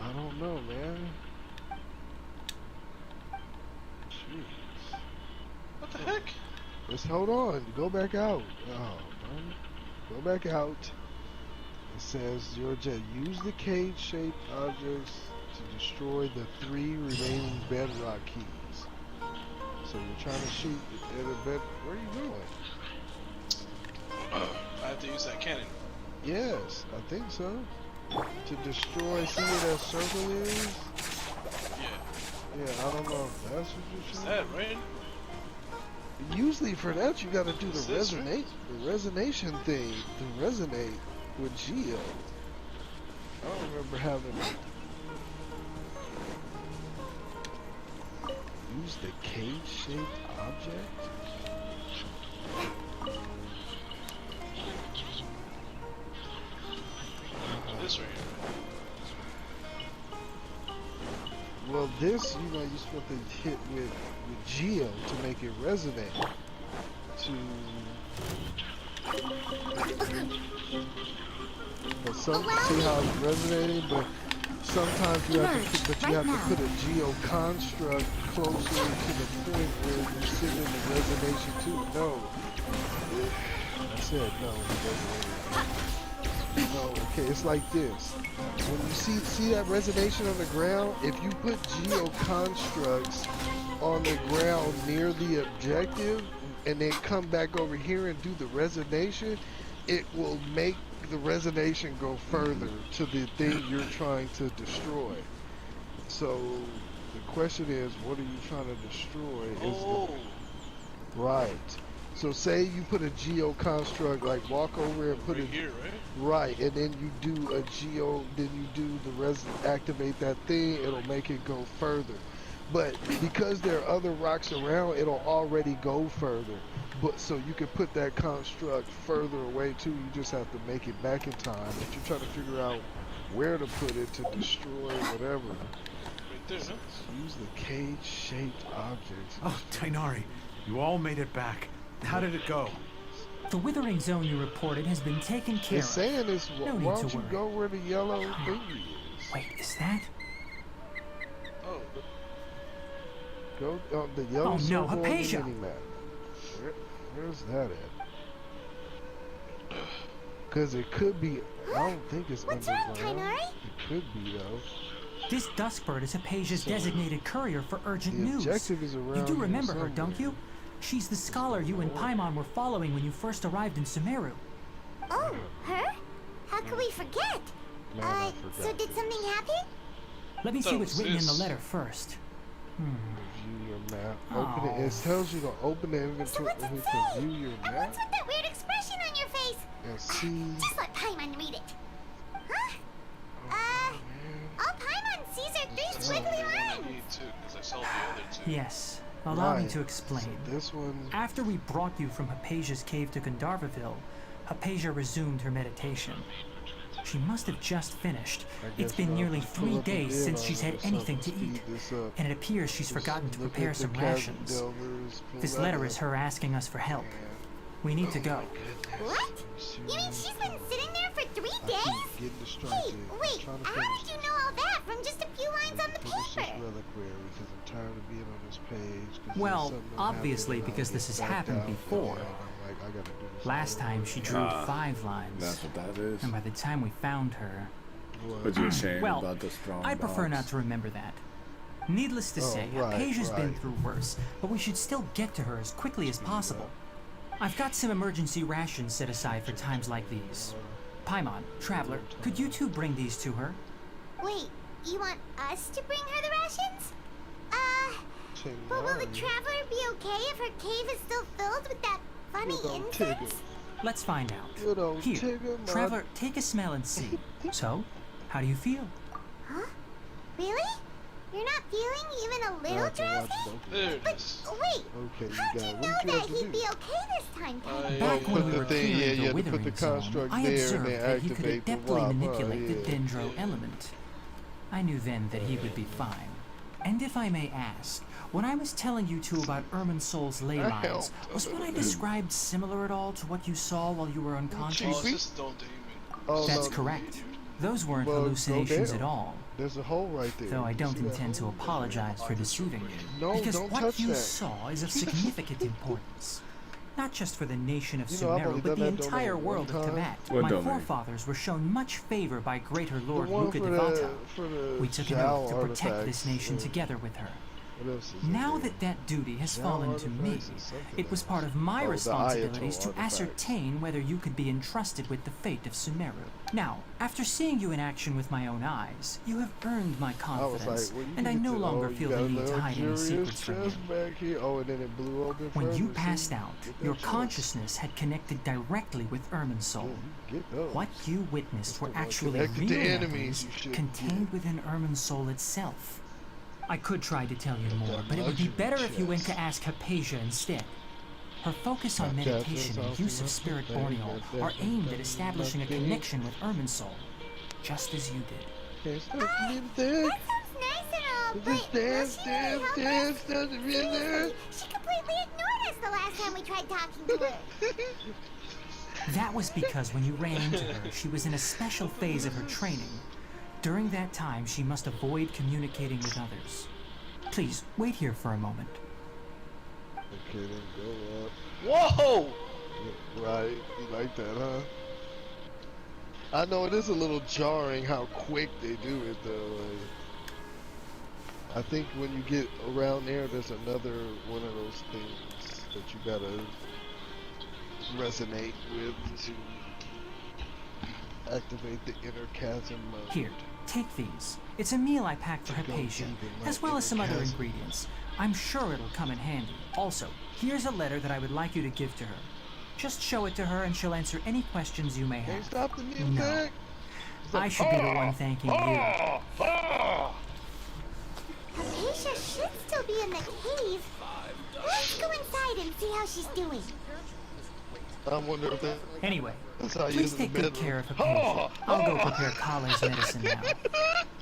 I don't know, man. Jeez. What the heck? Let's hold on. Go back out. Oh, man. Go back out. It says your jet. Use the cage-shaped objects to destroy the 3 remaining bedrock keys. So you're trying to shoot at a bed. Where are you going? I have to use that cannon. Yes, I think so. To destroy, see where that circle is? Yeah. Yeah, I don't know if that's what you're Is shooting. that right? Usually for that you gotta do Is the this right? resonation thing to resonate with Geo. I don't remember having use the cage-shaped object. This right here. Well, This, you know, you're supposed to hit with Geo to make it resonate. But some see how it's resonating, but sometimes you have to put, put a Geo construct closer to the point where you're sending the resonation to. No, I said no. No, okay, it's like this. When you see that resonation on the ground, if you put Geo constructs on the ground near the objective and then come back over here and do the resonation, it will make the resonation go further to the thing you're trying to destroy. So the question is, what are you trying to destroy? Right. So say you put a Geo construct, like walk over and put it here, right? Right, and then you do a Geo, then you do the activate that thing, it'll make it go further. But because there are other rocks around, it'll already go further. But so you can put that construct further away too, you just have to make it back in time. But you're trying to figure out where to put it to destroy whatever. Right there, no? Use the cage-shaped objects. Oh, Tainari, you all made it back. How did it go? The withering zone you reported has been taken care It's of. saying this, No why need don't to you worry. go where the yellow thing is? Wait, is that? Oh. Go on the yellow Oh, no, circle on the Hypatia! mini-map. Where's that at? Because it could be, I don't think it's What's wrong, underground. Tainari? It could be though. This Duskbird is Hypatia's designated courier for urgent The news. objective is around You do here remember her, don't somewhere. you? She's the scholar you and Paimon were following when you first arrived in Sumeru. Oh, her? How could we forget? Man, I So forgot did something happen? Let me see what's Those written in the is- letter first. View your map. Open it. Oh. It tells you to open the So inventory what's it and say? to view your And map what's with that weird expression on your face? and see. Just let Paimon read it. Huh? All Paimon sees are three That's the squiggly only one I lines. need too, because I saw the other two. Yes, allow me Right. to explain. So this one. After we brought you from Hypatia's cave to Gandharvaville, Hypatia resumed her meditation. She must have just finished. I It's guess been I'll nearly just pull 3 up a days bid since on she's it had or anything to something, eat, speed this up. and it appears she's forgotten to Look prepare at the some chasm rations. delvers, pull This that letter up. is her asking us for help. We need to go. What? You mean she's been sitting there for 3 I days? keep getting distracted. Hey, I'm wait, trying to how finish did you this. know all that from just a few lines on the Finish this paper? reliquary because I'm tired of being on this page. 'Cause Well, there's something obviously, happening and because I'll this get has backed happened out before. and I'm like, I gotta do this Last all time over she again. drew Ah, 5 lines, That's what that is. and by the time we found her, But you're saying well, about the strong I prefer dogs. not to remember that. Needless to Oh, say, right, Hypatia's been right. through worse, but we should still get to her as quickly as possible. I've got some emergency rations set aside for times like these. Paimon, Traveler, could you two bring these to her? Wait, you want us to bring her the rations? But will the traveler be okay if her cave is still filled with that funny Good old incense? Tigger. Let's find out. Good old Here, Tigger, my- Traveler, take a smell and see. So, how do you feel? Huh? Really? You're not feeling even a I little have to watch drowsy? both of There them. it But is. wait, Okay, how'd you you got know what you that have to he'd be do. okay this time, Paimon? Back put when we the were thing- clearing yeah, the you had to put withering the zone, construct I there and observed then that he could activate the adeptly wop, manipulate the yeah. Dendro element. I knew then that he would be fine. And if I may ask, when I was telling you two about Irminsol's ley I lines, helped. was what I described similar at all to what you saw while you were Oh, unconscious? it's just don't aim Oh, That's no, correct. Those weren't Well, go hallucinations down. at all. There's a hole right there. Though I You don't see that intend to hole? apologize for deceiving you. No, because don't what touch you that. saw is of significant importance. Not just for the nation of You know, I've Sumeru, only but done the that domain entire one world of time. Tibet. What My domain? forefathers were shown much favor by greater The Lord one Luca for Devata. the We took an Zhao oath to protect this artifacts, nation yeah. together with her. What else is in Now there? that that duty has Zhao fallen to me, artifacts and something it was else. part of my Oh, the responsibilities Ayato to artifacts. ascertain whether you could be entrusted with the fate of Sumeru. Now, after seeing you in action with my own eyes, you have earned my I was confidence, like, well, you and I get no to- longer oh, you feel got the a need to little hide any curious secrets from you. chest back here. Oh, and then it blew open When you further, passed see? out, Get that your chest. consciousness had connected directly with Irminsul. Yeah, you get those. What you witnessed were Well, actually connected real to enemies, memories you should contained within Irminsul itself. I could try to tell you more, that but it would be luxury better if you went chest. to ask Hypatia instead. Her focus on That chest meditation is and use of awesome. spirit That- borneal that- are that- aimed that- at establishing a that- connection with Irminsul, just as you did. Can't stop me there. That sounds nice and all, Just dance, dance, dance, doesn't mean there. She completely ignored us the last time we tried talking to her. That was because when you ran into her, she was in a special phase of her training. During that time, she must avoid communicating with others. Please, wait here for a moment. Okay, then go up. Whoa! Right, you like that, huh? I know it is a little jarring how quick they do it, though. Like, I think when you get around there, there's another one of those things that you gotta resonate with to activate the inner chasm mode. Here, take these. It's a meal I packed for Hypatia, as well as some other ingredients. I'm sure it'll come in handy. Also, here's a letter that I would like you to give to her. Just show it to her and she'll answer any questions you may Can't have. stop the music. No. I should be the one thanking you. Hypatia should still be in the cave. Let's go inside and see how she's doing. I wonder if that. Anyway, That's how you please use the take good bedroom. care of Hypatia. I'll go prepare Kale's medicine now.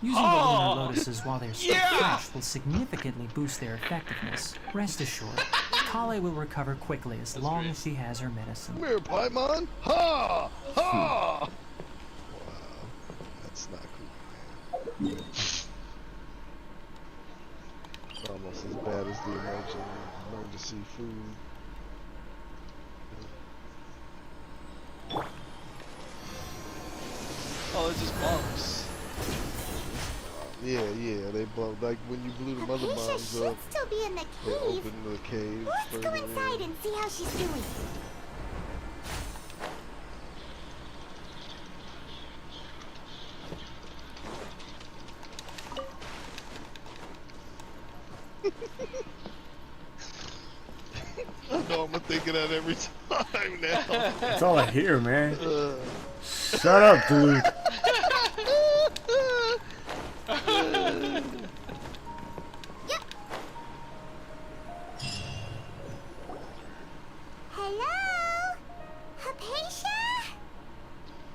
Using the lunar lotuses while they're still fresh will significantly boost their effectiveness. Rest assured, Kale will recover quickly as long as she has her medicine. Come here, Paimon. Ha! Ha! Wow, that's not cool. Almost as bad as the emergency food. Oh, it's just bombs. Yeah, they blow. Like when you blew the mother Hypatia bombs should up, still be in the they cave. opened the cave. Let's go further inside in. and see how she's doing. I know I'm gonna think of that every time now. That's all I hear, man. Shut up, dude. Hello? Hypatia?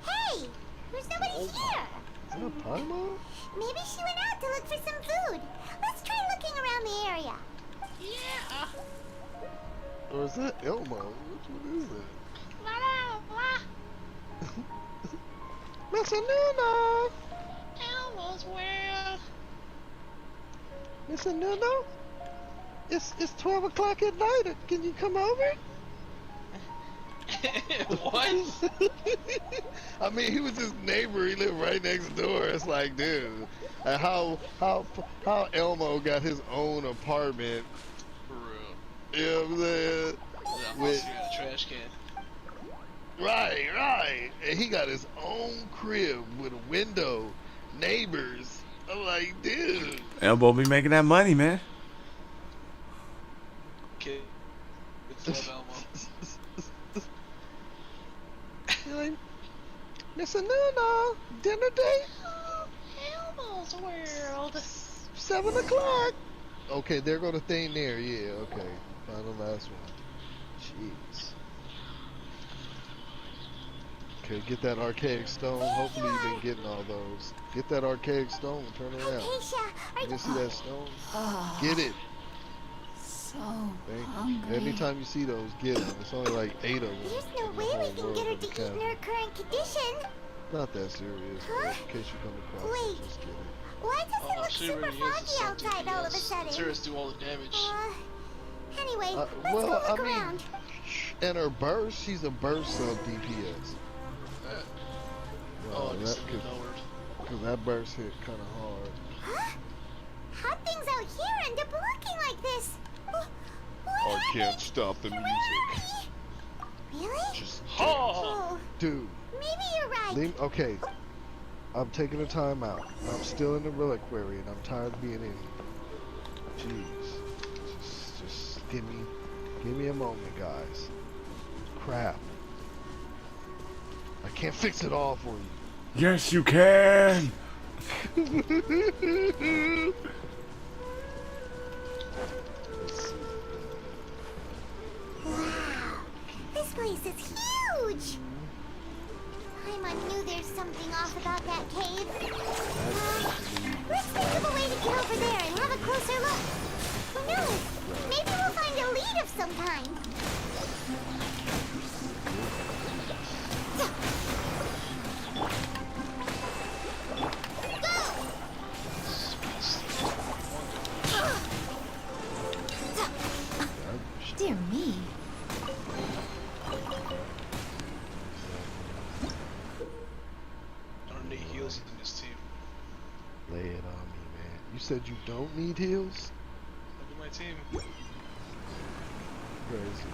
Hey, there's nobody here. Is that Paimon? Maybe she went out to look for some food. Let's try looking around the area. Yeah. Or is that Elmo? Which one is that? Mr. Nuno! Elmo's world. Mr. Nuno? It's 12 o'clock at night. Can you come over? What? I mean, he was his neighbor. He lived right next door. It's like, dude, how Elmo got his own apartment? For real. You know what I'm saying? Yeah, With- you got a trash can. Right. And he got his own crib with a window, neighbors. I'm like, dude. Elbow be making that money, man. Kid. It's Elmo. You're like, Mr. Nuno, dinner date? Elmo's world. 7 o'clock. Okay, there go the thing there. Yeah, okay. Final last one. Jeez. Okay, get that archaic stone. Hopefully you've been getting all those. Get that archaic stone. Turn around. Hypatia, are You you... see that stone? Get it. So Thank hungry. you. Anytime you see those, get them. It's only like 8 of them. There's no in the way whole we can world get her of to the eat in chasm. her current condition. Not that serious, Huh? but in case you come across it, Wait. just get it. Why does it Oh, look she super really is foggy just outside all of a sudden? It's hers do all the damage. Anyway, Uh, let's well, go look I mean- around. And her burst, she's a burst sub DPS. Oh, Well, I that just could, lowered. cause that burst hit kind of hard. Huh? How'd things out here end up looking like this? What I happened? can't stop the Where music. are we? Really? Just Oh, dude. maybe you're right. Okay, I'm taking a time out. I'm still in the reliquary, and I'm tired of being in here. Jeez, just give me a moment, guys. Crap. I can't fix it all for you. Yes, you can. Let's see. Wow, this place is huge. time I knew there's something off about that cave. Let's think of a way to get over there and have a closer look. Who knows? Maybe we'll find a lead of some kind. Dear me. I don't need heals in this team. Lay it on me, man. You said you don't need heals? Look at my team. Crazy.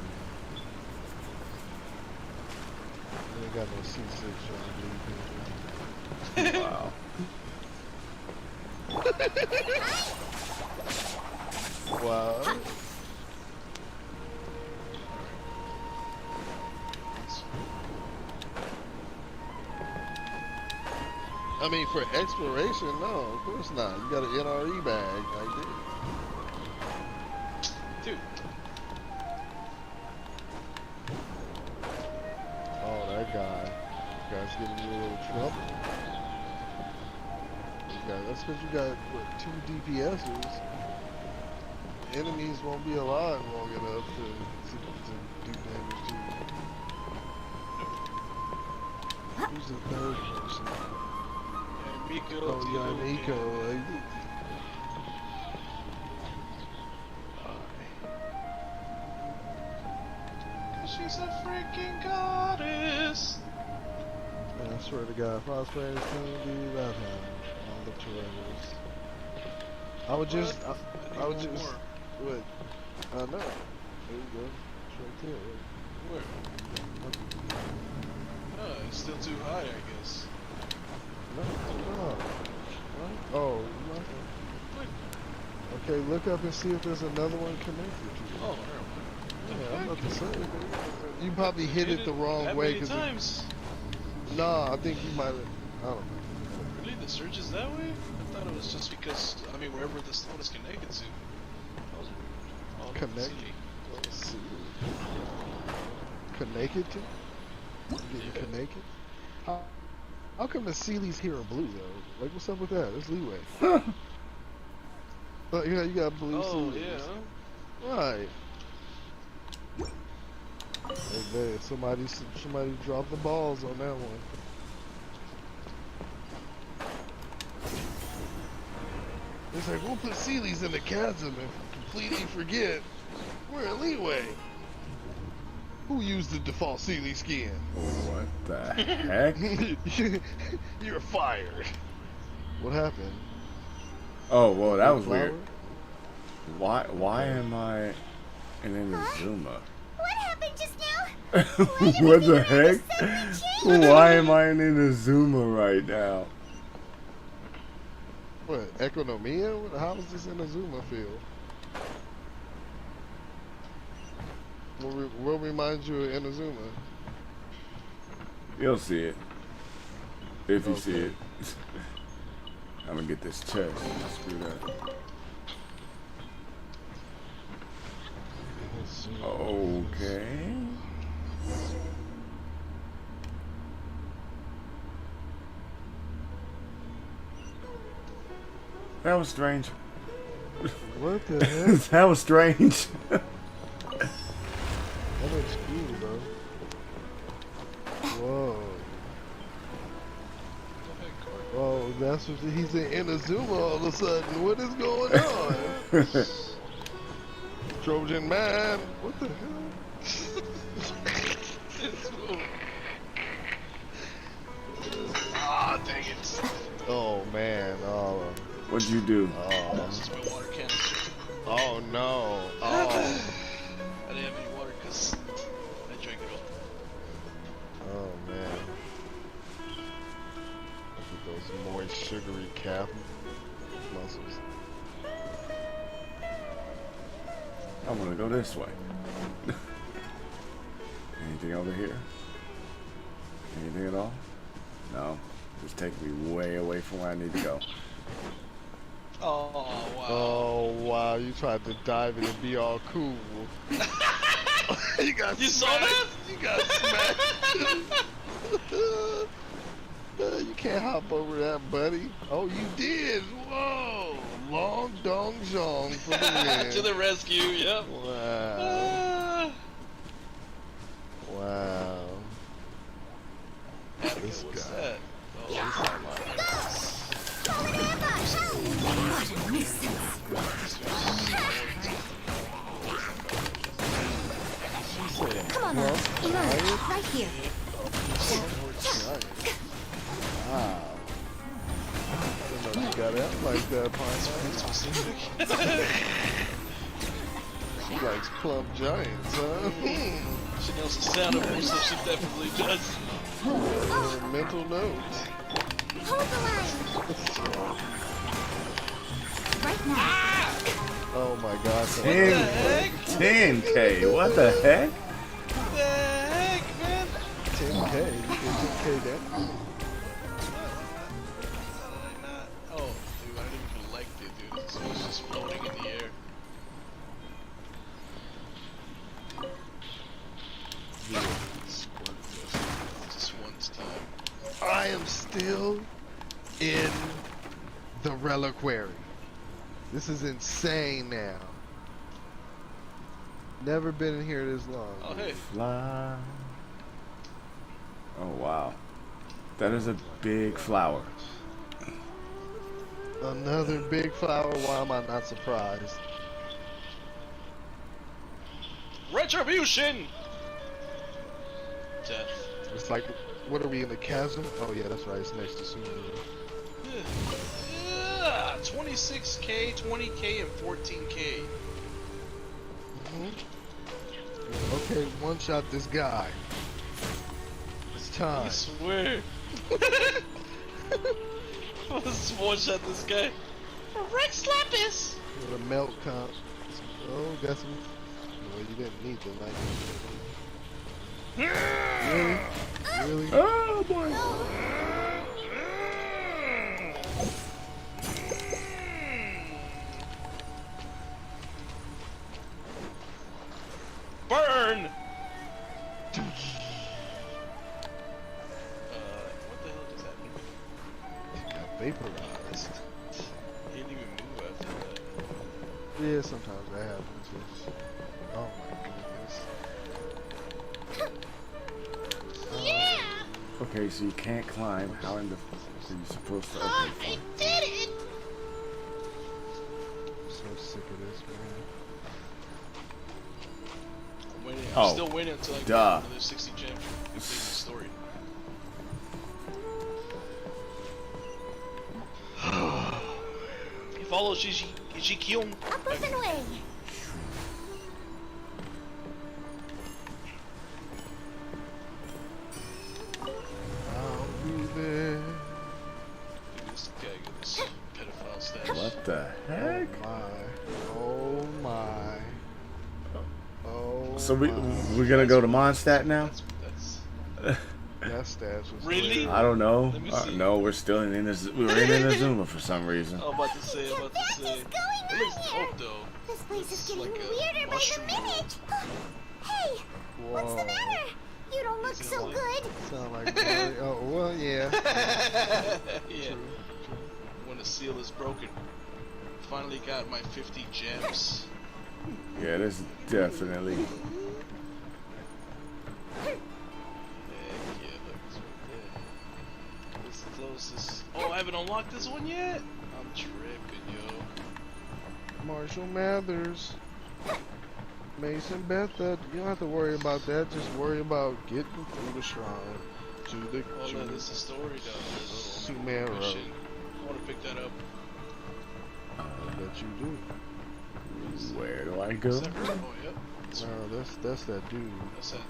I ain't got no C6 trying to leave Wow. Wow. I mean, for exploration, no, of course not. You got an NRE bag like this. Dude. Oh, that guy. Guy's getting you a little trouble. That's because you got, what, 2 DPSers. Enemies won't be alive long enough to do damage to you. Who's the third person? Miko, Oh, yeah, Nico. She's a freaking goddess. Man, I swear to God, if I was playing this team, dude, I'd have all the trailers. I would just, I would just, what? I know. There you go. It's right there. Where? Oh, it's still too high, I guess. No. Oh, okay, look up and see if there's another one connected to you. Oh, yeah, I'm about to say. You probably hit it the wrong way. Times? Nah, I think you might have, I don't know. Really? The search is that way? I thought it was just because, I mean, wherever this one is connected to. Connected? Let's see. Connected to? Getting connected? How come the Sealy's here are blue though? Like, what's up with that? There's leeway. But yeah, you got blue Sealy's. Yeah. Right. Hey, man, somebody dropped the balls on that one. It's like, we'll put Sealy's in the chasm and completely forget we're in leeway. Who used the default Sealy skin? What the heck? You're fired. What happened? Oh, well, that was weird. Why am I in Inazuma? What happened just now? What the heck? Why am I in Inazuma right now? What, Economia? How does this Inazuma feel? What reminds you of Inazuma? You'll see it. If you see it. I'm gonna get this chest. Screw that. Okay. That was strange. What the heck? That was strange. That looks cool, bro. Whoa. Oh, that's what he's in Inazuma all of a sudden. What is going on? Trojan man. What the hell? Ah, dang it. Oh man. Oh. What'd you do? Oh. This is my water canister. Oh no. Oh. I didn't have any water because I drank it all. Oh man. Look at those moist, sugary calf muscles. I'm gonna go this way. Anything over here? Anything at all? No. Just take me way away from where I need to go. Oh, wow. Oh, wow. You tried to dive in and be all cool. You got You smashed. saw that? You got smashed. You can't hop over that, buddy. Oh, you did. Whoa. Long dong zong for the win. To the rescue, yep. Wow. Wow. This What's guy. that? Oh, it's not mine. What a nuisance. Come on now, Elon, right here. Wow. I didn't know you got out like that, Pine. She likes plump giants, huh? She knows the sound of her, so she definitely does. Mental notes. Hold the line. Right now. Oh my God. 10K. What the heck? What the heck, man? 10K. 10K down. Oh, dude, I didn't even collect it, dude. This was just floating in the air. Just once time. I am still in the reliquary. This is insane now. Never been in here this long. Oh, hey. Fly. Oh, wow. That is a big flower. Another big flower. Why am I not surprised? Retribution! Death. It's like, what are we in the chasm? Oh yeah, that's right. It's next to Sumeru. 26K, 20K, and 14K. Okay, one shot this guy. It's time. I swear. Let's one shot this guy. Rex Lapis! With a melt comp. Oh, got some. Well, you didn't need the knife. Really? Really? Oh, boy. Burn! What the hell just happened? Got vaporized. He didn't even move after that. Yeah, sometimes that happens. Oh my goodness. Yeah! Okay, so you can't climb. How in the fuck are you supposed to? I did it! I'm so sick of this, man. I'm still waiting until I get duh. another 60 gems to complete the story. He follows Jijikyun. Up and away. I'll be there. This guy got this pedophile stash. What the heck? Oh my. Oh. So we're gonna go to Mondstadt now? That stash was Really? I don't know. Let me see. No, we're still in we were in Inazuma for some reason. I'm about to say, What the heck is going It on looks here? dope though. This place is getting like a weirder by the mushroom. minute. Hey, what's the matter? You don't look Is it so like- good. Sound like oh well, yeah. Yeah. When the seal is broken. Finally got my 50 gems. Yeah, this is definitely. Heck yeah, look, it's right there. This is the closest. Oh, I haven't unlocked this one yet? I'm tripping, yo. Marshall Mathers. Mason Betha. You don't have to worry about that. Just worry about getting through the shrine to the Oh, no, this is the story down there. Sumeru. Mission. I want to pick that up. I bet you do. Where do I go? Is that right? Oh, yep. No, that's that dude. That's that.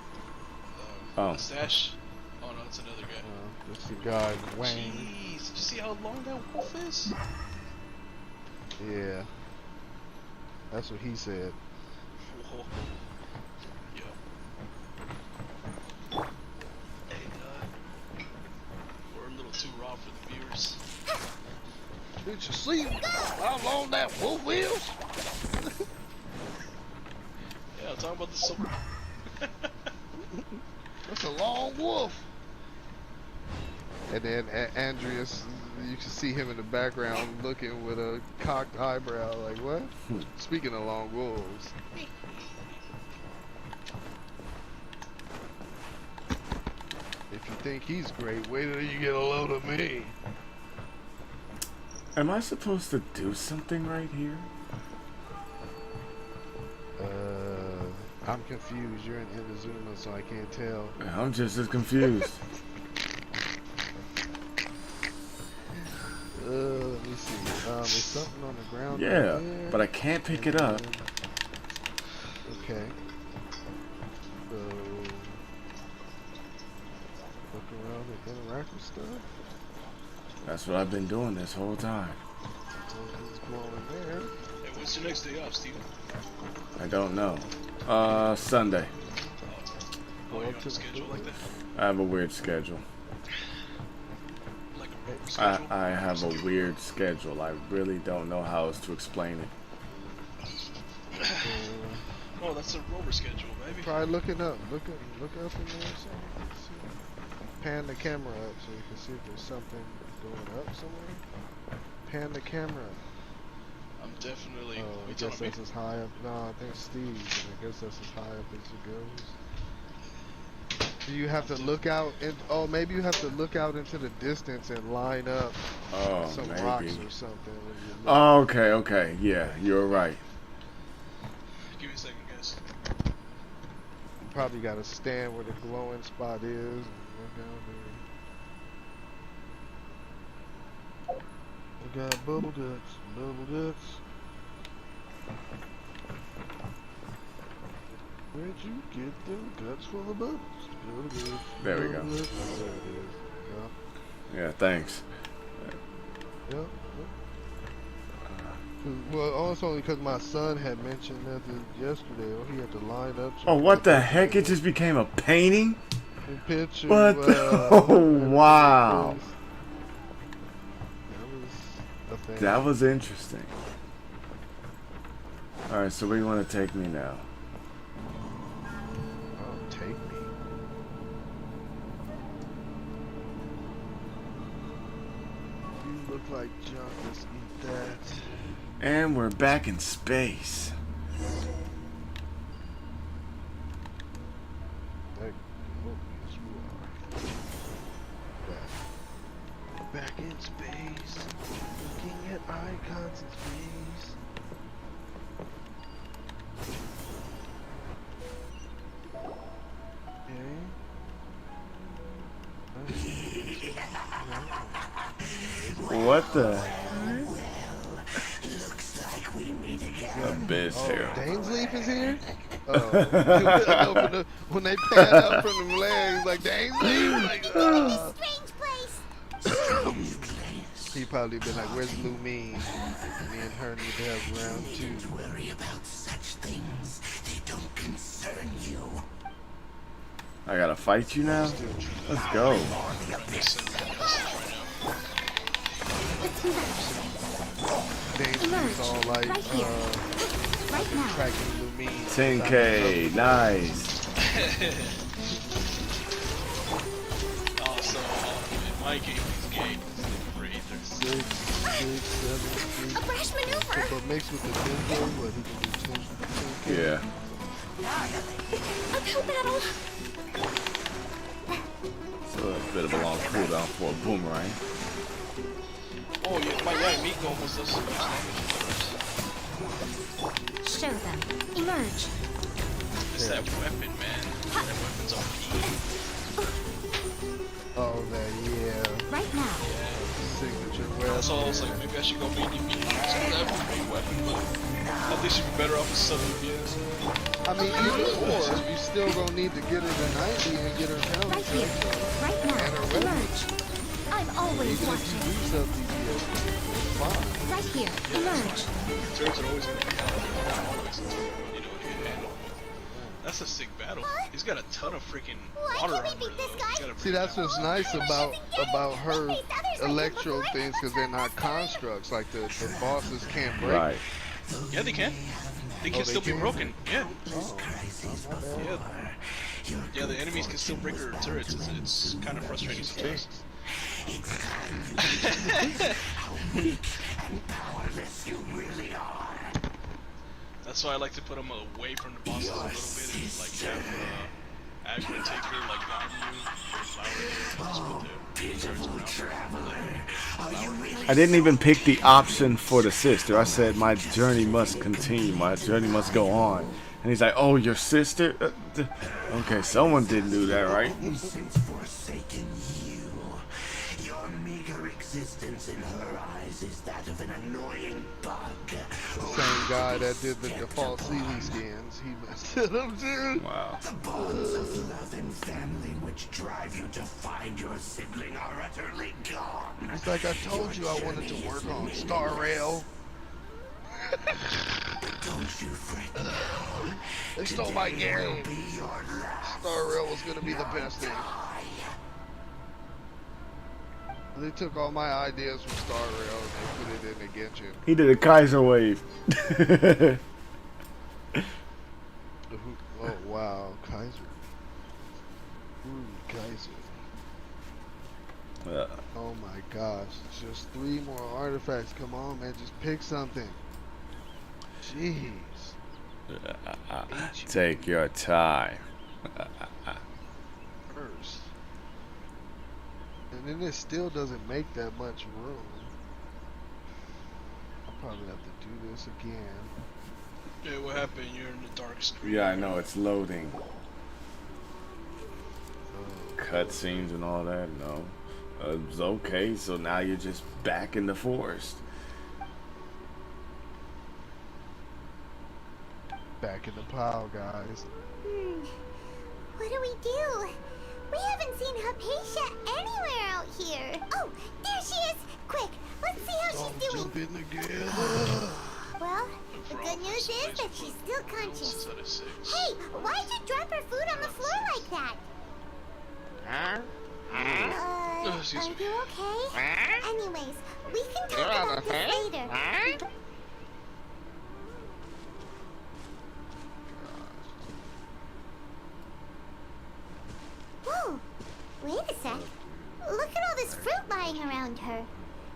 Oh. The stash? Oh, no, it's another guy. That's the guy, Wayne. Jeez, did you see how long that wolf is? Yeah. That's what he said. Whoa. Yo. Hey, we're a little too raw for the viewers. Did you see how long that wolf is? Yeah, I'm talking about the so. That's a long wolf. And then Andreas, you can see him in the background looking with a cocked eyebrow, like what? Speaking of long wolves. If you think he's great, wait till you get a load of me. Am I supposed to do something right here? I'm confused. You're in Inazuma, so I can't tell. I'm just as confused. Let me see. There's something on the ground. Yeah, right there. but I can't pick it up. Okay. So look around and interact with stuff. That's what I've been doing this whole time. Something's glowing there. Hey, what's your next day off, Steven? I don't know. Sunday. Oh, you're on a schedule like that? I have a weird schedule. Like a rover schedule? I have a weird schedule. I really don't know how else to explain it. Oh, that's a rover schedule, baby. Try looking up. Look up in there or something. Let's see. Pan the camera up so you can see if there's something going up somewhere. Pan the camera. I'm definitely. Oh, I guess that's as high up. No, I think Steve. And I guess that's as high up as it goes. Do you have to look out? Oh, maybe you have to look out into the distance and line up some maybe. rocks or something. When you look. Oh, okay. Yeah, you're right. Give me a second, guys. You probably got to stand where the glowing spot is and look down there. We got bubble guts. Where'd you get them guts full of bubbles? There we go. There it is. Yeah, thanks. Yep. Well, also only because my son had mentioned that yesterday. He had to line up. Oh, what the heck? It just became a painting? Picture. What the? Oh, wow. That was interesting. Alright, so where do you want to take me now? Oh, take me. You look like junk. Let's eat that. And we're back in space. Back in space, looking at icons in space. What the heck? Abyss here. Dainsleif is here? Oh. When they pan up from them legs, like Dainsleif, like, Strange place. he probably been like, "Where's Lou Mean?" Me and her need to have round two. Don't worry about such things. They don't concern you. I gotta fight you now? Let's go. Dainsleif's all like, Right now. tracking Lou Mean. 10K, nice. Also, in my game, these games for Aether. 6, 7, 8. A brash maneuver. But mixed with the Dendro, what he can do 10. Yeah. Uphill battle. So a bit of a long cooldown for a boomerang. Oh, yeah, my guy Miko almost does some damage. Show them. Emerge. It's that weapon, man. That weapon's OP. Oh, that, yeah. Right now. Signature That's weapon. all I was like, maybe I should go melee. So that would be a weapon, but I think she'd be better off with sub DPS. I mean, either or, you still gonna need to get her to 90 and get her down. Right here. Right And her now. weapon. Emerge. I'm always Even if you watching. do sub DPS, it's fine. Right here. Emerge. Turrets are always going to be always, you know, to get handled. That's a sick battle. He's got a ton of freaking water armor, though. He's gotta See, that's what's nice about her electro things, because they're not constructs. Like the bosses can't break. Right. Yeah, they can. They can still be broken. Yeah. Oh, Yeah, the enemies can still break her turrets. It's kind of frustrating sometimes. It's time you realize how weak and powerless you really are. That's why I like to put them away from the bosses a little bit and like have aggro taker like on you, Beautiful traveler, are you really I didn't even pick the option for the sister. I said my journey must continue. My journey must go on. And he's like, "Oh, your sister? Okay, someone didn't do that, right?" since forsaken you? Your meager existence in her eyes is that of an annoying bug. Same guy that did the default CD scans, he messed it up too. Wow. The bonds of love and family which drive you to find your sibling are utterly gone. It's like I told you I wanted to work on Star Rail. But don't you fret now. They stole my Today will game. be your last. Star Rail was gonna be the best thing. They took all my ideas from Star Rail and they put it in Genshin. He did a Kaiser wave. Oh wow, Kaiser. Ooh, Kaiser. Oh my gosh, it's just 3 more artifacts. Come on, man, just pick something. Jeez. Take your time. First. And then it still doesn't make that much room. I'll probably have to do this again. Yeah, what happened? You're in the dark screen. Yeah, I know, it's loading. Cutscenes and all that, no. It's okay, so now you're just back in the forest. Back in the pile, guys. What do we do? We haven't seen Hypatia anywhere out here. Oh, there she is! Quick, let's see how she's doing. Jumping together. Well, the good news is that she's still conscious. Hey, why'd you drop her food on the floor like that? Are you okay? Anyways, we can talk about this later. Whoa, wait a sec. Look at all this fruit lying around her.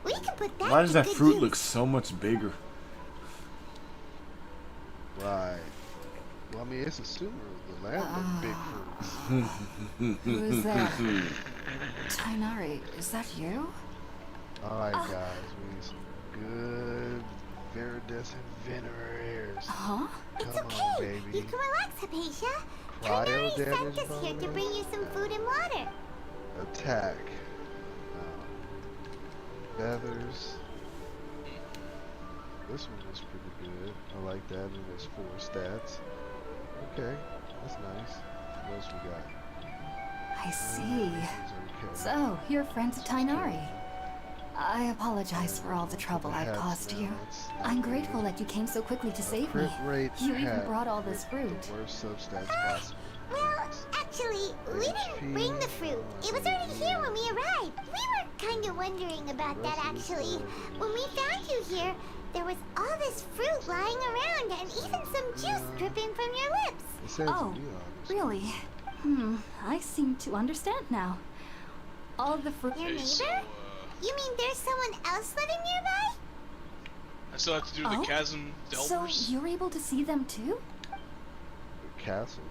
We can put that Why does to that good fruit use. look so much bigger? Right. Well, I mean, it's a sumer. The lamb and big fruits. Who is that? Tainari, is that you? Alright, guys. We need some good viridescent veneers. Huh? It's Come okay. on, baby. You can relax, Hypatia. Cryo Tainari sent damage us here to bonus? bring you some food and water. Attack. Feathers. This one is pretty good. I like that. And there's 4 stats. Okay, that's nice. What else we got? I see. This is okay. So, you're friends of Tainari. I apologize for all the trouble I've Perhaps caused now you. it's I'm not grateful good. that you came so quickly to save me. Crit rate You even hat brought all this with fruit. The worst substats possible. Well, actually, we didn't bring the fruit. It was already here when we arrived. We were kind of wondering about that, actually. When we found you here, there was all this fruit lying around and even some juice dripping from your lips. It says Oh, to be honest. really? I seem to understand now. All the fruit. Your Okay, neighbor? so, You mean there's someone else living nearby? I still have to do the Oh? chasm So, delvers. you're able to see them too? The castle.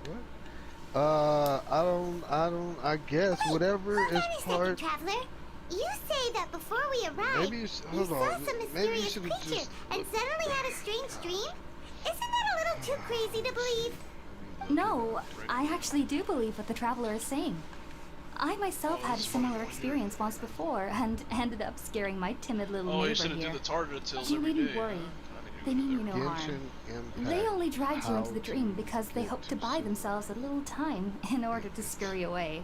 What? I guess Wait, whatever hold is on a second, part. Traveler. You say that before we arrived, Maybe you hold saw on. some Maybe you mysterious should creature just. and suddenly had a strange dream? Isn't that a little too crazy to believe? No, I actually do believe what the traveler is saying. I myself had a similar experience once before and ended up scaring my timid little Oh, you neighbor shouldn't do here. the tartar tills You every needn't day. worry. Huh? They mean you no Genshin harm. Impact. They only dragged you into the How dream to because they get hoped to to buy see. themselves a little time in order to scurry away.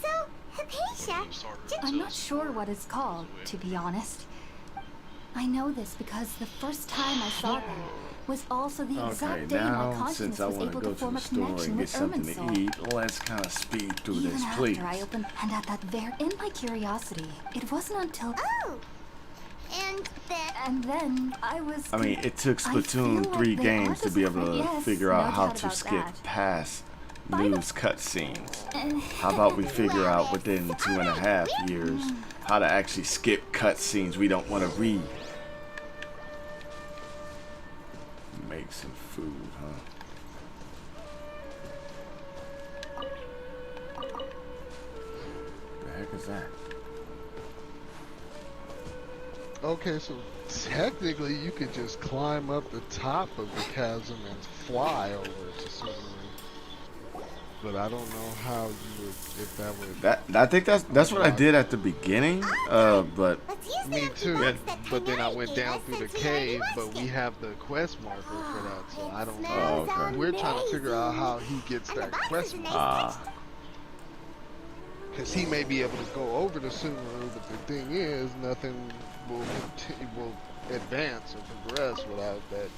So, Hypatia, I'm not sure what it's called, to be honest. I know this because the first time I saw them was also the Okay, exact day my now consciousness since I was want to able go to to form the a store connection and get with something Irmin's to soul. eat, let's kind of speed through Even this, after please. I opened, and at that in my curiosity, it wasn't until Oh, and then I was. I mean, it took I feel Splatoon like 3 they games are to be able to yes, figure no out how doubt to about skip that. past news cutscenes. How about we figure out within 2.5 years how to actually skip cutscenes we don't want to read? Make some food, huh? The heck is that? Okay, so technically you could just climb up the top of the chasm and fly over to Sumeru. But I don't know how you would, if that would... I think that's what I did at the beginning, but... Me too, Yeah. but then I went down through the cave, but we have the quest marker for that, so I don't know. Oh, okay. We're trying to figure out how he gets that quest marker. Because he may be able to go over to Sumeru, but the thing is, nothing will advance or progress without that.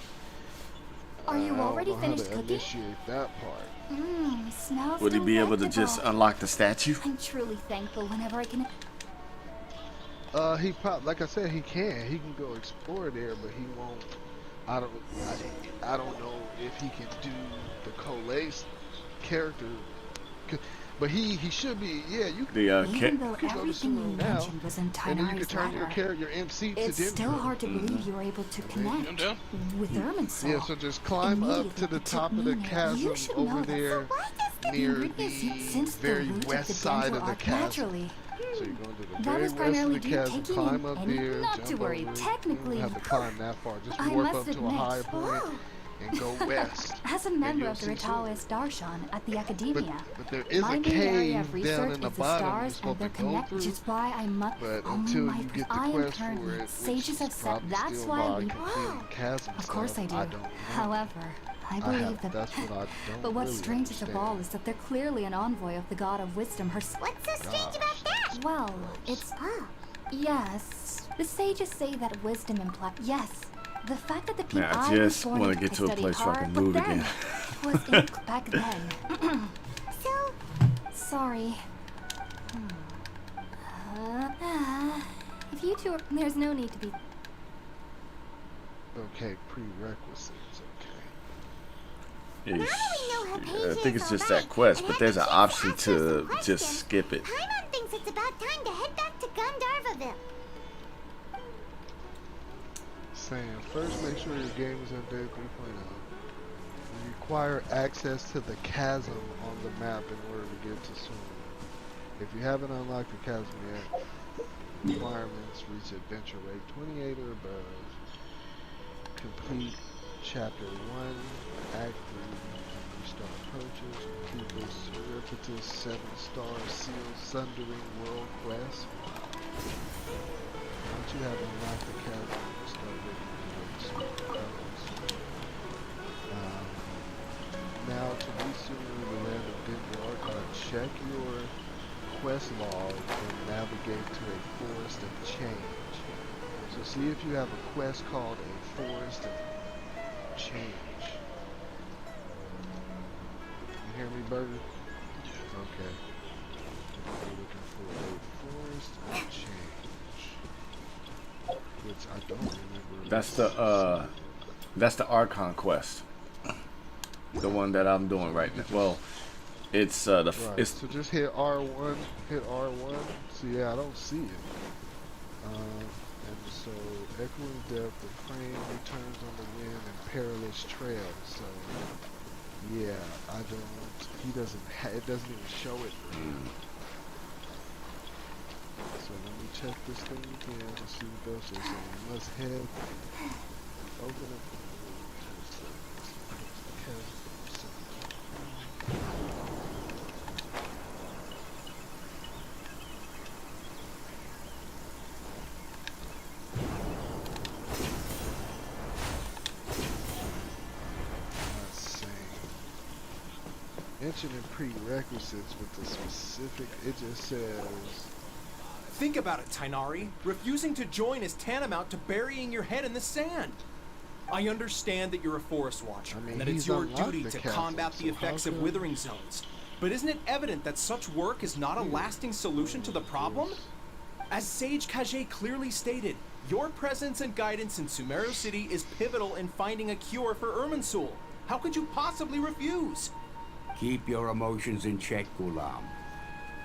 Are you already finished cooking? Initiate that part. Smells Would he be able to just delectable. unlock the statue? I'm truly thankful whenever I can. He probably, like I said, he can go explore there, but he won't. I don't know if he can do the Colace character, but he should be. Yeah, you can. Even though you can go to everything you Sumeru now, mentioned was in and then you can Tighnari's turn your letter, character, your MC to it's Dendro. still hard to believe you were able to connect with Irminsul. Yeah, so just climb up to the top of the chasm over there near the very west side of the chasm. So you're going to the That very was west of primarily the due to chasm, taking climb in, up and there, not jump to worry, over. technically, You don't have to climb that far. Just I warp must up to a admit, higher point and go west. As a and member you'll of the see Ritalis Darshan at the Academia, But there is my a main area of cave research down in the is the bottom you're stars and supposed their to go connect, through. which is why I must. But Oh until my, you get the I am quest for currently. it, which Sages have is said probably that's still why by we. completing chasm Of course I stuff, do. I don't know. However, I believe that. That's what I don't But what's really strangest of understand. all is that they're clearly an envoy of the god of wisdom herself. What's so strange about that? Well, it's. Yes. The sages say that wisdom implies. Yes. The fact that the people Man, I I was just born want to into get to a studied place where I hard, can but move then again. was ink back then. So, Sorry. If you two are, there's no need to be. Okay, prerequisites. Ish. now we know how Paige I think is, it's just alright, that quest, and but had there's the an chance option ask her some to questions. just skip it. Paimon thinks it's about time to head back to Gandharvaville. Saying first, make sure your game is updated 3.0. You require access to the chasm on the map in order to get to Sumeru. If you haven't unlocked the chasm yet, requirements reach adventure rate 28 or above. Complete chapter 1, act 3, when you start approaches. Complete this repetitious 7-star seal sundering world quest. Once you have unlocked the chasm, you start looking for the super colors. Now to reach Sumeru, the land of Dendro, check your quest log and navigate to a forest of change. So see if you have a quest called a forest of change. You hear me, Burger? Okay. We're looking for a forest of change, which I don't remember. That's the Archon quest. The one that I'm doing right now. Well, it's Right. So just hit R1. Hit R1. So yeah, I don't see it. And so echoing depth, the frame returns on the wind and perilous trail. So yeah, I don't. He doesn't. It doesn't even show it. So let me check this thing again and see what else they say. We must head. Open it. Mentioning prerequisites with the specific, it just says. Think about it, Tighnari. Refusing to join is tantamount to burying your head in the sand. I understand that you're a forest watcher, and that it's your duty to combat the effects of withering zones. But isn't it evident that such work is not a lasting solution to the problem? As Sage Kage clearly stated, your presence and guidance in Sumeru City is pivotal in finding a cure for Irminsul. How could you possibly refuse? Keep your emotions in check, Ghulam.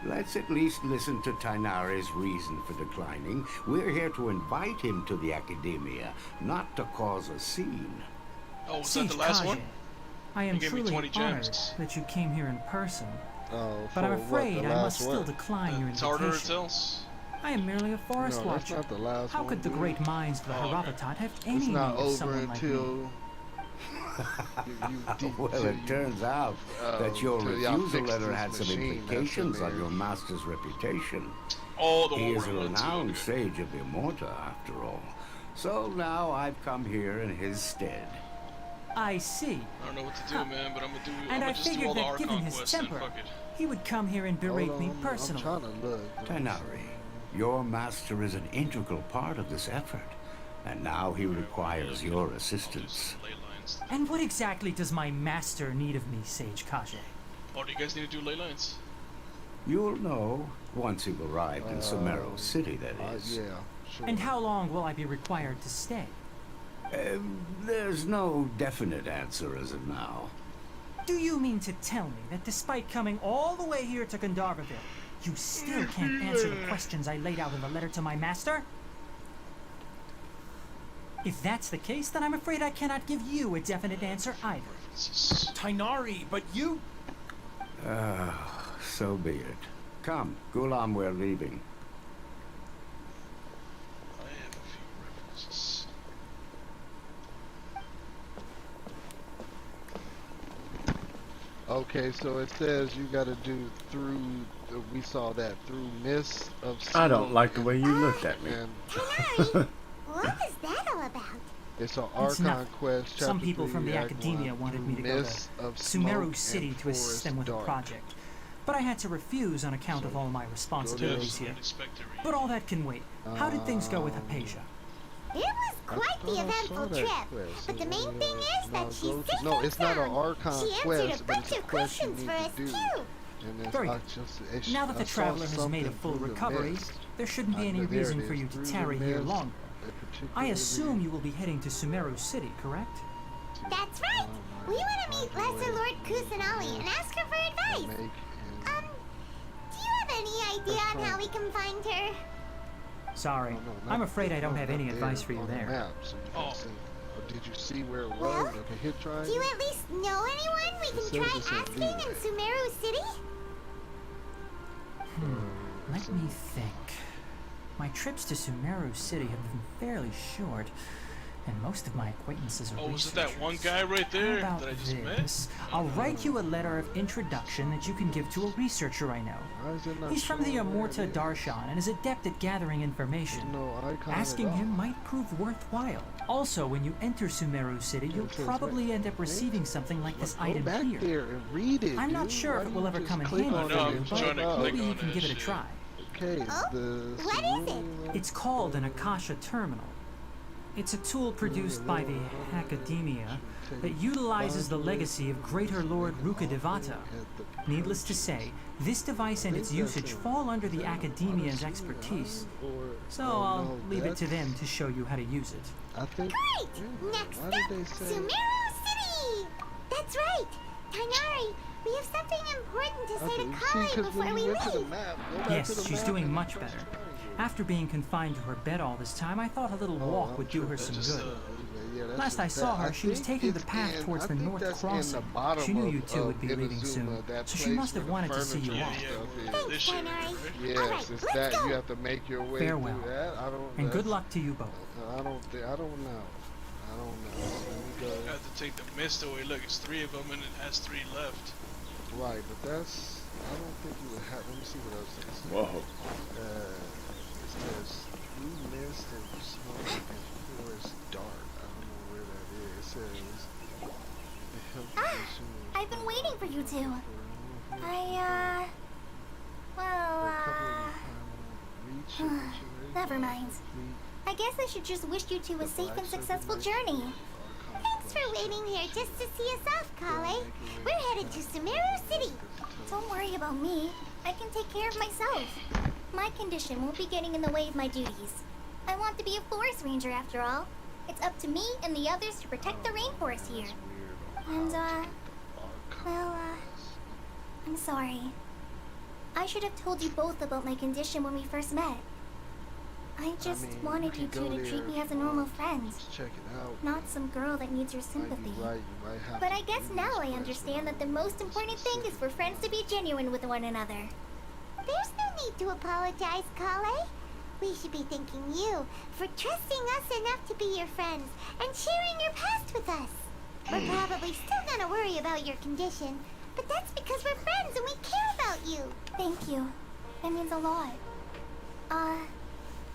Let's at least listen to Tainari's reason for declining. We're here to invite him to the Academia, not to cause a scene. Oh, was that the last Kage, one? I am You gave me truly 20 honored gems. that you came here in person. Oh, But I'm for afraid what, the I last must still one? decline your It's harder invitation. to tell. I am merely a forest No, that's watcher. not the last How one, could the dude. great minds of the Oh, okay. Haravatat have It's any not need of over someone like me? until Well, it turns out that your till y'all refusal fix letter this had some machine that's in implications on there. your master's reputation. Oh, the He one is a where we went to. renowned Okay. sage of Immorta, after all. So now I've come here in his stead. I see. I don't know what to do, man, but I'm And I just do figured all the that given Archon his quests and temper, fuck it. he would come here and berate Hold me on, personally. I'm trying to look. Tainari, your master is an integral part of this effort, and now he requires your assistance. Ley lines. And what exactly does my master need of me, Sage Kage? Oh, do you guys need to do ley lines? You'll know once you've arrived in Sumeru City, that is. Yeah, sure. And how long will I be required to stay? There's no definite answer as of now. Do you mean to tell me that despite coming all the way here to Gandharvaville, you still can't answer the questions I laid out in the letter to my master? If that's the case, then I'm afraid I cannot give you a definite answer either. Tainari, but you... So be it. Come, Ghulam, we're leaving. I have a few references. Okay, so it says you gotta do through, we saw that, through mist of smoke. I don't like the way you looked at me. And Tanari, what was that all about? it's an It's Archon nothing. quest. Some chapter people from 3, the Act academia 1, wanted me to through go mist to of smoke Sumeru City and to assist them with forest a dark. project. But I had to refuse on account of all my responsibilities here. Unexpected But all that can wait. How did things go with Hypatia? It was quite the thought I saw eventful that trip. quest. But the main thing is that she's go to- sick no, and it's not an sound. Archon She answered quest, a but bunch it's a of quest you questions for need us to do. too. And it's, Very I good. just, Now that I the saw traveler has made a something full through the recovery, mist. there shouldn't be any There it reason is, for you through to the tarry here mist, longer. I particularly- assume you will be heading to Sumeru City, correct? That's right. We want to meet Lesser Lord Kusanali and ask her for advice. Make and- Do you have any idea on how we can find her? Sorry, no, not- I'm afraid I don't no, have not any advice for you on the there. map, so you can Oh. see. Or did you see where it was? Well, Like a hit triangle? Do you at least know anyone we It can says try it's in asking V. in Sumeru City? Let me think. My trips to Sumeru City have been fairly short, and most of my acquaintances are Oh, was it that researchers. one guy right there How about that I just this? met? I'll write you a letter of introduction that you can give to a researcher I know. Why is it not He's from the showing where Amorta it is? Darshan and is adept at gathering information. No icon Asking at all. him might prove worthwhile. Also, when you enter Sumeru City, you'll It says probably right- end up receiving something like this Go item back here. there and read it. I'm not dude. sure Why if it do will you ever just come in click handy on for it you, and I'm but trying to find out? click maybe you on can that give it a shit. try. Okay, Oh, the what is it? It's called an Akasha Terminal. It's a tool produced by the Academia that utilizes the legacy of Greater Lord Rukadevata. Needless to say, this device and its usage fall under the Academia's expertise, so I'll leave it to them to show you how to use it. I think. Great! Next Why up, did they say? Sumeru City! That's right! Tainari, we have something important to say to Kali before we leave. Yes, she's doing much better. After being confined to her bed all this time, I thought a little walk would do her some good. Last I saw her, she was taking the path towards the North Crossing. She knew you two would be leaving soon, so she must have wanted to see you off. This shit, right? Yes, Alright, it's let's that go. you have to make your way Farewell. through that. I don't. And good that's- luck to you both. I don't know. I don't know. Let me I have to take the mist away. Look, it's 3 of them and it has 3 left. go. Right, but that's. I don't think you would have. Let me see what else it says. Whoa. It says blue mist and smoke and forest dark. I don't know where that is. It says. It helps Ah, consume I've been waiting for you two. Never mind. I guess I should just wish you two a safe and successful journey. Thanks for waiting here just to see us off, Kale. We're headed to Sumeru City. Don't worry about me. I can take care of myself. My condition won't be getting in the way of my duties. I want to be a forest ranger after all. It's up to me and the others to protect the rainforest here. And, I'm sorry. I should have told you both about my condition when we first met. I just wanted you two to treat me as a normal friend. Check it out. Not some girl that needs your sympathy. But I guess now I understand that the most important thing is for friends to be genuine with one another. There's no need to apologize, Kale. We should be thanking you for trusting us enough to be your friends and sharing your past with us. We're probably still gonna worry about your condition, but that's because we're friends and we care about you. Thank you. That means a lot.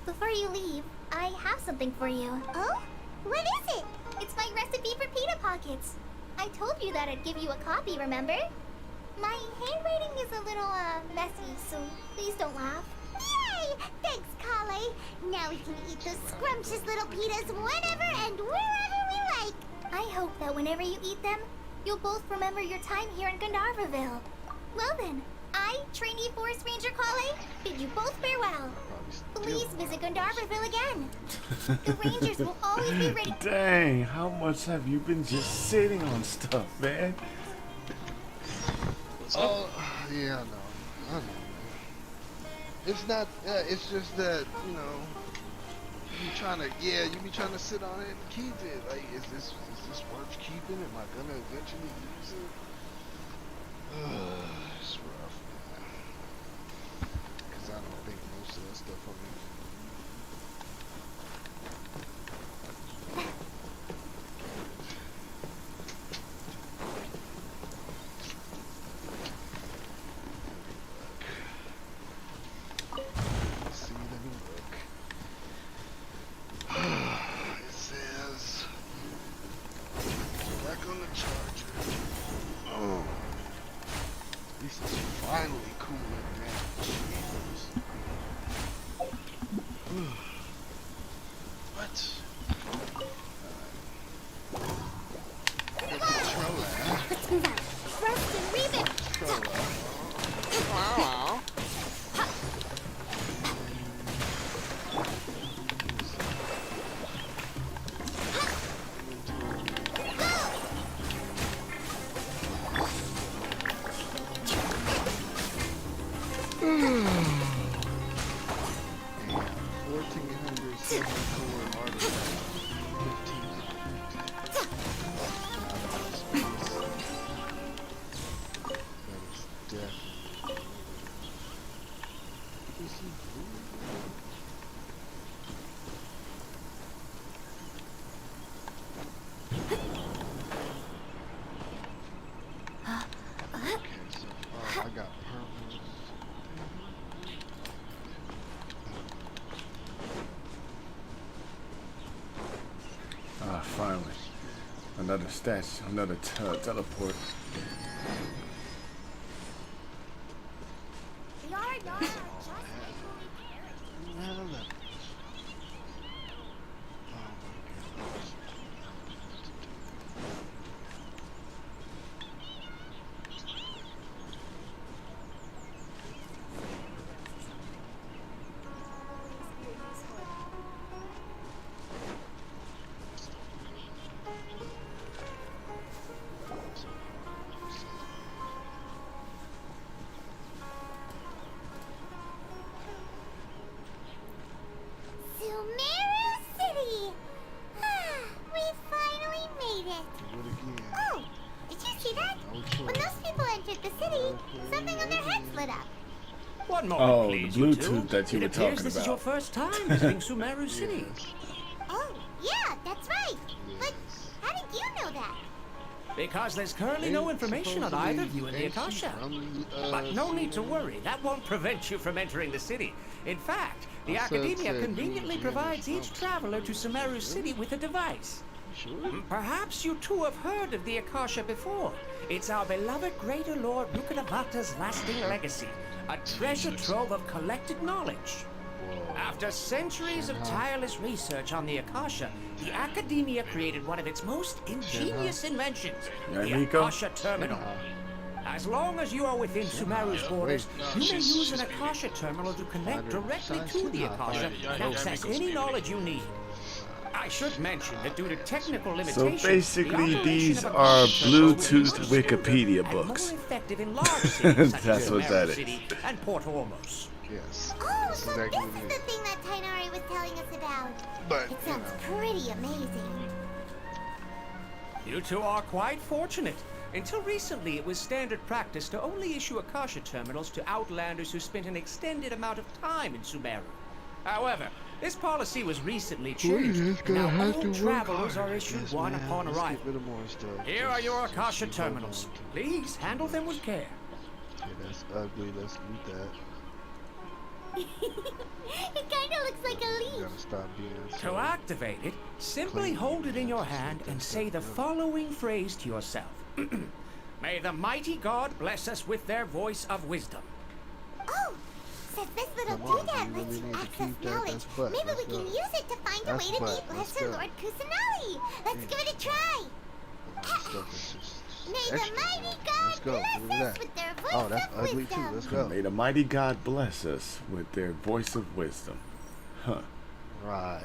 Before you leave, I have something for you. Oh? What is it? It's my recipe for pita pockets. I told you that I'd give you a copy, remember? My handwriting is a little, messy, so please don't laugh. Yay! Thanks, Kale. Now we can eat those scrumptious little pitas whenever and wherever we like. I hope that whenever you eat them, you'll both remember your time here in Gandharvaville. Well then, I, trainee forest ranger Kale, bid you both farewell. Please visit Gandharvaville again. The rangers will always be ready. Dang, how much have you been just sitting on stuff, man? Oh, yeah, I know. It's not, it's just that, you know, you be trying to sit on it and keep it. Like, is this worth keeping? Am I gonna eventually use it? It's rough, man. Because I don't think most of that stuff on me. Finally. Another statue, another teleport. Oh, the Bluetooth that you were talking about. This is your first time visiting Sumeru City. Oh, yeah, that's right. But how did you know that? Because there's currently no information on either of you in the Akasha. But no need to worry, that won't prevent you from entering the city. In fact, the Academia conveniently provides each traveler to Sumeru City with a device. Perhaps you two have heard of the Akasha before. It's our beloved Greater Lord Rukkhadevata's lasting legacy, a treasure trove of collected knowledge. After centuries of tireless research on the Akasha, the Academia created one of its most ingenious inventions, the Akasha Terminal. As long as you are within Sumeru's borders, you may use an Akasha Terminal to connect directly to the Akasha and access any knowledge you need. I should mention that due to technical So limitations, basically, the these operation of a are concentrator Bluetooth will be Wikipedia and books. more effective in large cities such That's as what Sumeru that is. City and Port Ormos. Yes. Oh, That's so exactly this what is it the is. thing that Tainari was telling us about. But, It you sounds know. pretty amazing. You two are quite fortunate. Until recently, it was standard practice to only issue Akasha terminals to outlanders who spent an extended amount of time in Sumeru. However, this policy was recently changed, and now all travelers are issued one upon arrival. Here are your Akasha terminals. Please handle them with care. Yeah, that's ugly. Let's loot that. It kind of looks like a You leaf. gotta stop being so To activate it, simply hold it in your hand and say the following phrase to yourself. May the mighty God bless us with their voice of wisdom. Oh, so this little Come on, doodad you lets really you need to access keep that. knowledge. That's butt. Maybe Let's we can go. use it to find a That's way to butt. meet Let's Lesser go. Lord Kusanali. Let's give it a try. stuff is just May the extra. mighty Let's God go. Look at bless us that. with their voice Oh, that's of ugly too. wisdom. Let's go. May the mighty God bless us with their voice of wisdom. Huh. Right.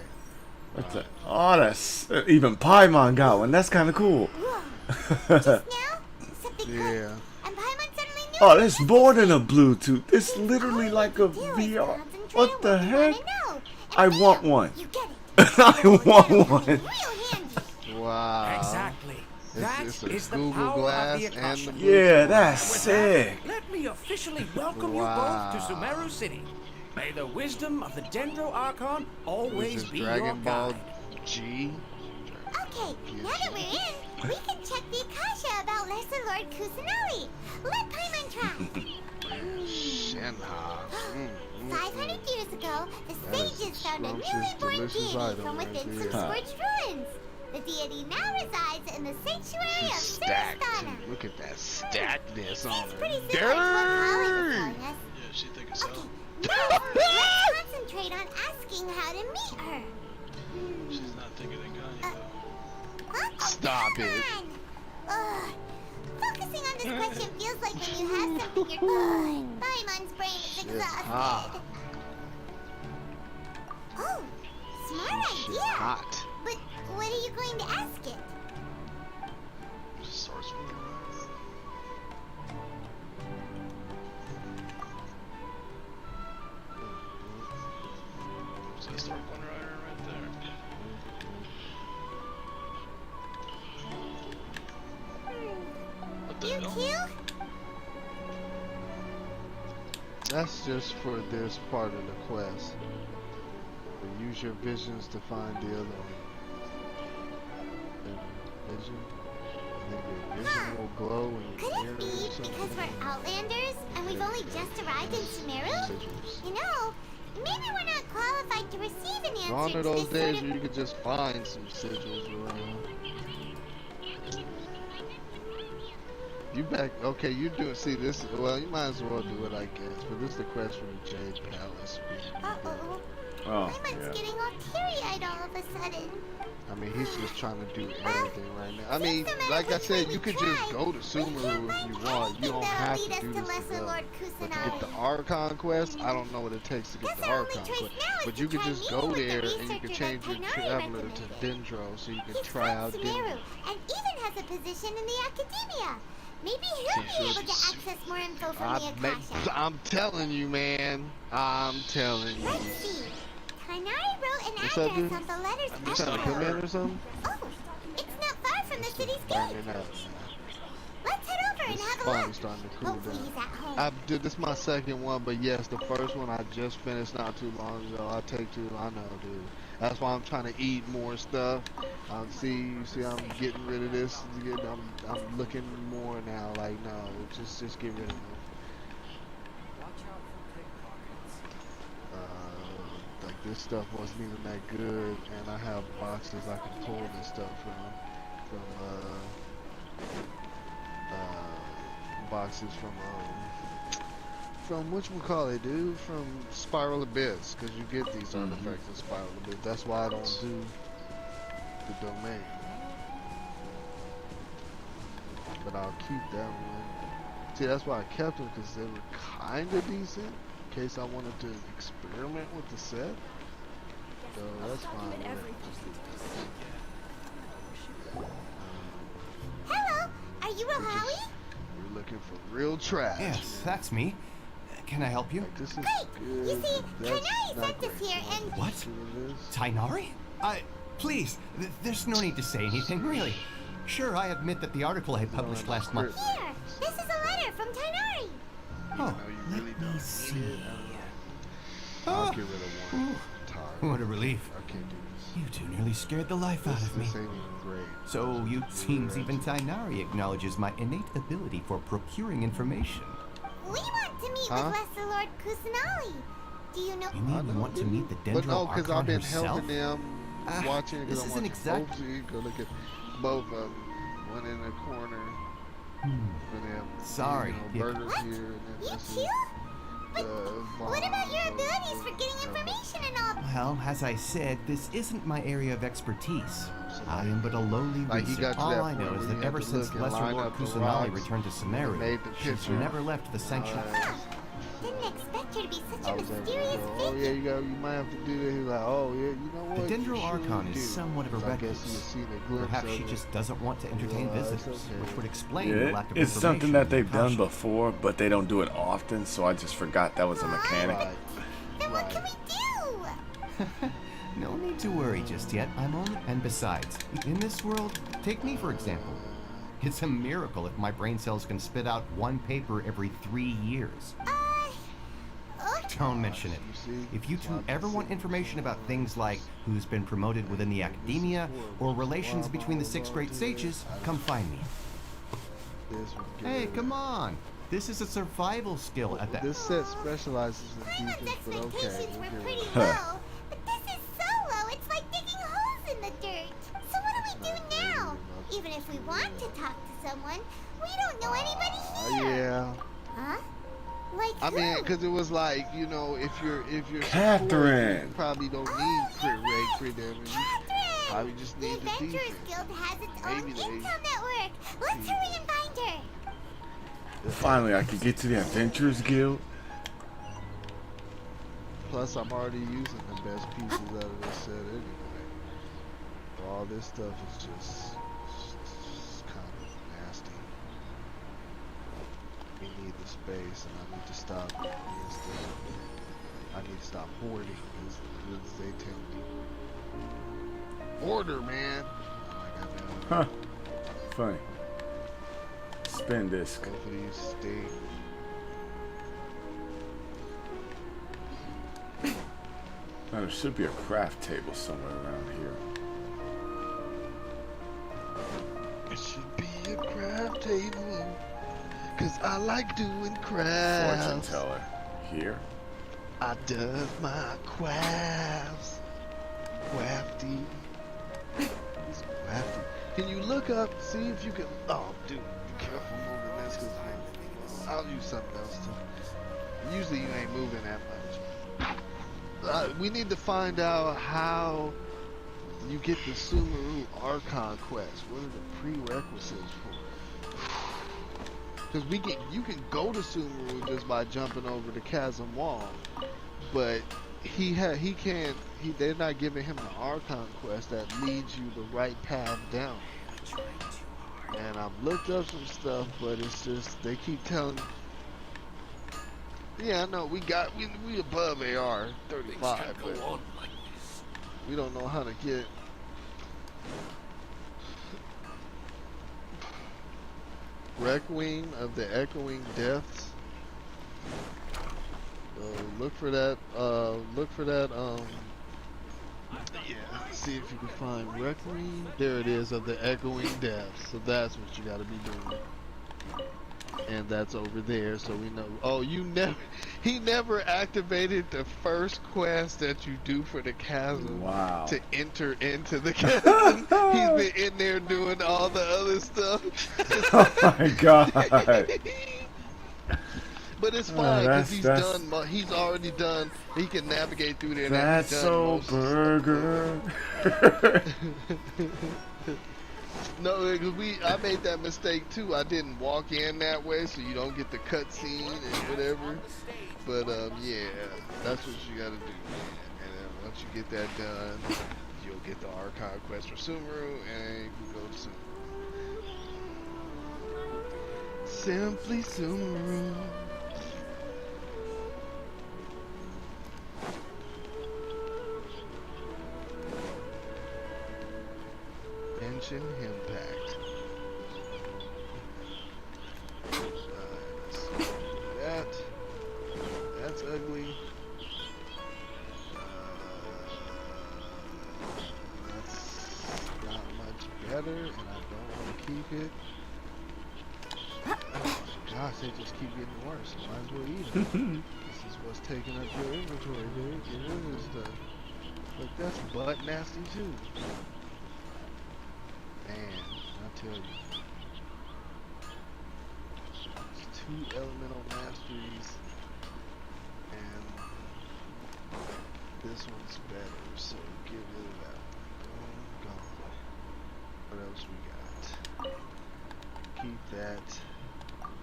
What's that? Oh, that's even Paimon got one. That's kind of cool. Whoa. Just now, something clicked, Yeah. and Paimon suddenly knew Oh, that that's this more was than a it. Bluetooth. It's All literally you like a need to do is VR. concentrate What on the what you heck? wanna know. I And want bam, one. You get it. I Oh, want that'll come in one. real handy. Wow. Exactly. That It's a is the Google power Glass of the and Akasha. the Yeah, that's With sick. that, let me officially welcome you Wow. both to Sumeru City. May the wisdom of the Dendro Archon What always is this, be your Dragon Ball guide. G? Okay, now that we're in, we can check the Akasha about Lesser Lord Kusanali. Let Paimon try. Shenha. 500 years ago, the That is sages a found a scrumptious, newly born delicious deity item from right within there. some Huh. scorched ruins. The deity now resides in the sanctuary of Stacked. Surastana. Look at that stackness on Seems her. pretty similar to what Holly was telling us. Yeah, she think it's so. Okay, now let's concentrate on asking how to meet her. She's not thinking of Gagne though. Huh? Oh, Stop come it. on. Ugh. Focusing on this question feels like when you have something you're. Ugh. Paimon's brain is Shit's exhausted. hot. Oh, smart Shit's idea. hot. But what are you going to ask it? Starts with the right. So I start one right there. What the You hell? too? That's just for this part of the quest. But use your visions to find the other one. Vision? I think your vision will glow in Could your mirror it be or something. because we're Outlanders and we've only just arrived in Sumeru? Sigils. You know, maybe we're not qualified to receive an answer Gone to are those this days sort where of... you could just find some sigils around. You back? Okay, you do. See this? Well, you might as well do it, I guess. But this is the quest from the Jade Palace. Uh-oh. Oh, Paimon's yeah. getting all teary-eyed all of a sudden. I mean, he's just trying to do Well, everything right now. I since mean, no matter like I which said, way you we could just try, go to we Sumeru can't if find you want. You anything don't that'll have lead to us do to this to Lesser go. Lord But to get the Kusanali. Archon quest, I don't know what it takes to get Guess the our only Archon choice quest. now is But to you could try just meeting go with the there and you researcher could that change your Tainari traveler to recommended. Dendro so you can He's try from out Sumeru Dendro. and even has a position in the academia. Maybe he'll be able to access more info from the Akasha. I'm telling you, man. I'm telling you. Let's see. Tainari wrote an What's up, address dude? on the letter's You trying to come in envelope. or something? Oh, it's not far from the city's gate. Finding out. Let's head over and It's have a finally look. starting to cool Hopefully down. he's at home. I did this is my second one, but yes, the first one I just finished not too long ago. I take too. I know, dude. That's why I'm trying to eat more stuff. You see, I'm getting rid of this. I'm looking more now. Like, no, just get rid of it. Like this stuff wasn't even that good, and I have boxes I can pull this stuff from boxes from whatchamacallit, dude, from Spiral Abyss, because you get these artifacts in Spiral Abyss. That's why I don't do the domain. But I'll keep that one. See, that's why I kept them, because they were kind of decent, in case I wanted to experiment with the set. though. That's fine. Hello, are you real Howie? We're looking for real trash. Yes, that's me. Can I help you? Like, this is Great! You see, Tainari sent us here and... What? Tainari? Please, there's no need to say anything, really. Sure, I admit that the article I published last month... Here, this is a letter from Tainari. Oh, let me see. I'll get rid of one. What a relief. I can't do this. You two nearly scared the life out of me. This ain't even great. So, it seems even Tainari acknowledges my innate ability for procuring information. We want to meet with Lesser Lord Kusanali. Do you know? You mean you want to meet the Dendro But no, because I've been herself? helping them, watching it, because this I'm isn't watching exactly... Go look at both of them. One in the corner. For them. Sorry. You know, burgers here. And then You this too? is, But what about your abilities for getting information and all? Well, as I said, this isn't my area of expertise. I am but a lowly Like, he wizard. got to All that I know point is where that you ever have to since look and Lesser line Lord up the Kusanali rocks returned to and Sumeru, made the she's picture. never left the sanctuary. Didn't expect her to be such I a was like, mysterious oh figure. yeah, you might have to do that. He was like, oh yeah, you know what? The Dendro You Archon should is do. somewhat of a So I guess recluse. you've seen a glimpse Perhaps of she it. just doesn't want to entertain It's visitors, okay. which would explain the Yeah, lack of it's information. something that they've done Caution. before, but they don't do it often, so I just forgot that was a mechanic. Right. Then what can we do? No need to worry just yet. I'm only... And besides, in this world, take me for example. It's a miracle if my brain cells can spit out one paper every 3 years. Okay. Don't mention it. If you two ever want information about things like who's been promoted within the academia or relations between the 6 great sages, come find me. Hey, come on. This is a survival skill at that. This set specializes in Paimon's defense, but okay. expectations were we'll pretty give it. low, but this is so low, it's like digging holes in the dirt. So what do we do now? Even if we want to talk to someone, we don't know anybody here. Yeah. Huh? Like I who? mean, because it was like, you know, if you're Catherine. support, you probably don't need crit rate, yes, crit damage. You Catherine! probably just The need the Adventurers defense. Guild has its own Maybe they- intel network. Let's hurry and find her. Finally, I could get to the Adventurers Guild. Plus, I'm already using the best pieces out of this set anyway. All this stuff is just kind of nasty. We need the space, and I need to stop being still. I need to stop hoarding, as they tell me. Order, man! Huh. Funny. Spin disc. Both of these stay. Now, there should be a craft table somewhere around here. It should be a craft table, 'cause I like doing crafts. Fortune teller. Here. I does my crafts. Crafty. It's crafty. Can you look up, see if you can... Oh, dude, be careful moving this, 'cause I'll use something else too. Usually you ain't moving that much. We need to find out how you get the Sumeru Archon quest. What are the prerequisites for? Because you can go to Sumeru just by jumping over the chasm wall, but they're not giving him the Archon quest that leads you the right path down. And I've looked up some stuff, but it's just they keep telling. Yeah, I know we above AR 35, but we don't know how to get. Requiem of the Echoing Depths. Look for that. Yeah. See if you can find Requiem. There it is, of the Echoing Depths. So that's what you got to be doing. And that's over there, so we know. Oh, he never activated the first quest that you do for the chasm. Wow. To enter into the chasm. He's been in there doing all the other stuff. Oh my god. But it's fine because he's already done. He can navigate through there. That's so burger. No, I made that mistake too. I didn't walk in that way, so you don't get the cutscene and whatever. But yeah, that's what you gotta do, man. And then once you get that done, you'll get the archive quest for Sumeru, and you can go to Sumeru. Simply Sumeru. Genshin Impact. That's ugly. That's not much better, and I don't want to keep it. Gosh, they just keep getting worse. Might as well eat them. This is what's taking up your inventory, dude. Get rid of this stuff. Look, that's butt nasty too. Man, I tell you. It's 2 elemental masteries, and this one's better, so get rid of that. Gone. What else we got? Keep that.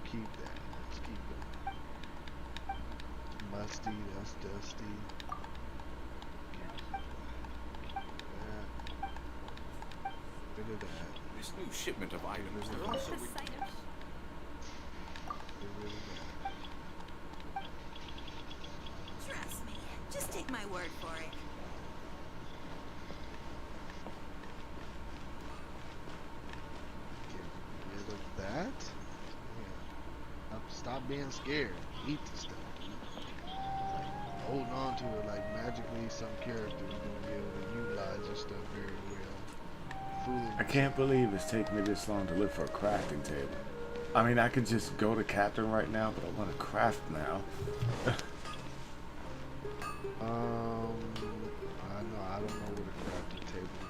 Keep that. Let's keep going. Musty, that's dusty. Rid of that. This new shipment of items, they're also... Trust me. Just take my word for it. Get rid of that. Yeah. Stop being scared. Eat the stuff. Like, hold on to it like magically some character is going to be able to utilize your stuff very well. I can't believe it's taking me this long to look for a crafting table. I mean, I could just go to Captain right now, but I want to craft now. I don't know where the crafting table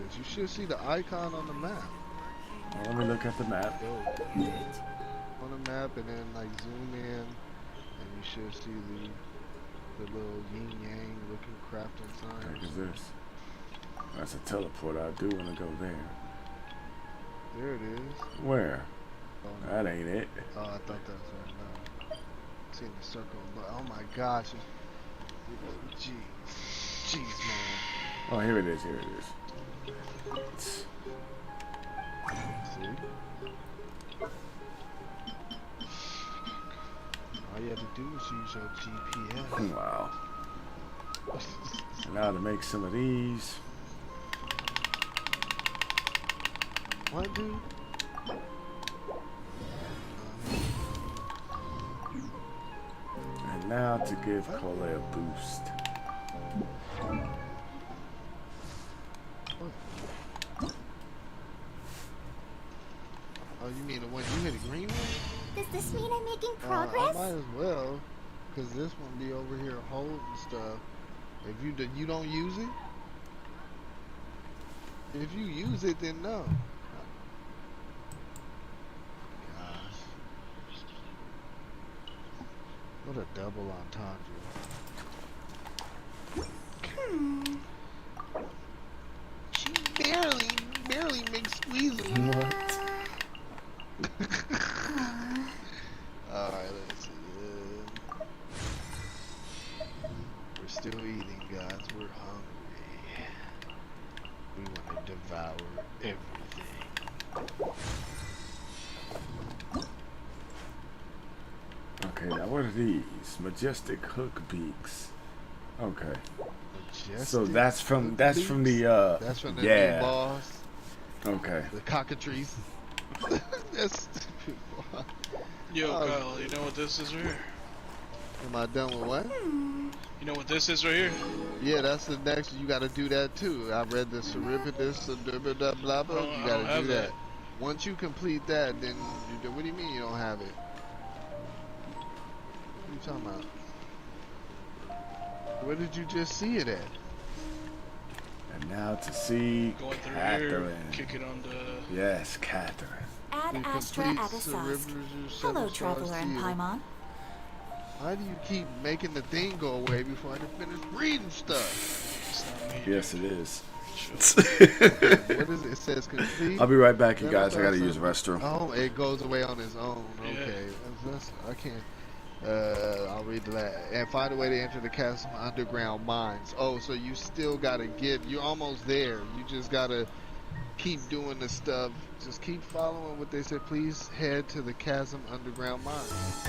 is. You should see the icon on the map. Well, let me look at the map. On the map, and then like zoom in, and you should see the little yin yang looking crafting sign. What is this? That's a teleport. I do want to go there. There it is. Where? Oh, no. That ain't it. Oh, I thought that was right now. Seeing the circle, but oh my gosh. Jeez, man. Oh, here it is. Here it is. See? All you have to do is use your GPS. Wow. And now to make some of these. What, dude? And now to give Cole a boost. Oh, you mean the one you hit a green one? Does this mean I'm making I progress? might as well, cause this one be over here holding stuff. If you don't use it, if you use it, then no. Gosh, what a double entendre. She barely makes squeezing. What? Alright, let's see. We're still eating, guys. We're hungry. We want to devour everything. Okay, now what are these? Majestic hook beaks. Okay. So that's from the that's from the new boss. Okay. The cockatrice. That's stupid. Yo, Kyle, you know what this is right here? Am I done with what? You know what this is right here? Yeah, that's the next. You got to do that too. I read the Seripidus, blah blah blah. You got to do that. Once you complete that, then you do. What do you mean you don't have it? What are you talking about? Where did you just see it at? And now to see Going through Catherine. here, kick it on the... Yes, Catherine. Ad Astra Abasask. Hello, Traveler and Paimon. Why do you keep making the thing go away before I can finish reading stuff? Yes, it is. What is it? It says complete. I'll be right back, you guys. I gotta use the restroom. Oh, it goes away on its own. Okay, I can't. I'll read that. And find a way to enter the castle underground mines. Oh, so you still gotta get. You're almost there. You just gotta keep doing the stuff. Just keep following what they said. Please head to the chasm underground mines.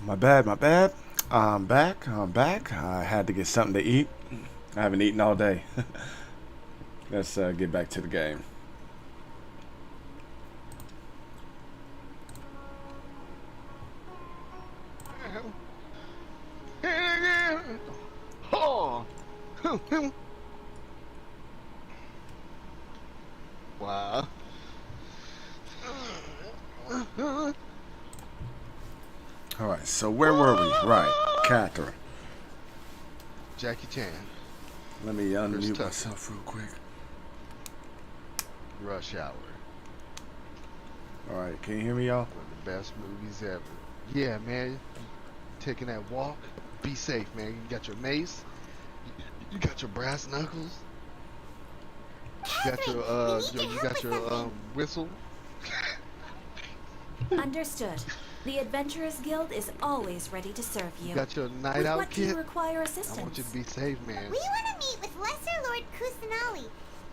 My bad, my bad. I'm back. I had to get something to eat. I haven't eaten all day. Let's get back to the game. Oh. Wow. Alright, so where were we? Right, Catherine. Jackie Chan. Let me unmute myself real quick. Rush Hour. Alright, can you hear me, y'all? One of the best movies ever. Yeah, man. Taking that walk. Be safe, man. You got your mace. You got your brass knuckles. You got your whistle. Understood. The Adventurers Guild is always ready to serve you. You got your night With out what kit. do you require assistance? I want you to be safe, man. We want to meet with Lesser Lord Kusanali.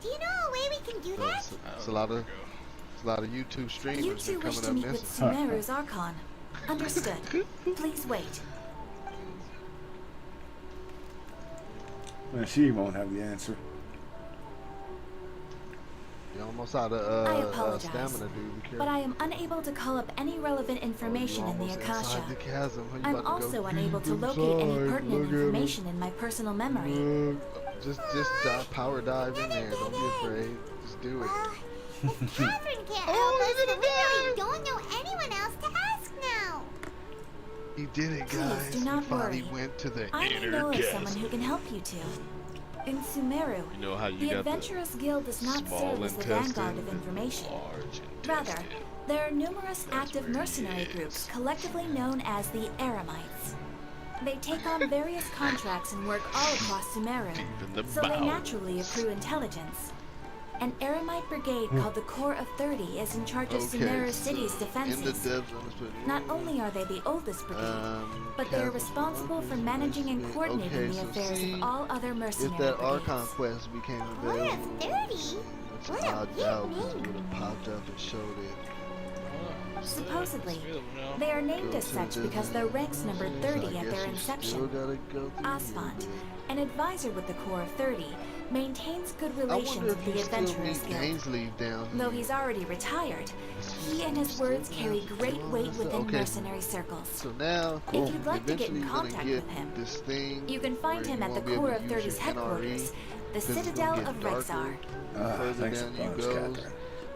Do you know a way we can do that? It's a lot of YouTube streamers You two that wish coming to up meet with missing. Sumeru's Archon. Understood. Please wait. Man, she won't have the answer. You're almost out I of apologize, stamina, dude. Be careful. but I am unable to call up any relevant information in the almost Akasha. inside the chasm. How you I'm about to also go unable to deep locate any inside? pertinent Look at him. information in my personal memory. Just power dive in there. Don't be afraid. Just do it. If Catherine can't help us, then we really don't know anyone else to ask now. He did it, Please guys. do not He finally worry. went to the I may inner know of chasm. someone who can help you two. In Sumeru, You know how you the got the Adventurers Guild does not small serve as the intestine, vanguard of information. Rather, there are numerous active mercenary groups collectively known as the Eremites. They take on various contracts and work all across Sumeru, so they naturally accrue intelligence. An Eremite brigade called the Corps of 30 is in charge of Sumeru City's defenses. Not only are they the oldest brigade, but they are responsible for managing and coordinating the affairs of all other mercenary If that brigades. Archon quest became Corps of available, 30? that's What an a odd big doubt because it name. would have popped up and showed it. Supposedly, they are named as such because their ranks numbered 30 at their inception. Asphalt, an advisor with the Corps of 30, maintains good relations with the Adventurers Guild. Ainsley down here. Though he's already retired, he and his words carry great weight within mercenary circles. So now, If you'd like to get in eventually you're gonna contact get with him, this thing you can find where him you at the won't be able Corps to of use 30's your headquarters, NRE, the 'cause it's gonna Citadel get of darker Rexar. further Thanks down a you bunch, go. Catherine.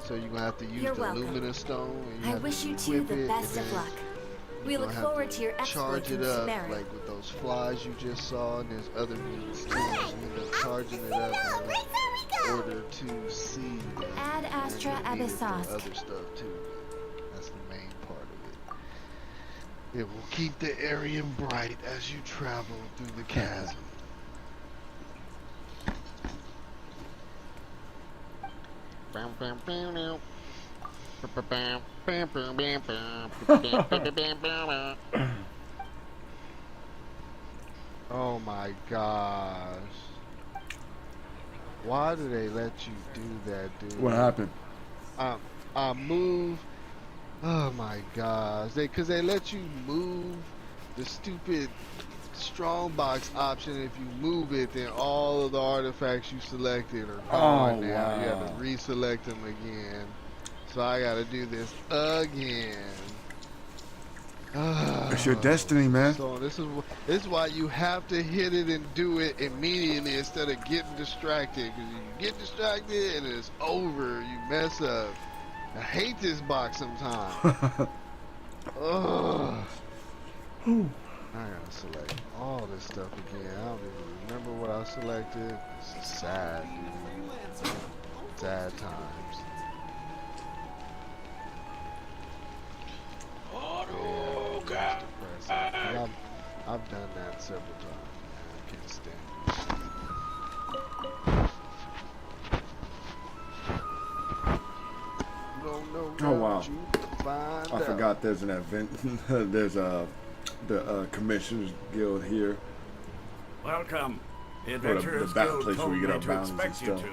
So you're gonna have to use You're the welcome. Luminous Stone. And you I have wish to you two equip the it, best and of then luck. We you're look gonna have forward to your charge exploits it in up Sumeru. like with those flies you just saw, and there's other mutants too. So you end up charging it up in order to see them. Ad Astra And you'll need it for Abyssos. other stuff too. That's the main part of it. It will keep the area bright as you travel through the chasm. Oh my gosh. Why do they let you do that, dude? What happened? I move. Oh my gosh. Cause they let you move the stupid strongbox option. If you move it, then all of the artifacts you selected are gone now. You have to reselect them again. So I gotta do this again. It's your destiny, man. So this is why you have to hit it and do it immediately instead of getting distracted. Because you get distracted and it's over. You mess up. I hate this box sometimes. Ugh. I gotta select all this stuff again. I don't even remember what I selected. It's sad, dude. Sad times. Yeah, it's depressing. I've done that several times. Man. I can't stand it. You don't know Oh wow! what you can find I out. forgot there's an event. There's the Commissioners Guild here. Welcome. The Or Adventurers the battle Guild place where told we get me our to bounties and expect you stuff. to.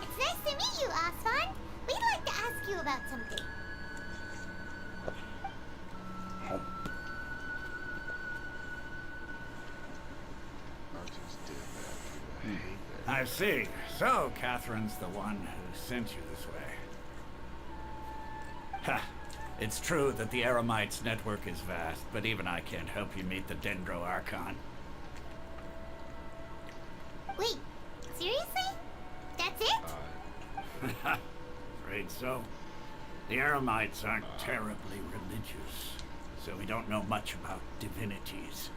It's nice to meet you, Asfan. We'd like to ask you about something. I see. So, Catherine's the one who sent you this way. Ha! It's true that the Eremites' network is vast, but even I can't help you meet the Dendro Archon. Wait, seriously? That's it? Afraid so. The Eremites aren't terribly religious, so we don't know much about divinities.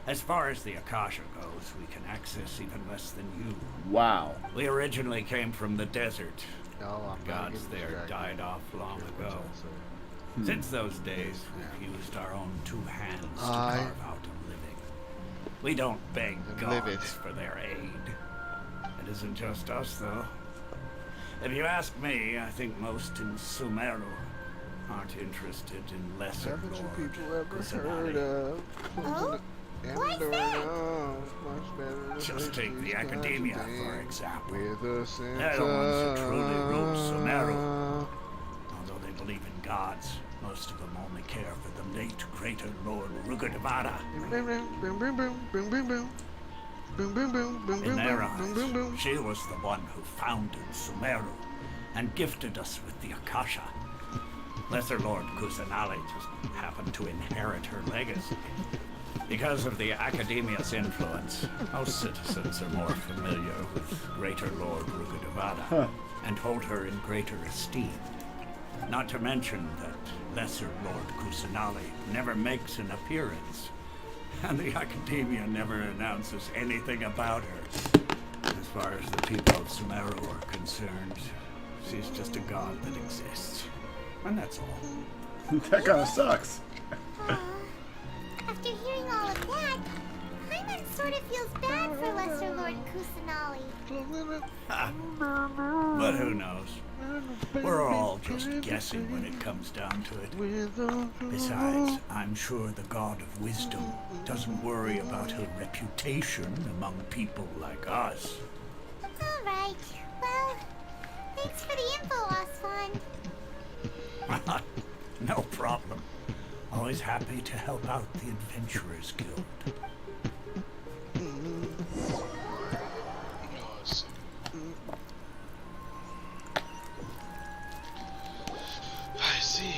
As far as the Akasha goes, we can access even less than you. Wow. We originally came from the desert. No, I'm not Gods getting there distracted. died off long ago. Since those days, we've used our own two hands to carve out a living. We don't beg gods for their aid. It isn't just us, though. If you ask me, I think most in Sumeru aren't interested in lesser Haven't you lord people ever Kusanagi. heard of? Oh? What's that? Just take the Academia, for example. With a They're the ones who truly rule Sumeru. Although they believe in gods, most of them only care for the late greater Lord Rugudevada. In their eyes, she was the one who founded Sumeru and gifted us with the Akasha. Lesser Lord Kusanali just happened to inherit her legacy. Because of the Academia's influence, most citizens are more familiar with Greater Lord Rugudevada and hold her in greater esteem. Not to mention that Lesser Lord Kusanali never makes an appearance, and the Academia never announces anything about her. As far as the people of Sumeru are concerned, she's just a god that exists. And that's all. That kind of sucks. After hearing all of that, Paimon sort of feels bad for Lesser Lord Kusanali. But who knows? We're all just guessing when it comes down to it. Besides, I'm sure the God of Wisdom doesn't worry about her reputation among people like us. Alright, well, thanks for the info, Osfond. No problem. Always happy to help out the Adventurers Guild. I see.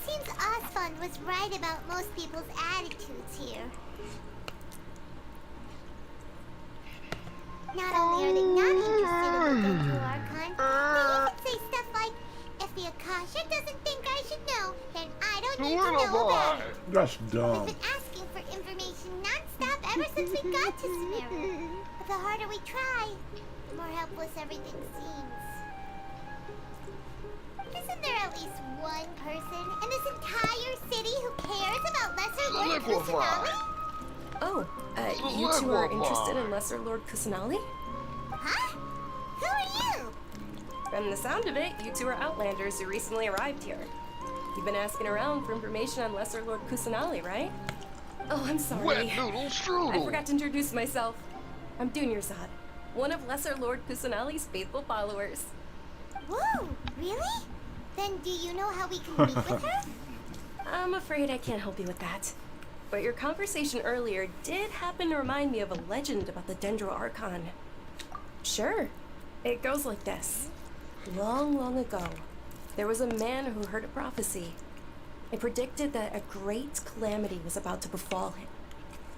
Seems Osfond was right about most people's attitudes here. Not only are they not interested in the Dendro Archon, they even say stuff like, if the Akasha doesn't think I should know, then I don't need to know about it. That's dumb. We've been asking for information non-stop ever since we got to Sumeru. But the harder we try, the more helpless everything seems. Isn't there at least one person in this entire city who cares about Lesser Lord Kusanali? Oh, you two are interested in Lesser Lord Kusanali? Huh? Who are you? From the sound of it, you two are Outlanders who recently arrived here. You've been asking around for information on Lesser Lord Kusanali, right? Oh, I'm sorry. Wet noodle strudel. I forgot to introduce myself. I'm Dunyarzad, one of Lesser Lord Kusanali's faithful followers. Whoa, really? Then do you know how we can meet with her? I'm afraid I can't help you with that. But your conversation earlier did happen to remind me of a legend about the Dendro Archon. Sure. It goes like this. Long, long ago, there was a man who heard a prophecy. It predicted that a great calamity was about to befall him.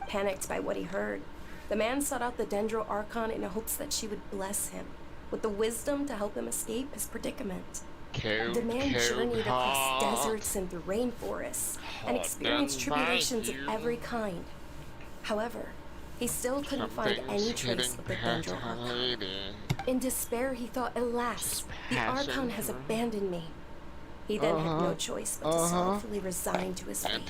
Panicked by what he heard, the man sought out the Dendro Archon in hopes that she would bless him with the wisdom to help him escape his predicament. The man journeyed across deserts and through rainforests and experienced tribulations of every kind. However, he still couldn't find any trace of the Dendro Archon. In despair, he thought, alas, the Archon has abandoned me. He then had no choice but to sorrowfully resign to his fate.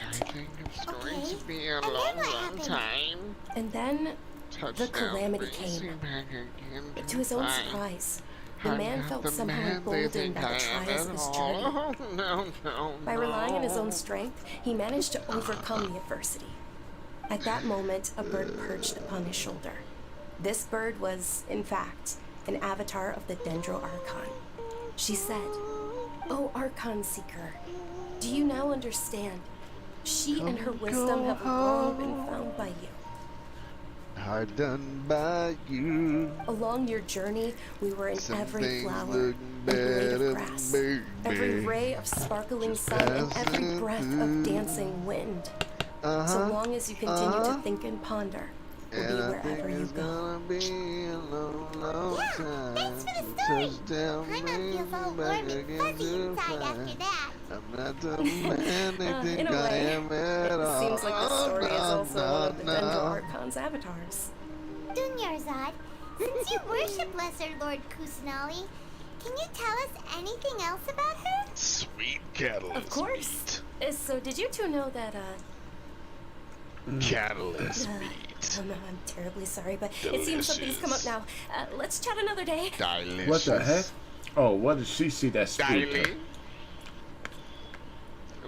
And then, the calamity came. To his own surprise, the man felt somehow emboldened by the trials of his journey. By relying on his own strength, he managed to overcome the adversity. At that moment, a bird perched upon his shoulder. This bird was, in fact, an avatar of the Dendro Archon. She said, "O Archon Seeker, do you now understand? She and her wisdom have long been found by you." hard done by you. Along your journey, we were in Some every things flower look and blade better, of grass, baby. every ray of sparkling sun, and every breath of dancing wind. So long as you continue to think and ponder, we'll be wherever you go. Be a long, long time. Thanks for the story. Paimon feels all warm and fuzzy inside after that. I'm not the man they In think a I way, am at it all. seems like the story is also one of the no. Dendro Archon's avatars. Dunyarzad, since you worship Lesser Lord Kusanali, can you tell us anything else about her? Sweet cattle. Of course. So did you two know that, Cattle is meat. I'm terribly sorry, but it seems something's come up now. Let's chat another day. Delicious. What the heck? Oh, what did she see that speaker?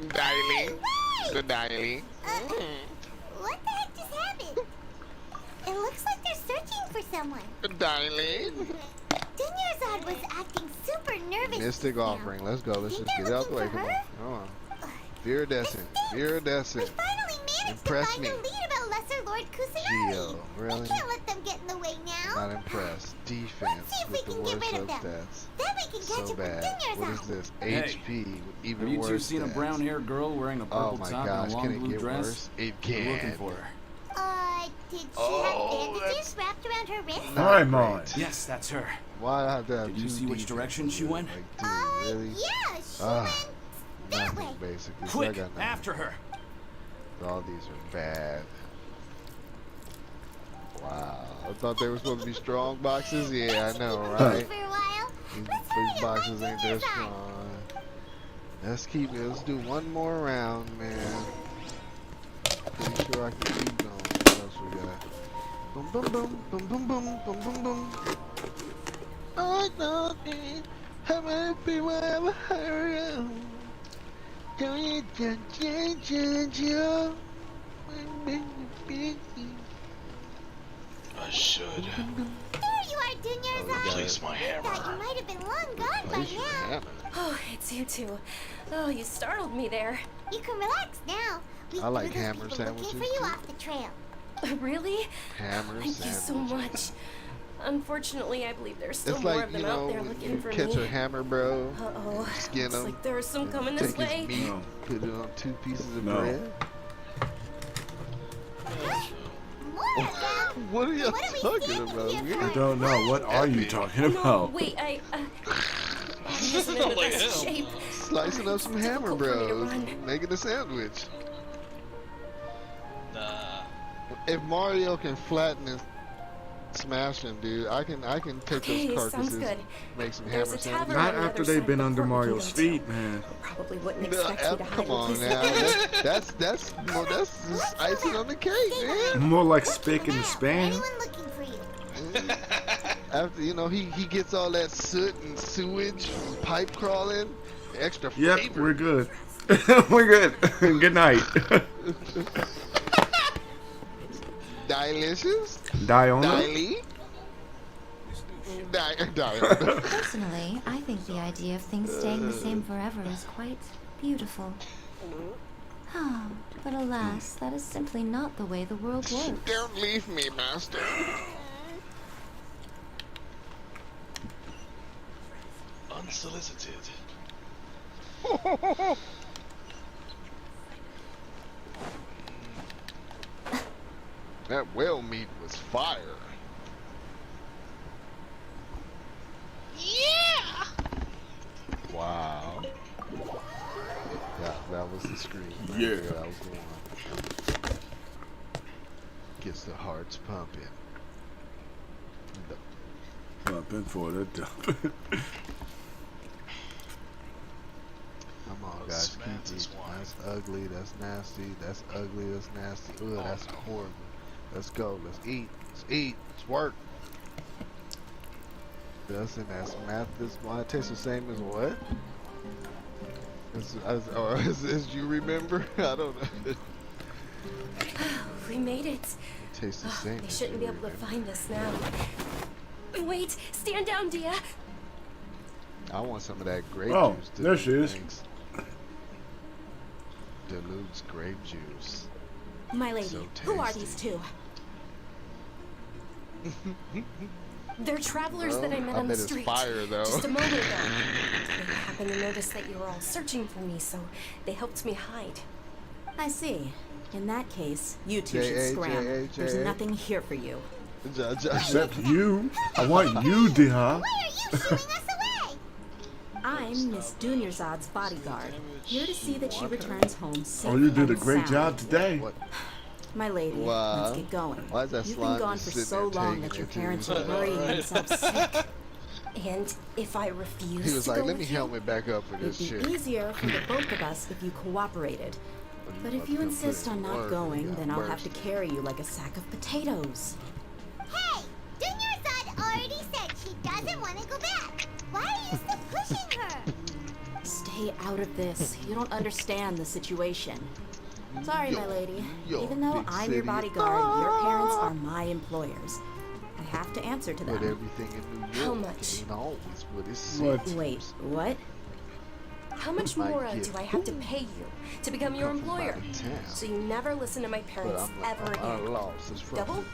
Daily. The daily. What the heck just happened? It looks like they're searching for someone. Daily. Dunyarzad was acting super nervous. Mystic just now. offering. Let's go. Let's Think just they're get out the way. looking Come for on. her? Come on. Viridescent. Viridescent. Finally managed Impress to me. find a lead about Lesser Lord Kusanali. Geo, really? We can't let them get in the way now. Not impressed. Defense Let's see if we with the can get worst rid of them. stats. Then we can catch So up with bad. What is Dunyarzad. this? Hey, HP. Even Have you worse. two seen a stats. brown-haired girl wearing a purple Oh my top gosh, and a can long it blue get dress? worse? It We're can. looking for her. Did she have bandages wrapped around her wrist? Paimon. Yes, that's her. Why do I have to have Did you two see which defenses? direction she went? Like, dude, really? Yeah, she Ah, went that way. nothing, basically. So I Quick, got nothing. after her. All these are bad. Wow. I thought they were supposed to be strong boxes. Yeah, I know, right? For a while. These boxes ain't that strong. Let's do one more round, man. Pretty sure I can keep going. What else we got? Boom, boom, boom, boom, boom, boom, boom, boom, boom. I know it. How many people ever heard of? Don't you change you? I should There you are, Dunyarzad. place my hammer. Thought you might have been long gone by now. Oh, it's you two. Oh, you startled me there. You can relax now. We I like threw those hammer people sandwiches, looking for you too. off the trail. Really? Hammer Thank you so much. Unfortunately, I believe there's still It's more like, of them you out know, there when looking you for catch me. a hammer, bro. Uh-oh. Skin Looks them. like there's some coming this Take way. his meat, put it on 2 pieces of No. bread. More of them. What are you What are we talking standing about? here We for? I don't know. What are you talking No, about? wait, I wasn't in the best shape. Slicing up some hammer, difficult for me to bros. run. Making a sandwich. Nah. If Mario can flatten and smash them, dude, I can take Okay, those sounds carcasses, good. make some There's hammer a sandwiches. tavern Not on the after other they've side been of the under port we can Mario's go to. feet, man. Probably wouldn't No, expect you to hide come in on places now. like that. That's just icing on the cake, man. More like spick and span. Anyone looking for you? After he gets all that soot and sewage from pipe crawling, extra Yep, flavor. we're good. We're good. Good night. Delicious. Diona. Diley. Personally, I think the idea of things staying the same forever is quite beautiful. Oh, but alas, that is simply not the way the world works. Don't leave me, master. Unsolicited. That whale meat was fire. Yeah! Wow. That was the scream. Right Yeah. there. That was the one. Gets the hearts pumping. Pumping for the dump. Come on, guys. Keep eating. That's ugly. That's nasty. That's ugly. That's nasty. Ugh, that's horrible. Let's go. Let's eat. Let's eat. Let's work. Doesn't that's math. This why it tastes the same as what? As you remember? I don't know. We made it. It tastes the same. They as shouldn't you be able to remember. find us now. Wait, stand down, Dia. I want some of that grape Oh, juice. there she is. Thanks. Dilute's grape juice. My lady, So who are tasty. these two? They're travelers that I met on the street fire, though. just a moment ago. They happened to notice that you were all searching for me, so they helped me hide. I see. In that case, you two should scram. There's nothing here for you. Except you. I want you, Diha. Why are you shooing us away? I'm Miss Dunyarzad's bodyguard, here to see that she returns home safe. Oh, you did a and great sound. job today. My lady, let's get going. Why is that You've slime been gone just for sitting so there long taking that your it parents too? are worrying themselves sick. And if I refuse He was to like, go let me with you, helmet back up for this It'd shit. be easier for the both of us if you cooperated. But if you insist on not going, then I'll have to carry you like a sack of potatoes. Hey, Dunyarzad already said she doesn't want to go back. Why are you still pushing her? Stay out of this. You don't understand the situation. Sorry, my lady. Even though I'm your bodyguard, your parents are my employers. I have to answer to them. But everything in New York How much? ain't always what it seems. Wait, what? How much more do I have to pay you to become your employer? So you never listen to my parents ever again. Double?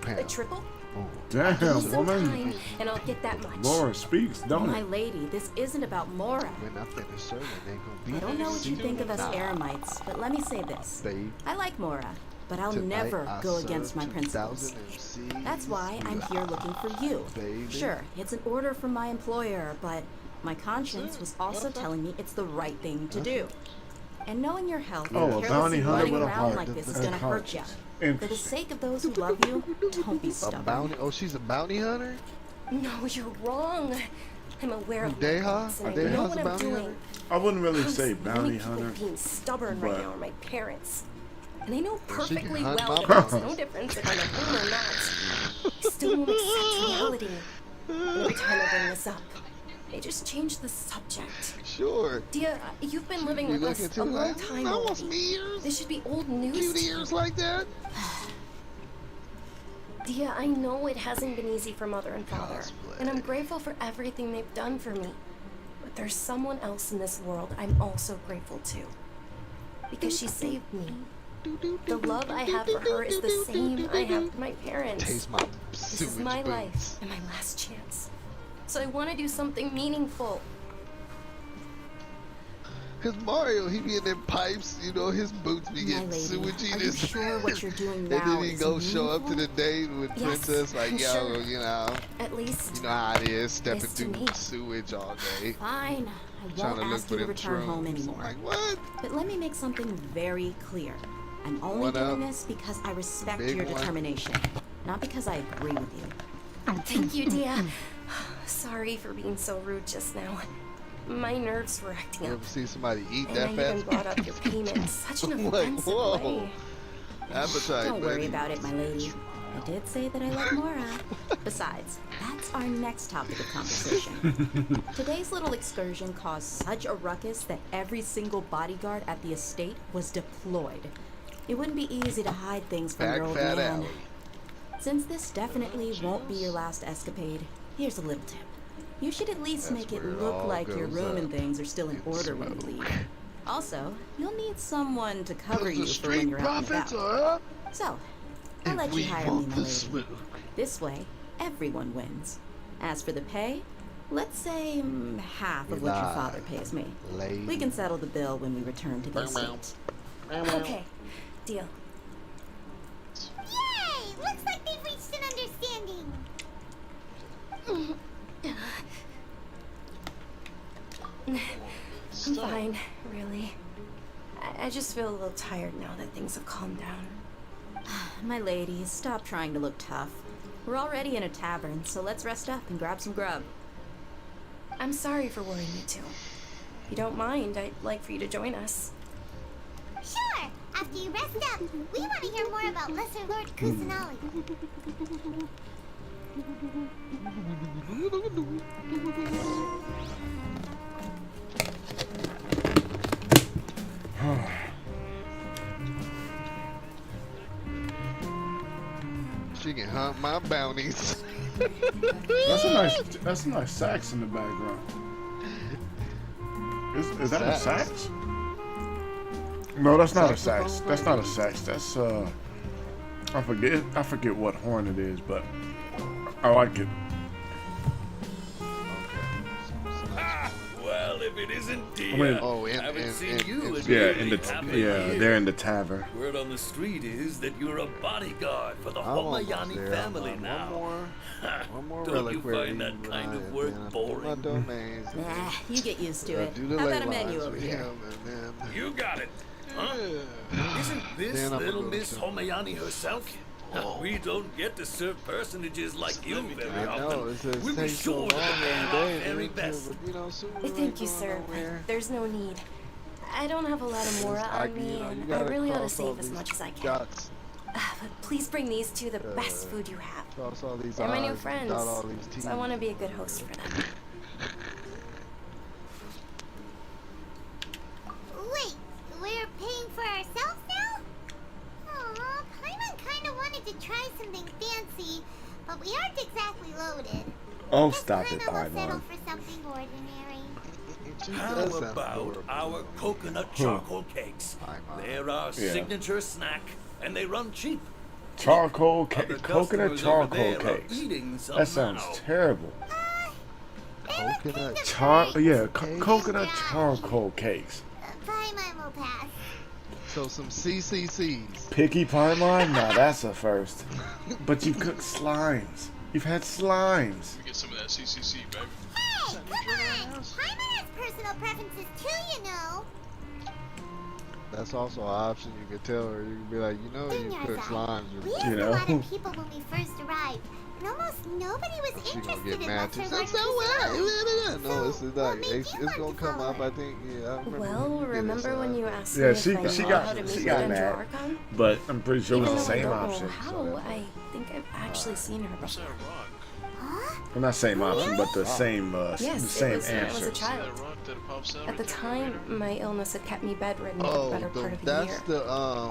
A triple? Damn, Some woman. time, and I'll get that much. Laura speaks, don't My it? lady, this isn't about Mora. When I finish serving, they gonna be I don't know what you think of us Nah. Eremites, but let me say this. Babe, I like Mora, but I'll tonight never I go serve against my principles. 2000 MCs. That's why I'm here looking for you. Baby. Sure, it's an order from my employer, but my conscience was also telling me it's the right thing to do. And knowing your health Oh, a and bounty carelessly hunter running with a around heart. like this is And gonna hurt heart. you. And- For the sake of those who love you, don't be A stubborn. bounty? Oh, she's a bounty hunter? No, you're wrong. I'm aware of my Deha? limits, and I Deha's know a what I'm bounty doing. hunter? I wouldn't really Honestly, say the only bounty people hunter. being stubborn right but- now are my parents. And I know Well, she perfectly can hunt well my that there's no parents. difference if I'm at home or not. I still won't accept reality. And every time I bring this up, they just change the subject. Sure. Dia, you've been living You with look us into a long like, time that already. was me years. This should be old news Few to you. years like that. Dia, I know it hasn't been easy for Mother and Father, and I'm grateful for everything they've done for me. But there's someone else in this world I'm also grateful to. Because she saved me. The love I have for her is the same I have for my parents. Taste my This is sewage my boots. life and my last chance. So I want to do something meaningful. Cause Mario, he be in them pipes, you know, his boots be My getting lady, sewagey. are you sure what you're doing And now then he is go show up to the date with Yes, Princess, like, I'm yo, sure. you know, At least, you know how it is, stepping Yes to through me. sewage all day. Fine. I Trying won't to look ask for you to them return home shrooms. anymore. Like, what? But let me make something very clear. I'm only What doing up? this because I respect Big your one? determination, not because I agree with you. thank you, Dia. Sorry for being so rude just now. My nerves were acting You up. ever see somebody eat And that I even fast? brought up your payment in such an I'm like, offensive whoa. way. Appetite, Don't worry buddy. about it, my lady. I did say that I love Mora. Besides, that's our next topic of conversation. Today's little excursion caused such a ruckus that every single bodyguard at the estate was deployed. It wouldn't be easy to hide things from your Back old fat man. alley. Since this definitely won't be your last escapade, here's a little tip. You should at least That's make it where it look all like your goes room up and things are still in in order when you smoke. leave. Also, you'll need someone to cover Cause you the for when street you're out and profits about. are up. So, I'll And let you we hire me, want my the lady. smoke. This way, everyone wins. As for the pay, let's say half of what your Lie. father pays me. Lady. We can settle the bill when we return to the estate. Okay, deal. Yay! Looks like they've reached an understanding. I'm fine, really. I just feel a little tired now that things have calmed down. My lady, stop trying to look tough. We're already in a tavern, so let's rest up and grab some grub. I'm sorry for worrying you too. If you don't mind, I'd like for you to join us. Sure. After you rest up, we want to hear more about Lesser Lord Kusanali. She can hunt my bounties. That's a nice sax in the background. Is that a sax? No, that's not a sax. That's not a sax. That's I forget what horn it is, but I like it. Well, if it isn't Dia, haven't seen you in they're in the tavern. Word on the street is that you're a bodyguard for the Homayani family now. One more Don't you find that kind of work boring? Nah, you get used to it. How about a menu over here? You got it. Huh? Isn't this little Miss Homayani herself? We don't get to serve personages like you very often. We'll be sure to prepare our very best. Thank you, sir. There's no need. I don't have a lot of mora on me, and I really ought to save as much as I can. But please bring these two the best food you have. They're my new friends, so I want to be a good host for them. Wait, we're paying for ourselves now? Aw, Paimon kinda wanted to try something fancy, but we aren't exactly loaded. Oh, stop it, We'll settle Paimon. for something ordinary. How about our coconut charcoal cakes? They're our signature snack, and they run cheap. Charcoal cake, Other coconut customers charcoal over there are cakes. eating some That sounds now. terrible. Coconut Coconut charcoal cakes. Paimon will pass. So some CCCs. Picky Paimon? Nah, that's a first. But you've cooked slimes. You've had slimes. We get some of that CCC, baby. Hey, come on! Paimon has personal preferences too, you know. That's also an option. You could tell her. You could be like, you know, you cook slimes. We had a lot of people when we first arrived, and almost nobody was interested Get in mad too. Lesser So Learners. what? No, it's like it's gonna come up. I think. Yeah, I remember. Well, remember when you asked me Yeah, if I knew how to meet the got Dendro mad. Archon? But I'm pretty sure it was Even the though I same don't know option. how, I think I've actually seen her before. Well, not same option, but the same, Yes, the same it was when I was a answer. child. At the time, my illness had kept me bedridden for Oh, the better part of a that's year. the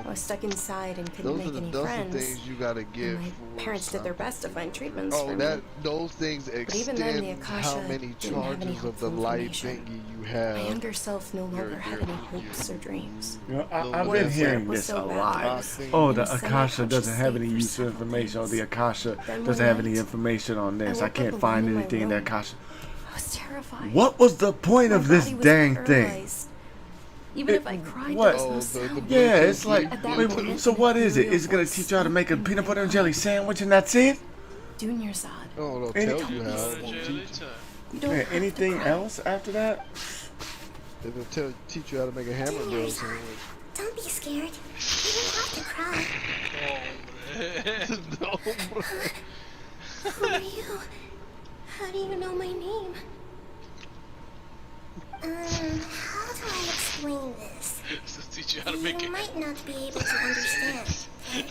I was stuck inside and couldn't make any those friends. are things you gotta give. My parents did their best to find treatments Oh, for that me. those things But even extend then, the Akasha how many didn't have any charges of the helpful life information. thingy you have. My younger self no longer had any hopes or dreams. You know, I've What been if hearing it was this so a bad lot. that I was Oh, in the a Akasha semi-conscious doesn't have any state for useful several information. Or days. the Akasha Then doesn't one have any night, information on this. I I woke can't up find alone in my anything in the room. Akasha. I was terrified. What was the point My of this body was dang thing? paralyzed. Even if I cried, What? there was no sound. Yeah, it's like, At that wait, moment, so what is it? ethereal Is it gonna voice teach you how to make a peanut butter and jelly sandwich and that's it? Junior Zod. Oh, they'll Any- tell you how. It won't teach you. You don't Yeah, have to anything cry. else after that? It'll teach you how to make a hamburger sandwich. Don't be scared. You don't have to cry. Who are you? How do you know my name? How do I explain this? So teach you how to make You it. might not be able to understand. but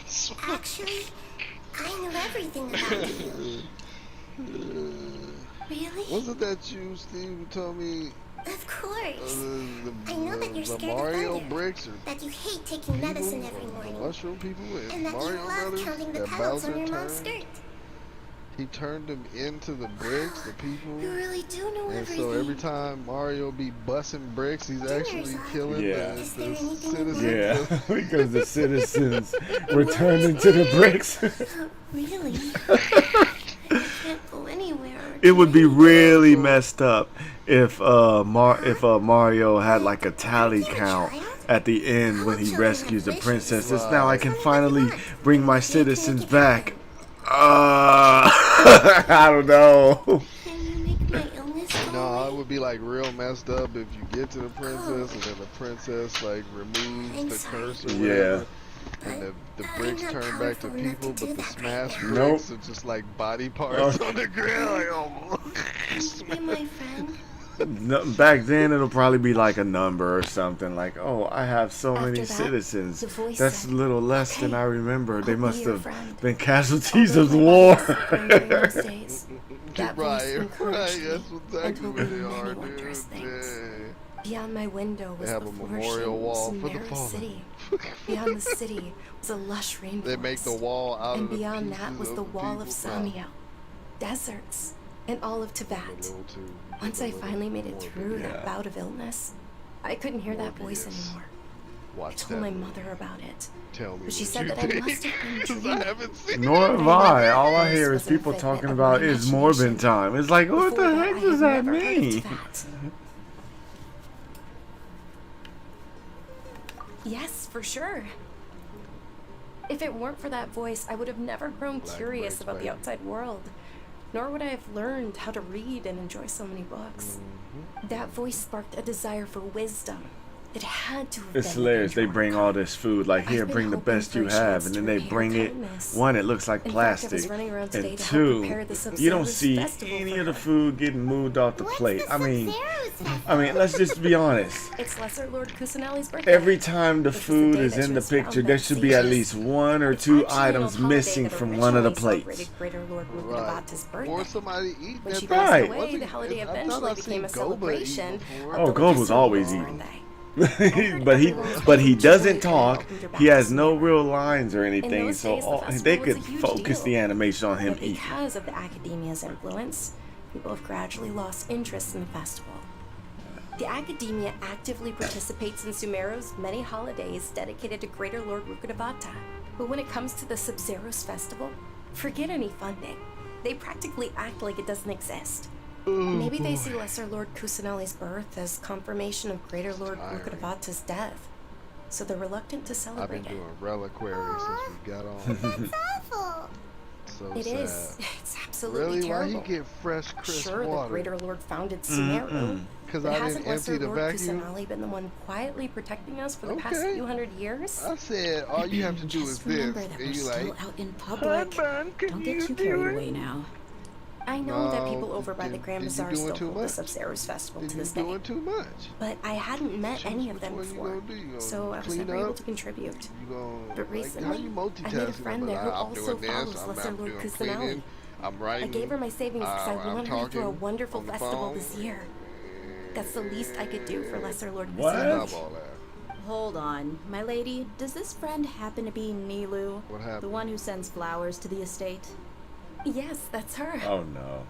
Actually, I know everything about you. Really? Wasn't that you, Steve, who told me? Of course. The, I know that you're the scared Mario of thunder. bricks or That you hate taking medicine every morning. mushroom people And and that Mario you love Brothers. counting the That petals on Bowser your mom's turned. skirt. He turned them into the bricks, the people. You really do know And everything. so every time Mario be busting bricks, he's actually killing Yeah. Is there the anything citizens. Yeah, because the citizens were turned into the bricks. Really? I can't go anywhere. It would be really messed up if Mario had like a tally count at the end when he rescues the princesses. Now I can finally bring my citizens back. I don't know. No, it would be like real messed up if you get to the princess and then the princess like removes the curse or whatever. And the bricks turn back to people, but the smashed bricks are just like body parts on the ground. Like, oh. Be my friend. No, back then it'll probably be like a number or something like, oh, I have so many that, citizens. the voice That's said, a little less than I remember. They I'll be must your have friend. been casualties of the war. During those days, that voice Right, encouraged me that's and exactly told what me they are, many dude. wondrous things. Yeah. Beyond my window was have the a memorial wall for the flourishing fallen. city. Beyond the city was a lush rainforest. They make the wall out and of the beyond that pieces was of the the wall of people. Samio, deserts, and all of Tibet. Once I finally made it through that bout of illness, I couldn't hear that voice anymore. watch I told that my movie. mother about it. Tell me But she what said you that I think. must have been 'Cause dreaming. I haven't seen Nor it. have I. All I This hear is was a people figment talking of about my is Morbin imagination. time. It's like, what Before the that, heck I does had that never heard of mean? Tvat. Yes, for sure. If it weren't for that voice, I would have never grown curious about the outside world. Nor would I have learned how to read and enjoy so many books. That voice sparked a desire for wisdom. It had to have It's been hilarious. They Dendro. bring all this food, like, here, I've been bring the hoping best for you a have, chance and to then they repay bring her it. kindness. One, it looks like In fact, I was plastic, running around today and to help two, prepare the you don't Sub-Zero's see festival any for of the her. food getting moved off the plate. I mean, let's just be honest. It's Lesser Lord Kusanali's birthday. Every time the which is food day is that in she the was found picture, by there the should be at sages. least one or It's two actually an items old holiday missing that from one of the originally plates. celebrated Greater Lord Right. Rukkhadevata's birthday. Or somebody eating When she that passed Right. away, the holiday I thought eventually I became a seen Goba eat celebration. before. Oh, of the Goba's Lesser always Lord's eating. birthday. but he doesn't talk. welcomed her back He has to no Sumeru. real lines or In anything, those so days, the all, festival they was could a huge focus deal. the animation on him But eating. because of the academia's influence, people have gradually lost interest in the festival. The academia actively participates in Sumeru's many holidays dedicated to Greater Lord Rukkhadevata. But when it comes to the Sub-Zero's festival, forget any funding. They practically act like it doesn't exist. Maybe they see Lesser Lord Kusanali's birth as confirmation of Greater Lord Rukkhadevata's death. So they're reluctant to I've celebrate been it. doing reliquary since we got on. That's awful. So It sad. is. It's absolutely Really? terrible. Why he get fresh, crisp Sure, the water? Greater Lord founded Sumeru. Because But I hasn't didn't Lesser empty the Lord vacuum. Kusanali been the one quietly protecting us for the past Okay. few hundred years? I said all you have to do is Just this, remember that and we're you still like, out in public. Don't get too carried away now. I know that No, people over by the did- Grand did you Bazaar doing still too hold the much? Sub-Zero's festival "Then to you're this day. doing too much. But I hadn't met any of them What you before, gonna do? You gonna so I was clean never able up? to contribute. You gonna But like, how recently, you I multitasking? made a friend there who I'm also doing this, follows Lesser I'm Lord doing Kusanali. cleaning, I'm I writing. gave her my savings because I I'm wanted her to throw a talking wonderful on the festival phone. this year. That's the least I could do for Lesser Lord What? Kusanali. Stop all that. Hold on, my lady. Does this friend happen to be Nilu? What happened? The one who sends flowers to the estate? Yes, that's her. Oh no.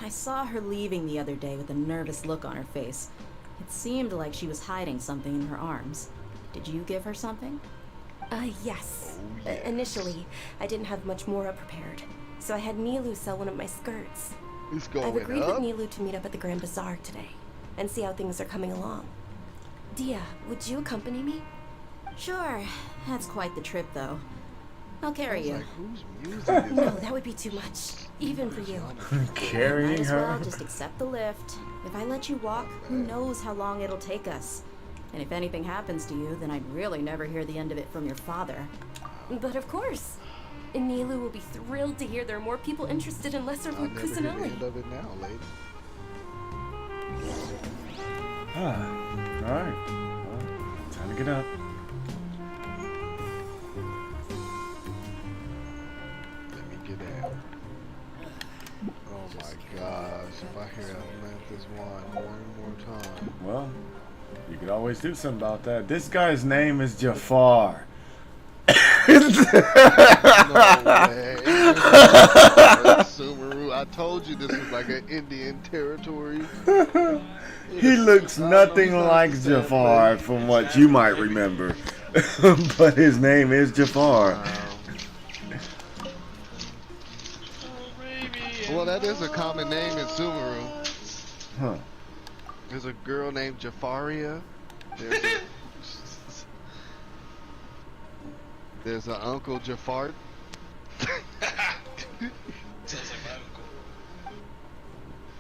I saw her leaving the other day with a nervous look on her face. It seemed like she was hiding something in her arms. Did you give her something? Yes. Initially, I didn't have much more prepared, so I had Nilu sell one of my skirts. It's I've going agreed up. with Nilu to meet up at the Grand Bazaar today and see how things are coming along. Dia, would you accompany me? Sure. That's quite the trip, though. I'll I carry was you. like, whose music is No, that? that would be too much, even for you. Might Carrying as her? well just accept the lift. If I let you walk, who knows how long it'll take us. And if anything happens to you, then I'd really never hear the end of it from your father. But of course, Nilu will be thrilled to hear there are more people interested in Lesser I'll Lord never hear the Kusanali. end of it now, lady. Alright. Well, time to get up. Let me get down. Oh my gosh, if I hear that Memphis one more time. Well, you could always do something about that. This guy's name is Jafar. No way. Sumeru, I told you this was like an Indian territory. He looks nothing like Jafar from what you might remember. But his name is Jafar. Well, that is a common name in Sumeru. Huh. There's a girl named Jafaria. There's a, there's an Uncle Jafar. Sounds like my uncle.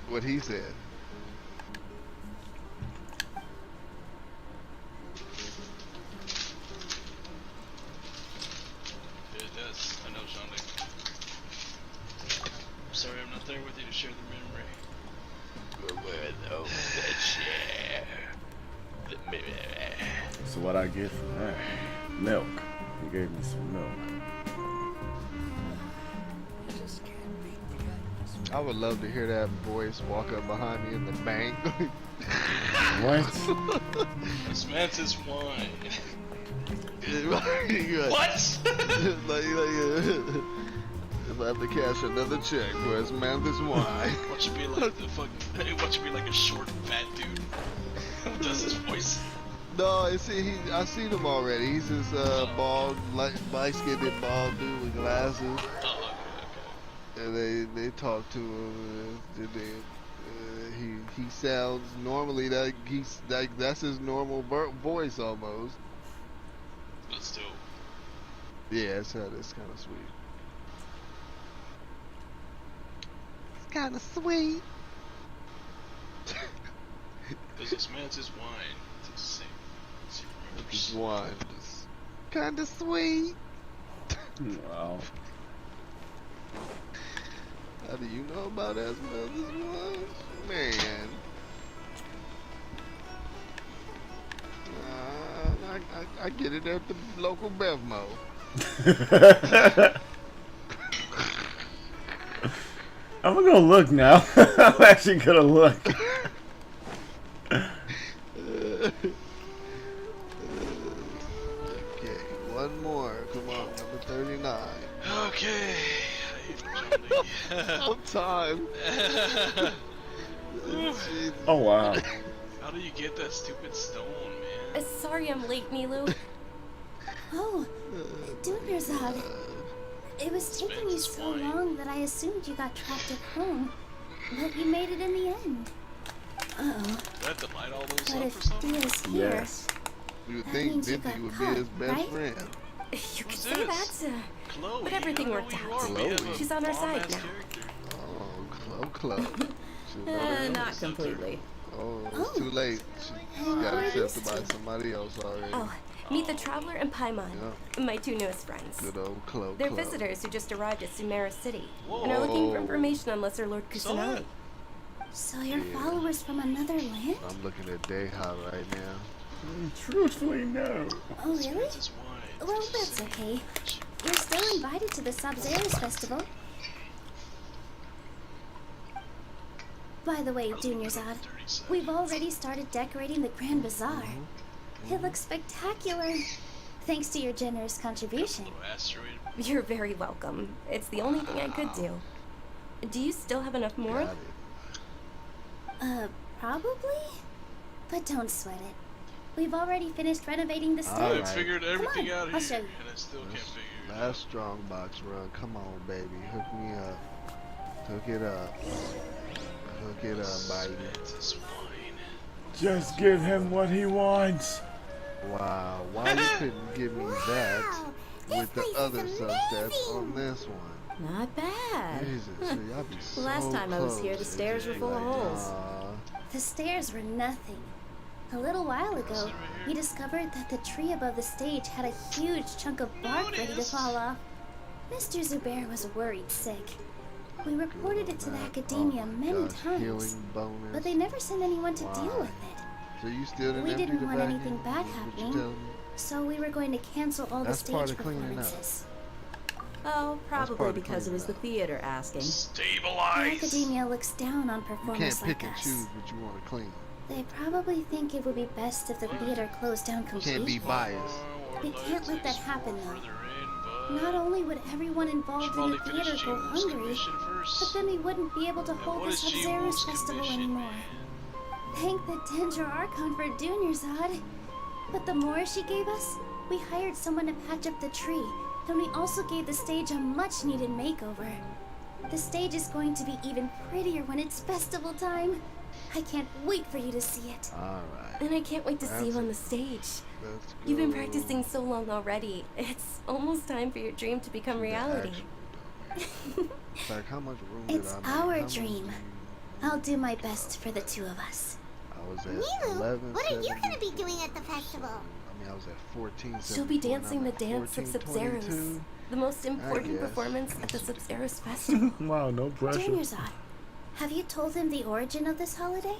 What he said. Yeah, it does. I know, Sean. I'm sorry I'm not there with you to share the memory. So what I get from that? Milk. He gave me some milk. I would love to hear that voice walk up behind me in the bank. What? This man's wine. What? If I have to cash another check for his Memphis wine. Watch it be like the fucking. Watch it be like a short, fat dude who does his voice. No, see, I seen him already. He's this bald, light-skinned and bald dude with glasses. And they talk to him, and he sounds normally that he's like that's his normal voice almost. That's dope. Yeah, it's kind of sweet. It's kind of sweet. Because this man's his wine. This wine is kind of sweet. Wow. How do you know about as well as wine? Man. I get it at the local Bevmo. I'm gonna look now. I'm actually gonna look. Okay, one more. Come on, number 39. Okay. On time. Oh wow. How do you get that stupid stone, man? Sorry I'm late, Nilu. Oh, Dunyarzad. It was taking you so long that I assumed you got trapped at home, but you made it in the end. Uh-oh. Do I have to light all those But up if or something? Dia's here, Yes. You would that think means you Dinty got would be caught, his best right? friend. You could Who's say this? that, Chloe. but everything I don't worked know who you out. are. We have a She's on our side bomb-ass now. character. Oh, Chloe. Not completely. Oh, it's too late. She got accepted by somebody else already. Oh, meet the Traveler and Paimon, my two newest friends. Good old Chloe. They're visitors who just arrived at Sumeru City and are looking for information on Lesser Lord Kusanagi. So you're followers from another land? I'm looking at Deha right now. Truthfully, no. Oh, really? Well, that's okay. You're still invited to the Sub-Zeros Festival. By the way, Dunyarzad, we've already started decorating the Grand Bazaar. It looks spectacular, thanks to your generous contribution. You're very welcome. It's the only thing I could do. Do you still have enough more? Probably? But don't sweat it. We've already finished renovating the stage. Alright. I figured everything out I'll here, show you. and I still can't figure it out. Last strong box run. Come on, baby. Hook me up. Hook it up. Hook it up, baby. Just give him what he wants. Wow. Why you couldn't give me that with the other substats on this one? Not bad. Jesus, y'all be so Last time I was here, the close. stairs were full of holes. The stairs were nothing. A little while ago, we discovered that the tree above the stage had a huge chunk of bark ready to fall off. Mr. Zubair was worried sick. We reported it to the academia many times, but they never sent anyone to deal with it. So you still didn't We empty didn't the want bag anything in? bad What you happening, telling me? so we were going to cancel all That's the part stage of cleaning up. performances. Oh, part probably of because it was the theater asking. The Stabilize! academia looks down on You performers can't like pick and us. choose what you want to clean. They probably think it would be best if the theater closed down You completely. can't be biased. We can't let that happen, though. Not only would everyone involved in the theater go hungry, but then we wouldn't be able to hold the Sub-Zeros Festival anymore. Thank the Dendro Archon for Dunyarzad. But the more she gave us, we hired someone to patch up the tree, and we also gave the stage a much-needed makeover. The stage is going to be even prettier when it's festival time. I can't wait for you to see it. Alright. And I can't wait to see you on the stage. You've been practicing so long already. It's almost time for your dream to become reality. Like, how much room did It's I make? our How much dream. I'll do my best for the two of us. I was at Nilu, 11, what are you 70. going to be doing at the festival? I mean, I was at 14. She'll be 74, and dancing I'm the at dance of 14, Sub-Zeros, 22. the most important guess. performance at the Sub-Zeros Festival. Wow, no pressure. Dunyarzad, have you told them the origin of this holiday?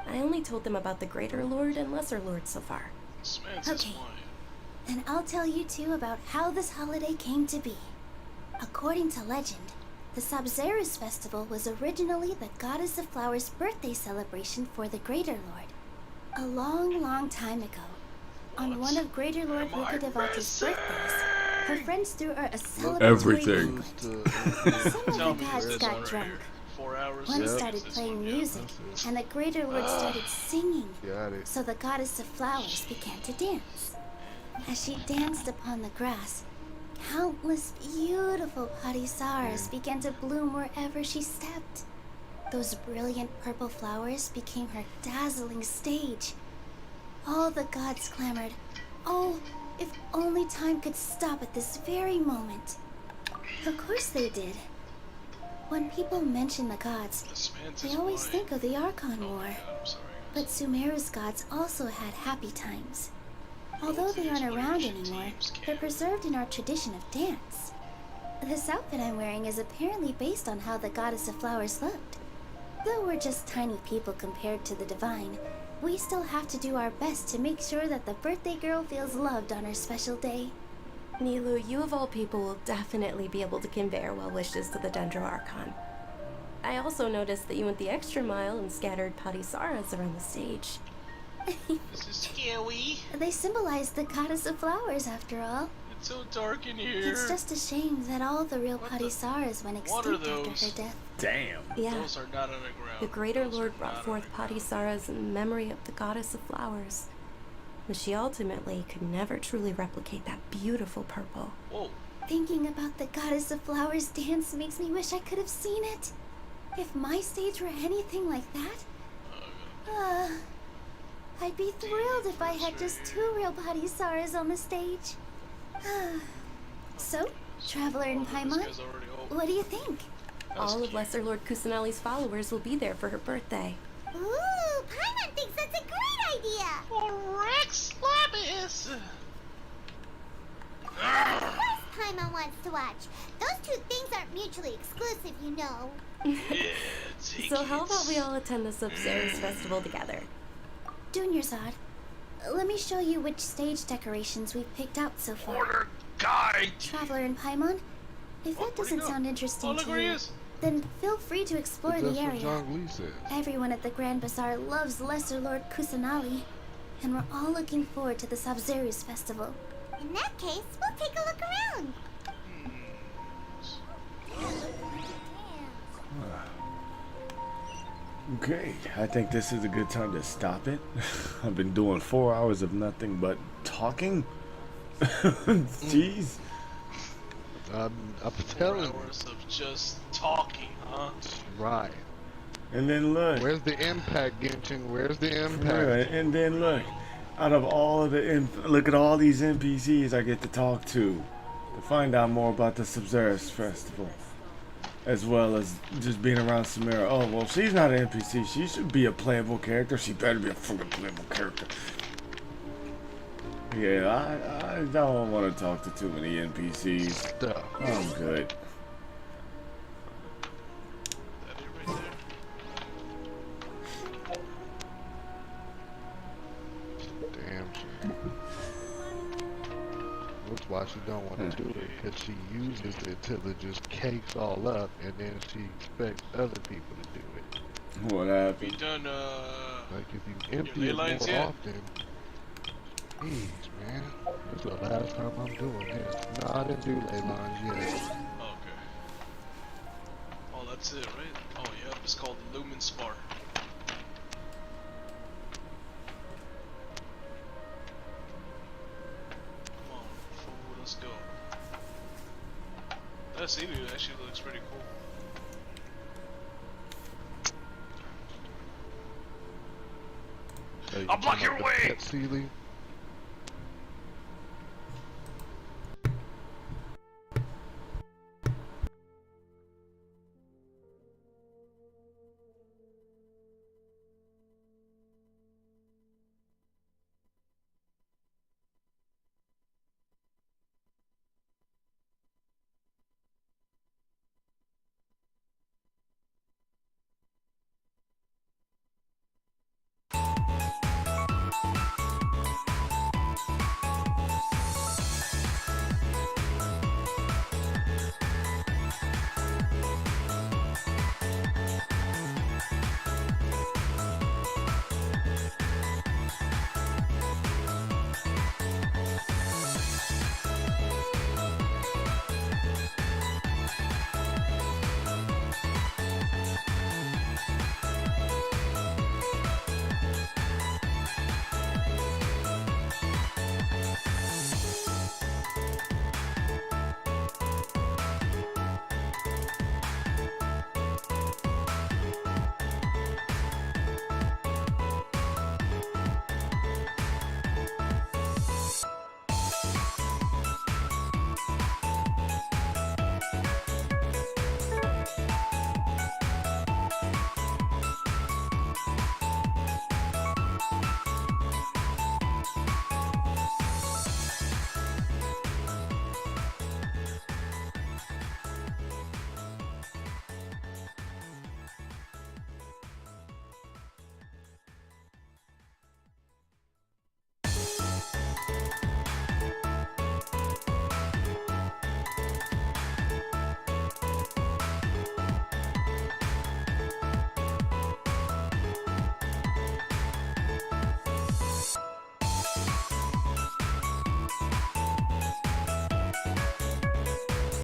I only told them about the Greater Lord and Lesser Lord so far. Okay. Then I'll tell you two about how this holiday came to be. According to legend, the Sub-Zeros Festival was originally the Goddess of Flowers' birthday celebration for the Greater Lord. A long, long time ago, on one of Greater Lord Ruka Devati's birthdays, her friends threw her a celebratory Everything. banquet. Some of the gods got drunk, 4 hours. One started playing music, and the Greater Lord started singing. Got it. So the goddess of flowers began to dance. As she danced upon the grass, countless beautiful parisaras began to bloom wherever she stepped. Those brilliant purple flowers became her dazzling stage. All the gods clamored, "Oh, if only time could stop at this very moment." Of course they did. When people mention the gods, they always think of the Archon War. But Sumeru's gods also had happy times. Although they aren't around anymore, they're preserved in our tradition of dance. This outfit I'm wearing is apparently based on how the goddess of flowers looked. Though we're just tiny people compared to the divine, we still have to do our best to make sure that the birthday girl feels loved on her special day. Nilu, you of all people will definitely be able to convey our well wishes to the Dendro Archon. I also noticed that you went the extra mile and scattered parisaras around the stage. This is scary. They symbolize the goddess of flowers, after all. It's so dark in here. It's just a shame that all the real parisaras went extinct after her death. Damn. Yeah. Those are not underground. The Greater Lord brought forth parisaras in memory of the goddess of flowers. But she ultimately could never truly replicate that beautiful purple. Whoa. Thinking about the goddess of flowers dance makes me wish I could have seen it. If my stage were anything like that, I'd be thrilled if I had just 2 real parisaras on the stage. So, Traveler and Paimon, what do you think? All of Lesser Lord Kusanali's followers will be there for her birthday. Ooh, Paimon thinks that's a great idea. Rex Labis. Of course Paimon wants to watch. Those 2 things aren't mutually exclusive, you know. So how about we all attend the Sub-Zerus festival together? Dunyarzad, let me show you which stage decorations we've picked out so far. Order guide. Traveler and Paimon, if that doesn't sound interesting to you, then feel free to explore That's the what area. John Lee said. Everyone at the Grand Bazaar loves Lesser Lord Kusanali, and we're all looking forward to the Sub-Zerus festival. In that case, we'll take a look around. Okay, I think this is a good time to stop it. I've been doing 4 hours of nothing but talking. Jeez. I'm telling you. 4 hours of just talking, huh? Right. And then look. Where's the impact, Genshin? Where's the impact? Right, and then look. Out of all of the look at all these NPCs I get to talk to find out more about the Sub-Zerus festival, as well as just being around Samara. Oh well, she's not an NPC. She should be a playable character. She better be a fucking playable character. Yeah, I don't want to talk to too many NPCs. I'm good. That's why she don't want to do it, because she uses it till it just cakes all up, and then she expects other people to do it. What happened? We done like if you empty it more often. Jeez, man, this is the last time I'm doing this. No, I didn't do ley lines yet. Okay. Oh, that's it, right? Oh, yeah, it's called Lumen Spar. Let's go. That scenery actually looks pretty cool. Hey, I'll block your way! Pet ceiling?